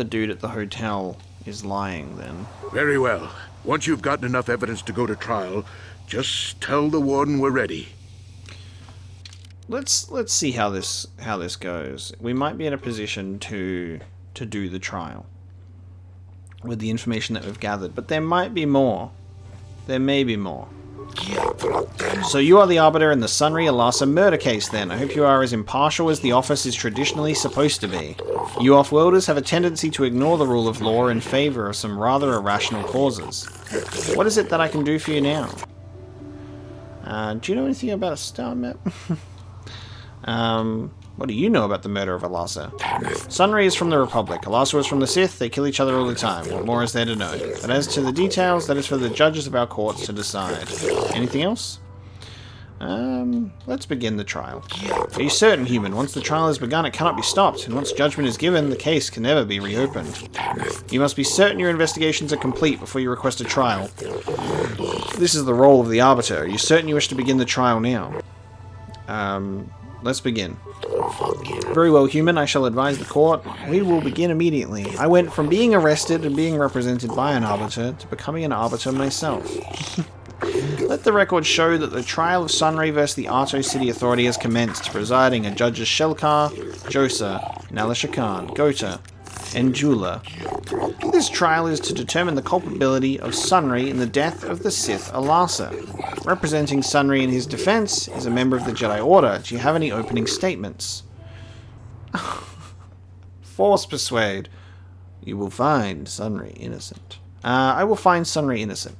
dude at the hotel is lying then. Very well. Once you've gotten enough evidence to go to trial, just tell the warden we're ready. Let's see how this goes. We might be in a position to do the trial with the information that we've gathered, but there might be more. There may be more. So you are the arbiter in the Sunri Elasa murder case then. I hope you are as impartial as the office is traditionally supposed to be. You off-worlders have a tendency to ignore the rule of law in favor of some rather irrational causes. What is it that I can do for you now? Do you know anything about a star map? What do you know about the murder of Elasa? Sunri is from the Republic. Elasa was from the Sith. They kill each other all the time. What more is there to know? But as to the details, that is for the judges of our courts to decide. Anything else? Let's begin the trial. Are you certain, human? Once the trial has begun, it cannot be stopped, and once judgment is given, the case can never be reopened. You must be certain your investigations are complete before you request a trial. This is the role of the arbiter. Are you certain you wish to begin the trial now? Let's begin. Very well, human. I shall advise the court. We will begin immediately. I went from being arrested and being represented by an arbiter to becoming an arbiter myself. Let the record show that the trial of Sunri versus the Arto City Authority has commenced, presiding are Judges Shelkar, Josa, Nalashakan, Gota, and Jula. This trial is to determine the culpability of Sunri in the death of the Sith Elasa. Representing Sunri in his defense is a member of the Jedi Order. Do you have any opening statements? Force persuade. You will find Sunri innocent. I will find Sunri innocent.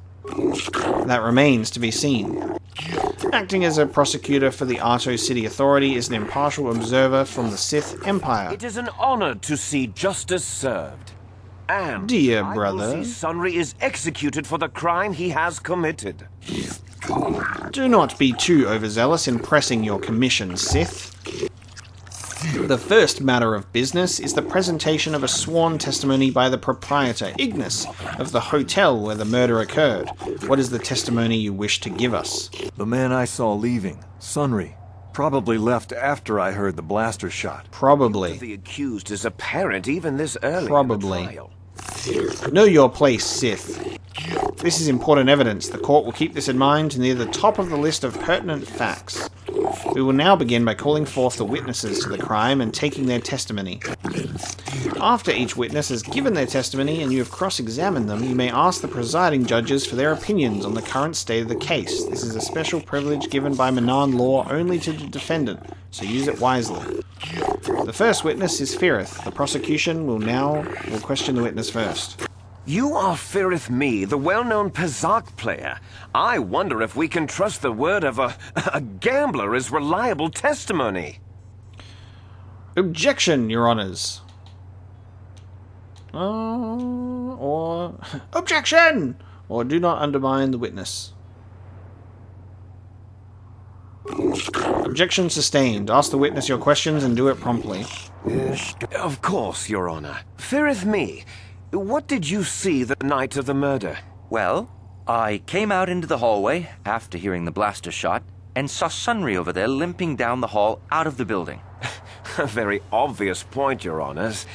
That remains to be seen. Acting as a prosecutor for the Arto City Authority is an impartial observer from the Sith Empire. It is an honor to see justice served. And dear I brother, will see Sunri is executed for the crime he has committed. Do not be too overzealous in pressing your commission, Sith. The first matter of business is the presentation of a sworn testimony by the proprietor, Ignis, of the hotel where the murder occurred. What is the testimony you wish to give us? The man I saw leaving, Sunri, probably left after I heard the blaster shot. Probably. The accused is apparent even this early Probably. in the trial. Know your place, Sith. This is important evidence. The court will keep this in mind near the top of the list of pertinent facts. We will now begin by calling forth the witnesses to the crime and taking their testimony. After each witness has given their testimony and you have cross-examined them, you may ask the presiding judges for their opinions on the current state of the case. This is a special privilege given by Manan law only to the defendant, so use it wisely. The first witness is Firith. The prosecution will question the witness first. You are Firith Me, the well-known Pazak player. I wonder if we can trust the word of a gambler as reliable testimony. Objection, Your Honours. Objection! Or do not undermine the witness. Objection sustained. Ask the witness your questions and do it promptly. Of course, Your Honor. Firith Me, what did you see the night of the murder? Well, I came out into the hallway after hearing the blaster shot and saw Sunri over there limping down the hall out of the building. A very obvious point, Your Honors.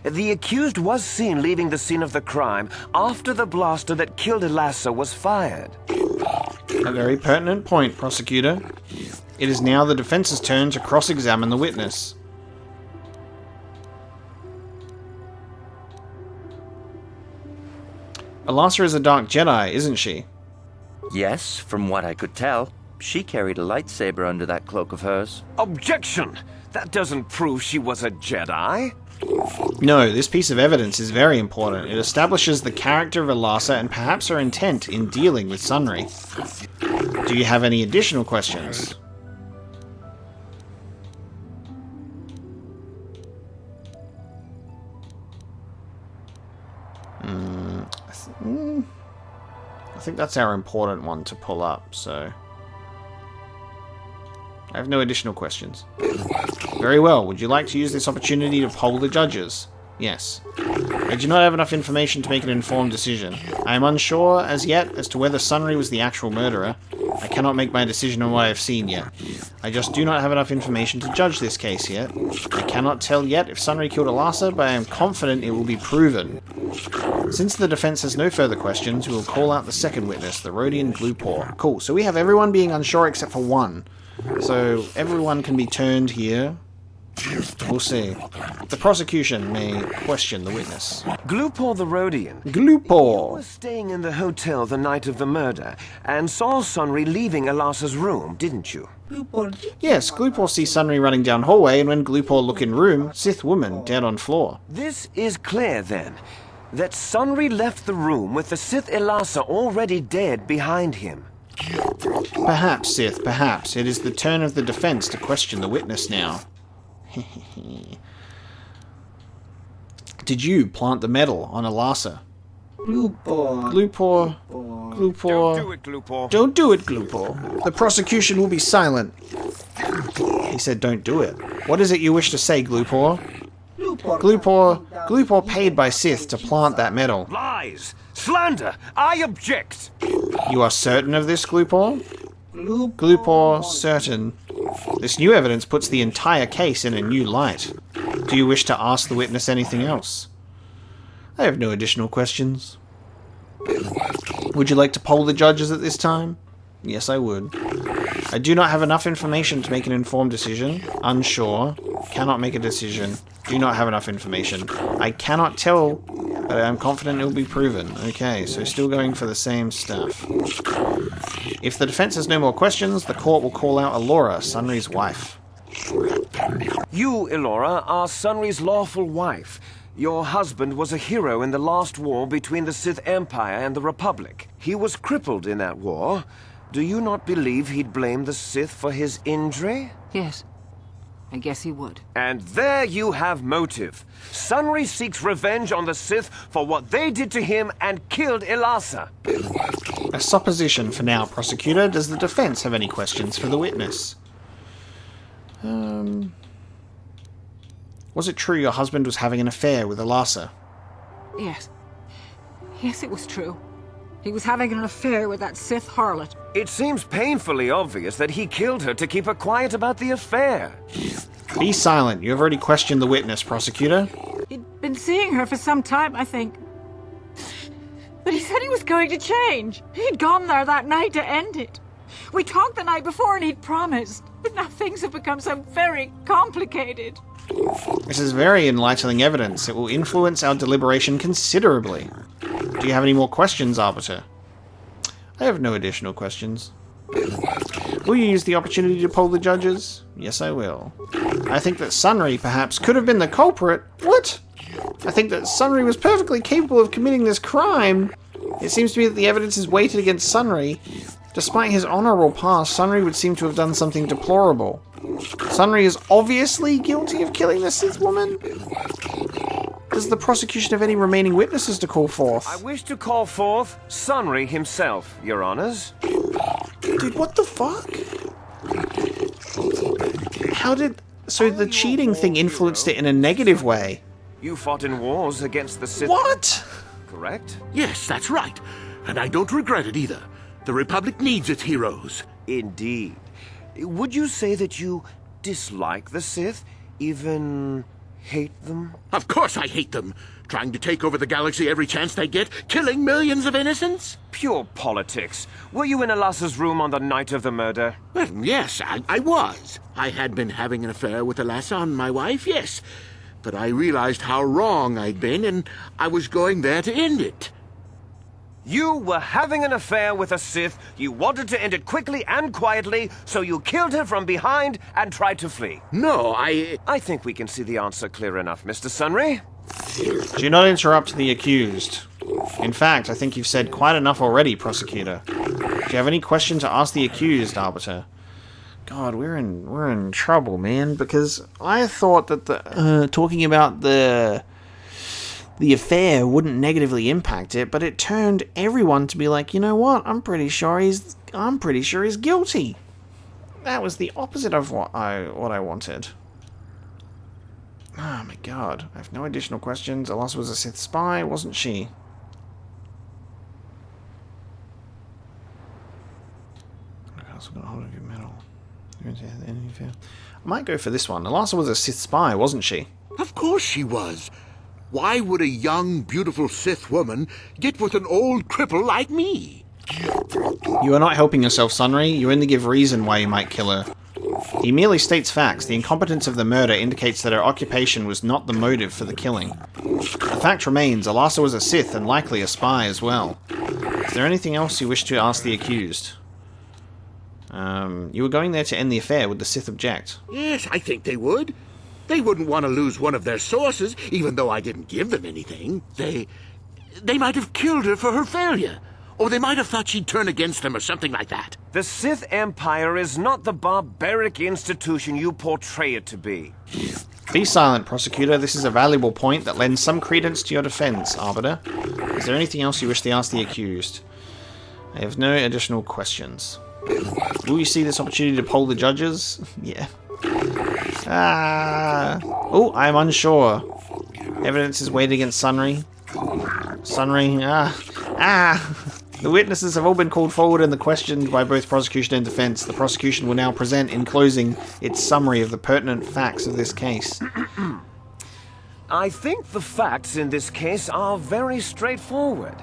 The accused was seen leaving the scene of the crime after the blaster that killed Elasa was fired. A very pertinent point, prosecutor. It is now the defense's turn to cross-examine the witness. Elasa is a Dark Jedi, isn't she? Yes, from what I could tell. She carried a lightsaber under that cloak of hers. Objection! That doesn't prove she was a Jedi. No, this piece of evidence is very important. It establishes the character of Elasa and perhaps her intent in dealing with Sunri. Do you have any additional questions? I think that's our important one to pull up, so... I have no additional questions. Very well. Would you like to use this opportunity to poll the judges? Yes. I do not have enough information to make an informed decision. I am unsure as yet as to whether Sunri was the actual murderer. I cannot make my decision on what I have seen yet. I just do not have enough information to judge this case yet. I cannot tell yet if Sunri killed Elasa, but I am confident it will be proven. Since the defense has no further questions, we will call out the second witness, the Rodian Glupaw. Cool, so we have everyone being unsure except for one. So everyone can be turned here. We'll see. The prosecution may question the witness. Glupaw the Rodian. Glupaw! You were staying in the hotel the night of the murder and saw Sunri leaving Elasa's room, didn't you? Yes, Glupaw sees Sunri running down hallway, and when Glupaw look in room, Sith woman dead on floor. This is clear then, that Sunri left the room with the Sith Elasa already dead behind him. Perhaps, Sith, perhaps. It is the turn of the defense to question the witness now. Did you plant the medal on Elasa? Glupaw. Glupaw. Glupaw. Don't do it, Glupaw. Don't do it, Glupaw. The prosecution will be silent. He said don't do it. What is it you wish to say, Glupaw? Glupaw paid by Sith to plant that medal. Lies! Slander! I object! You are certain of this, Glupaw? Glupaw, certain. This new evidence puts the entire case in a new light. Do you wish to ask the witness anything else? I have no additional questions. Would you like to poll the judges at this time? Yes, I would. I do not have enough information to make an informed decision. Unsure. Cannot make a decision. Do not have enough information. I cannot tell, but I am confident it will be proven. Okay, so still going for the same stuff. If the defense has no more questions, the court will call out Elora, Sunri's wife. You, Elora, are Sunri's lawful wife. Your husband was a hero in the last war between the Sith Empire and the Republic. He was crippled in that war. Do you not believe he'd blame the Sith for his injury? Yes. I guess he would. And there you have motive. Sunri seeks revenge on the Sith for what they did to him and killed Elasa. A supposition for now, prosecutor. Does the defense have any questions for the witness? Was it true your husband was having an affair with Elasa? Yes. Yes, it was true. He was having an affair with that Sith harlot. It seems painfully obvious that he killed her to keep her quiet about the affair. Be silent. You have already questioned the witness, prosecutor. He'd been seeing her for some time, I think. But he said he was going to change. He'd gone there that night to end it. We talked the night before and he'd promised. But now things have become so very complicated. This is very enlightening evidence. It will influence our deliberation considerably. Do you have any more questions, Arbiter? I have no additional questions. Will you use the opportunity to poll the judges? Yes, I will. I think that Sunri, perhaps, could have been the culprit. What? I think that Sunri was perfectly capable of committing this crime. It seems to me that the evidence is weighted against Sunri. Despite his honorable past, Sunri would seem to have done something deplorable. Sunri is obviously guilty of killing the Sith woman? Does the prosecution have any remaining witnesses to call forth? I wish to call forth Sunri himself, Your Honors. Dude, what the fuck? How did... So the cheating thing influenced it in a negative way? You fought in wars against the Sith... What? Correct? Yes, that's right. And I don't regret it either. The Republic needs its heroes. Indeed. Would you say that you dislike the Sith? Even hate them? Of course I hate them. Trying to take over the galaxy every chance they get, killing millions of innocents? Pure politics. Were you in Elasa's room on the night of the murder? Well, yes, I was. I had been having an affair with Elasa on my wife, yes. But I realized how wrong I'd been, and I was going there to end it. You were having an affair with a Sith. You wanted to end it quickly and quietly, so you killed her from behind and tried to flee. No, I think we can see the answer clear enough, Mr. Sunri. Do not interrupt the accused. In fact, I think you've said quite enough already, prosecutor. Do you have any question to ask the accused, Arbiter? God, we're in trouble, man, because I thought that the talking about the affair wouldn't negatively impact it, but it turned everyone to be like, you know what? I'm pretty sure he's guilty. That was the opposite of what I wanted. Oh my god, I have no additional questions. Elasa was a Sith spy, wasn't she? I also got hold of your medal. I might go for this one. Elasa was a Sith spy, wasn't she? Of course she was. Why would a young, beautiful Sith woman get with an old cripple like me? You are not helping yourself, Sunri. You only give reason why you might kill her. He merely states facts. The incompetence of the murder indicates that her occupation was not the motive for the killing. The fact remains, Elasa was a Sith and likely a spy as well. Is there anything else you wish to ask the accused? You were going there to end the affair. Would the Sith object? Yes, I think they would. They wouldn't want to lose one of their sources, even though I didn't give them anything. They might have killed her for her failure. Or they might have thought she'd turn against them or something like that. The Sith Empire is not the barbaric institution you portray it to be. Be silent, prosecutor. This is a valuable point that lends some credence to your defense, Arbiter. Is there anything else you wish to ask the accused? I have no additional questions. Will you see this opportunity to poll the judges? Yeah. Oh, I'm unsure. Evidence is weighed against Sunri. The witnesses have all been called forward and questioned by both prosecution and defense. The prosecution will now present, in closing, its summary of the pertinent facts of this case. I think the facts in this case are very straightforward.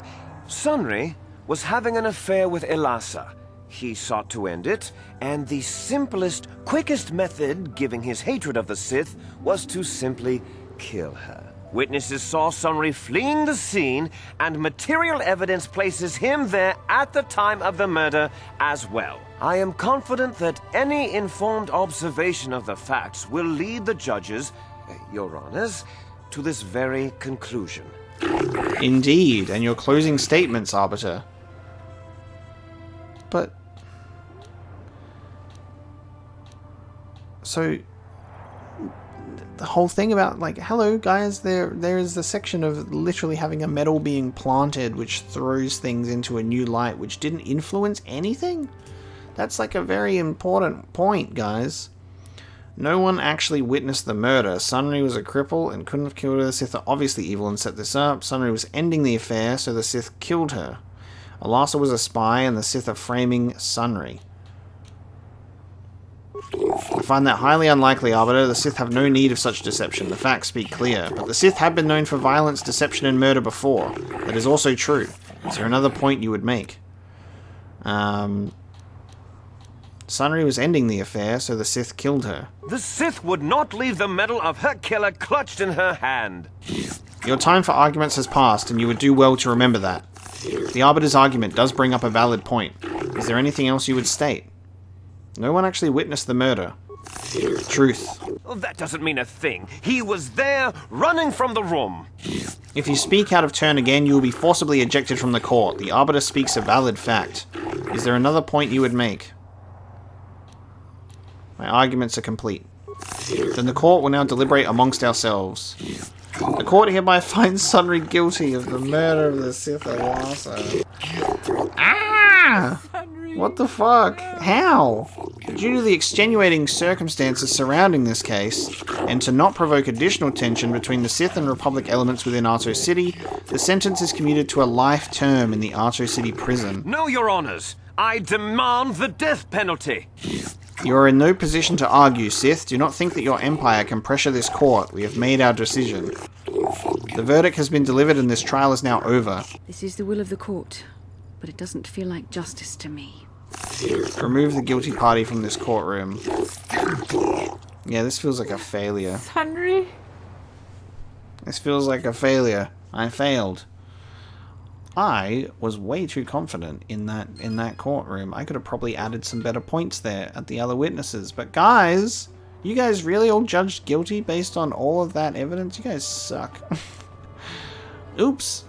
Sunri was having an affair with Elasa. He sought to end it, and the simplest, quickest method, given his hatred of the Sith, was to simply kill her. Witnesses saw Sunri fleeing the scene, and material evidence places him there at the time of the murder as well. I am confident that any informed observation of the facts will lead the judges, Your Honors, to this very conclusion. Indeed, and your closing statements, Arbiter. But... So... the whole thing about, like, hello guys, there is the section of literally having a medal being planted which throws things into a new light which didn't influence anything? That's like a very important point, guys. No one actually witnessed the murder. Sunri was a cripple and couldn't have killed her. The Sith are obviously evil and set this up. Sunri was ending the affair, so the Sith killed her. Elora was a spy, and the Sith are framing Sunri. I find that highly unlikely, Arbiter. The Sith have no need of such deception. The facts speak clear. But the Sith have been known for violence, deception, and murder before. That is also true. Is there another point you would make? Sunri was ending the affair, so the Sith killed her. The Sith would not leave the medal of her killer clutched in her hand. Your time for arguments has passed, and you would do well to remember that. The Arbiter's argument does bring up a valid point. Is there anything else you would state? No one actually witnessed the murder. Truth. Oh, that doesn't mean a thing. He was there, running from the room. If you speak out of turn again, you will be forcibly ejected from the court. The Arbiter speaks a valid fact. Is there another point you would make? My arguments are complete. Then the court will now deliberate amongst ourselves. The court hereby finds Sunri guilty of the murder of the Sith Elora. Ah! What the fuck? How? Due to the extenuating circumstances surrounding this case, and to not provoke additional tension between the Sith and Republic elements within Ahto City, the sentence is commuted to a life term in the Ahto City prison. No, Your Honors. I demand the death penalty. You are in no position to argue, Sith. Do not think that your empire can pressure this court. We have made our decision. The verdict has been delivered and this trial is now over. This is the will of the court, but it doesn't feel like justice to me. Remove the guilty party from this courtroom. Yeah, this feels like a failure. Sunri? This feels like a failure. I failed. I was way too confident in that courtroom. I could have probably added some better points there at the other witnesses. But guys, you guys really all judged guilty based on all of that evidence? You guys suck. Oops.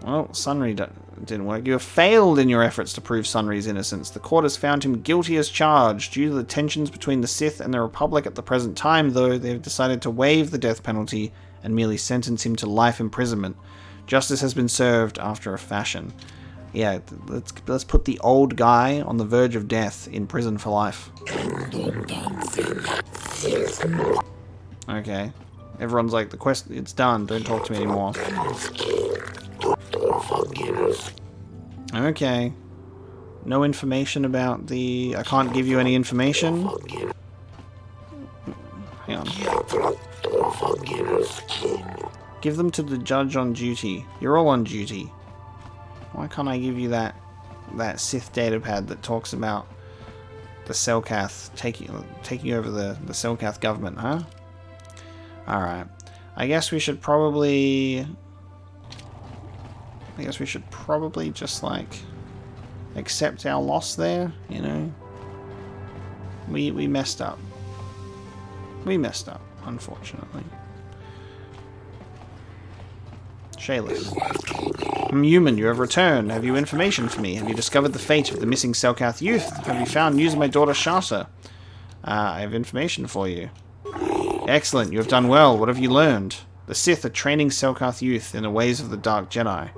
Well, Sunri didn't work. You have failed in your efforts to prove Sunri's innocence. The court has found him guilty as charged. Due to the tensions between the Sith and the Republic at the present time, though, they have decided to waive the death penalty and merely sentence him to life imprisonment. Justice has been served after a fashion. Yeah, let's put the old guy on the verge of death in prison for life. Okay. Everyone's like, the quest, it's done. Don't talk to me anymore. Okay. No information about the... I can't give you any information. Hang on. Give them to the judge on duty. You're all on duty. Why can't I give you that Sith datapad that talks about the Selkath taking over the Selkath government, huh? Alright. I guess we should probably just, like, accept our loss there, you know? We messed up. We messed up, unfortunately. Shayless. I'm human, you have returned. Have you information for me? Have you discovered the fate of the missing Selkath youth? Have you found news of my daughter Shasa? I have information for you. Excellent, you have done well. What have you learned? The Sith are training Selkath youth in the ways of the Dark Jedi.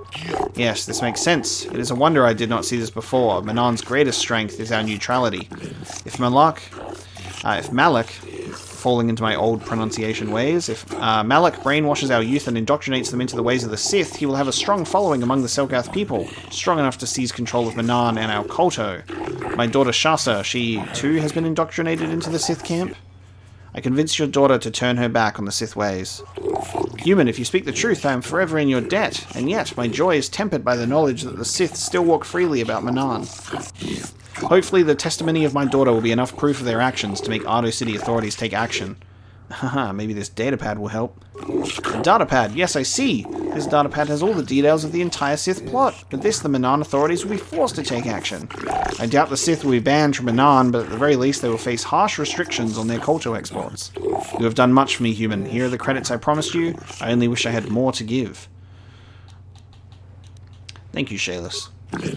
Yes, this makes sense. It is a wonder I did not see this before. Manan's greatest strength is our neutrality. If Malak, falling into my old pronunciation ways, if Malak brainwashes our youth and indoctrinates them into the ways of the Sith, he will have a strong following among the Selkath people, strong enough to seize control of Manan and our Kolto. My daughter Shasa, she too has been indoctrinated into the Sith camp? I convinced your daughter to turn her back on the Sith ways. Human, if you speak the truth, I am forever in your debt, and yet my joy is tempered by the knowledge that the Sith still walk freely about Manan. Hopefully the testimony of my daughter will be enough proof of their actions to make Ahto City authorities take action. Haha, maybe this datapad will help. A datapad, yes, I see. This datapad has all the details of the entire Sith plot. With this, the Manan authorities will be forced to take action. I doubt the Sith will be banned from Manan, but at the very least they will face harsh restrictions on their Kolto exports. You have done much for me, human. Here are the credits I promised you. I only wish I had more to give. Thank you, Shayless.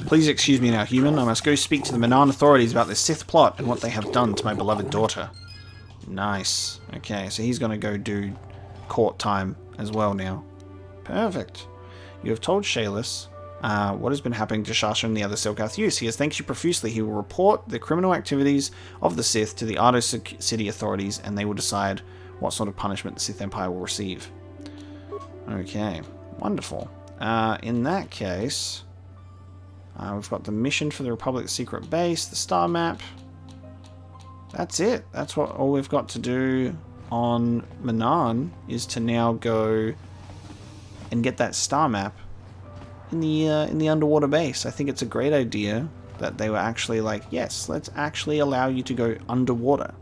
Please excuse me now, human. I must go speak to the Manan authorities about this Sith plot and what they have done to my beloved daughter. Nice. Okay, so he's going to go do court time as well now. Perfect. You have told Shayless what has been happening to Shasha and the other Selkath youths. He has thanked you profusely. He will report the criminal activities of the Sith to the Ardo City authorities, and they will decide what sort of punishment the Sith Empire will receive. Okay, wonderful. In that case, we've got the mission for the Republic's secret base, the star map. That's it. That's what all we've got to do on Manaan, is to now go and get that star map in the underwater base. I think it's a great idea that they were actually like, yes, let's actually allow you to go underwater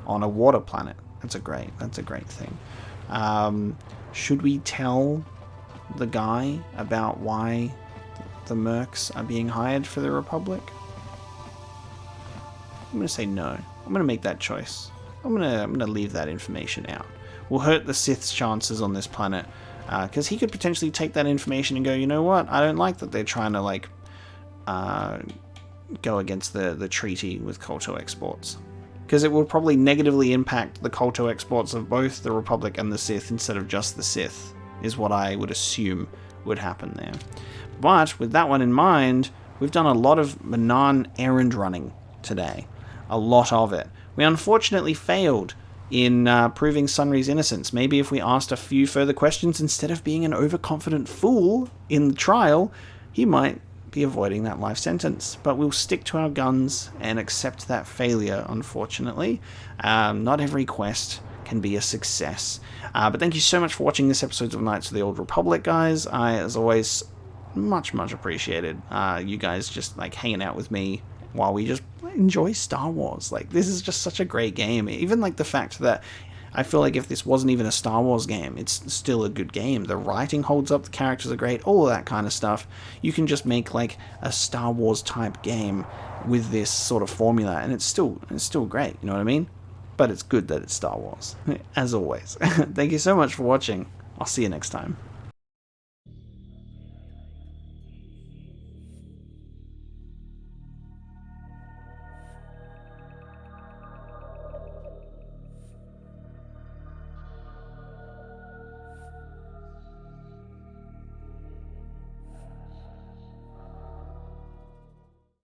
on a water planet. That's a great thing. Should we tell the guy about why the mercs are being hired for the Republic? I'm gonna say no. I'm gonna make that choice. I'm gonna leave that information out. We'll hurt the Sith's chances on this planet, because he could potentially take that information and go, you know what? I don't like that they're trying to like go against the treaty with Kolto exports, because it will probably negatively impact the Kolto exports of both the Republic and the Sith instead of just the Sith, is what I would assume would happen there. But with that one in mind, we've done a lot of Manaan errand running today. A lot of it. We unfortunately failed in proving Sunri's innocence. Maybe if we asked a few further questions instead of being an overconfident fool in the trial, he might be avoiding that life sentence. But we'll stick to our guns and accept that failure, unfortunately. Not every quest can be a success. But thank you so much for watching this episode of Knights of the Old Republic, guys. As always, much appreciated. You guys just like hanging out with me while we just enjoy Star Wars. Like, this is just such a great game. Even like the fact that I feel like if this wasn't even a Star Wars game, it's still a good game. The writing holds up, the characters are great, all of that kind of stuff. You can just make like a Star Wars type game with this sort of formula, and it's still great, you know what I mean? But it's good that it's Star Wars, as always. Thank you so much for watching. I'll see you next time.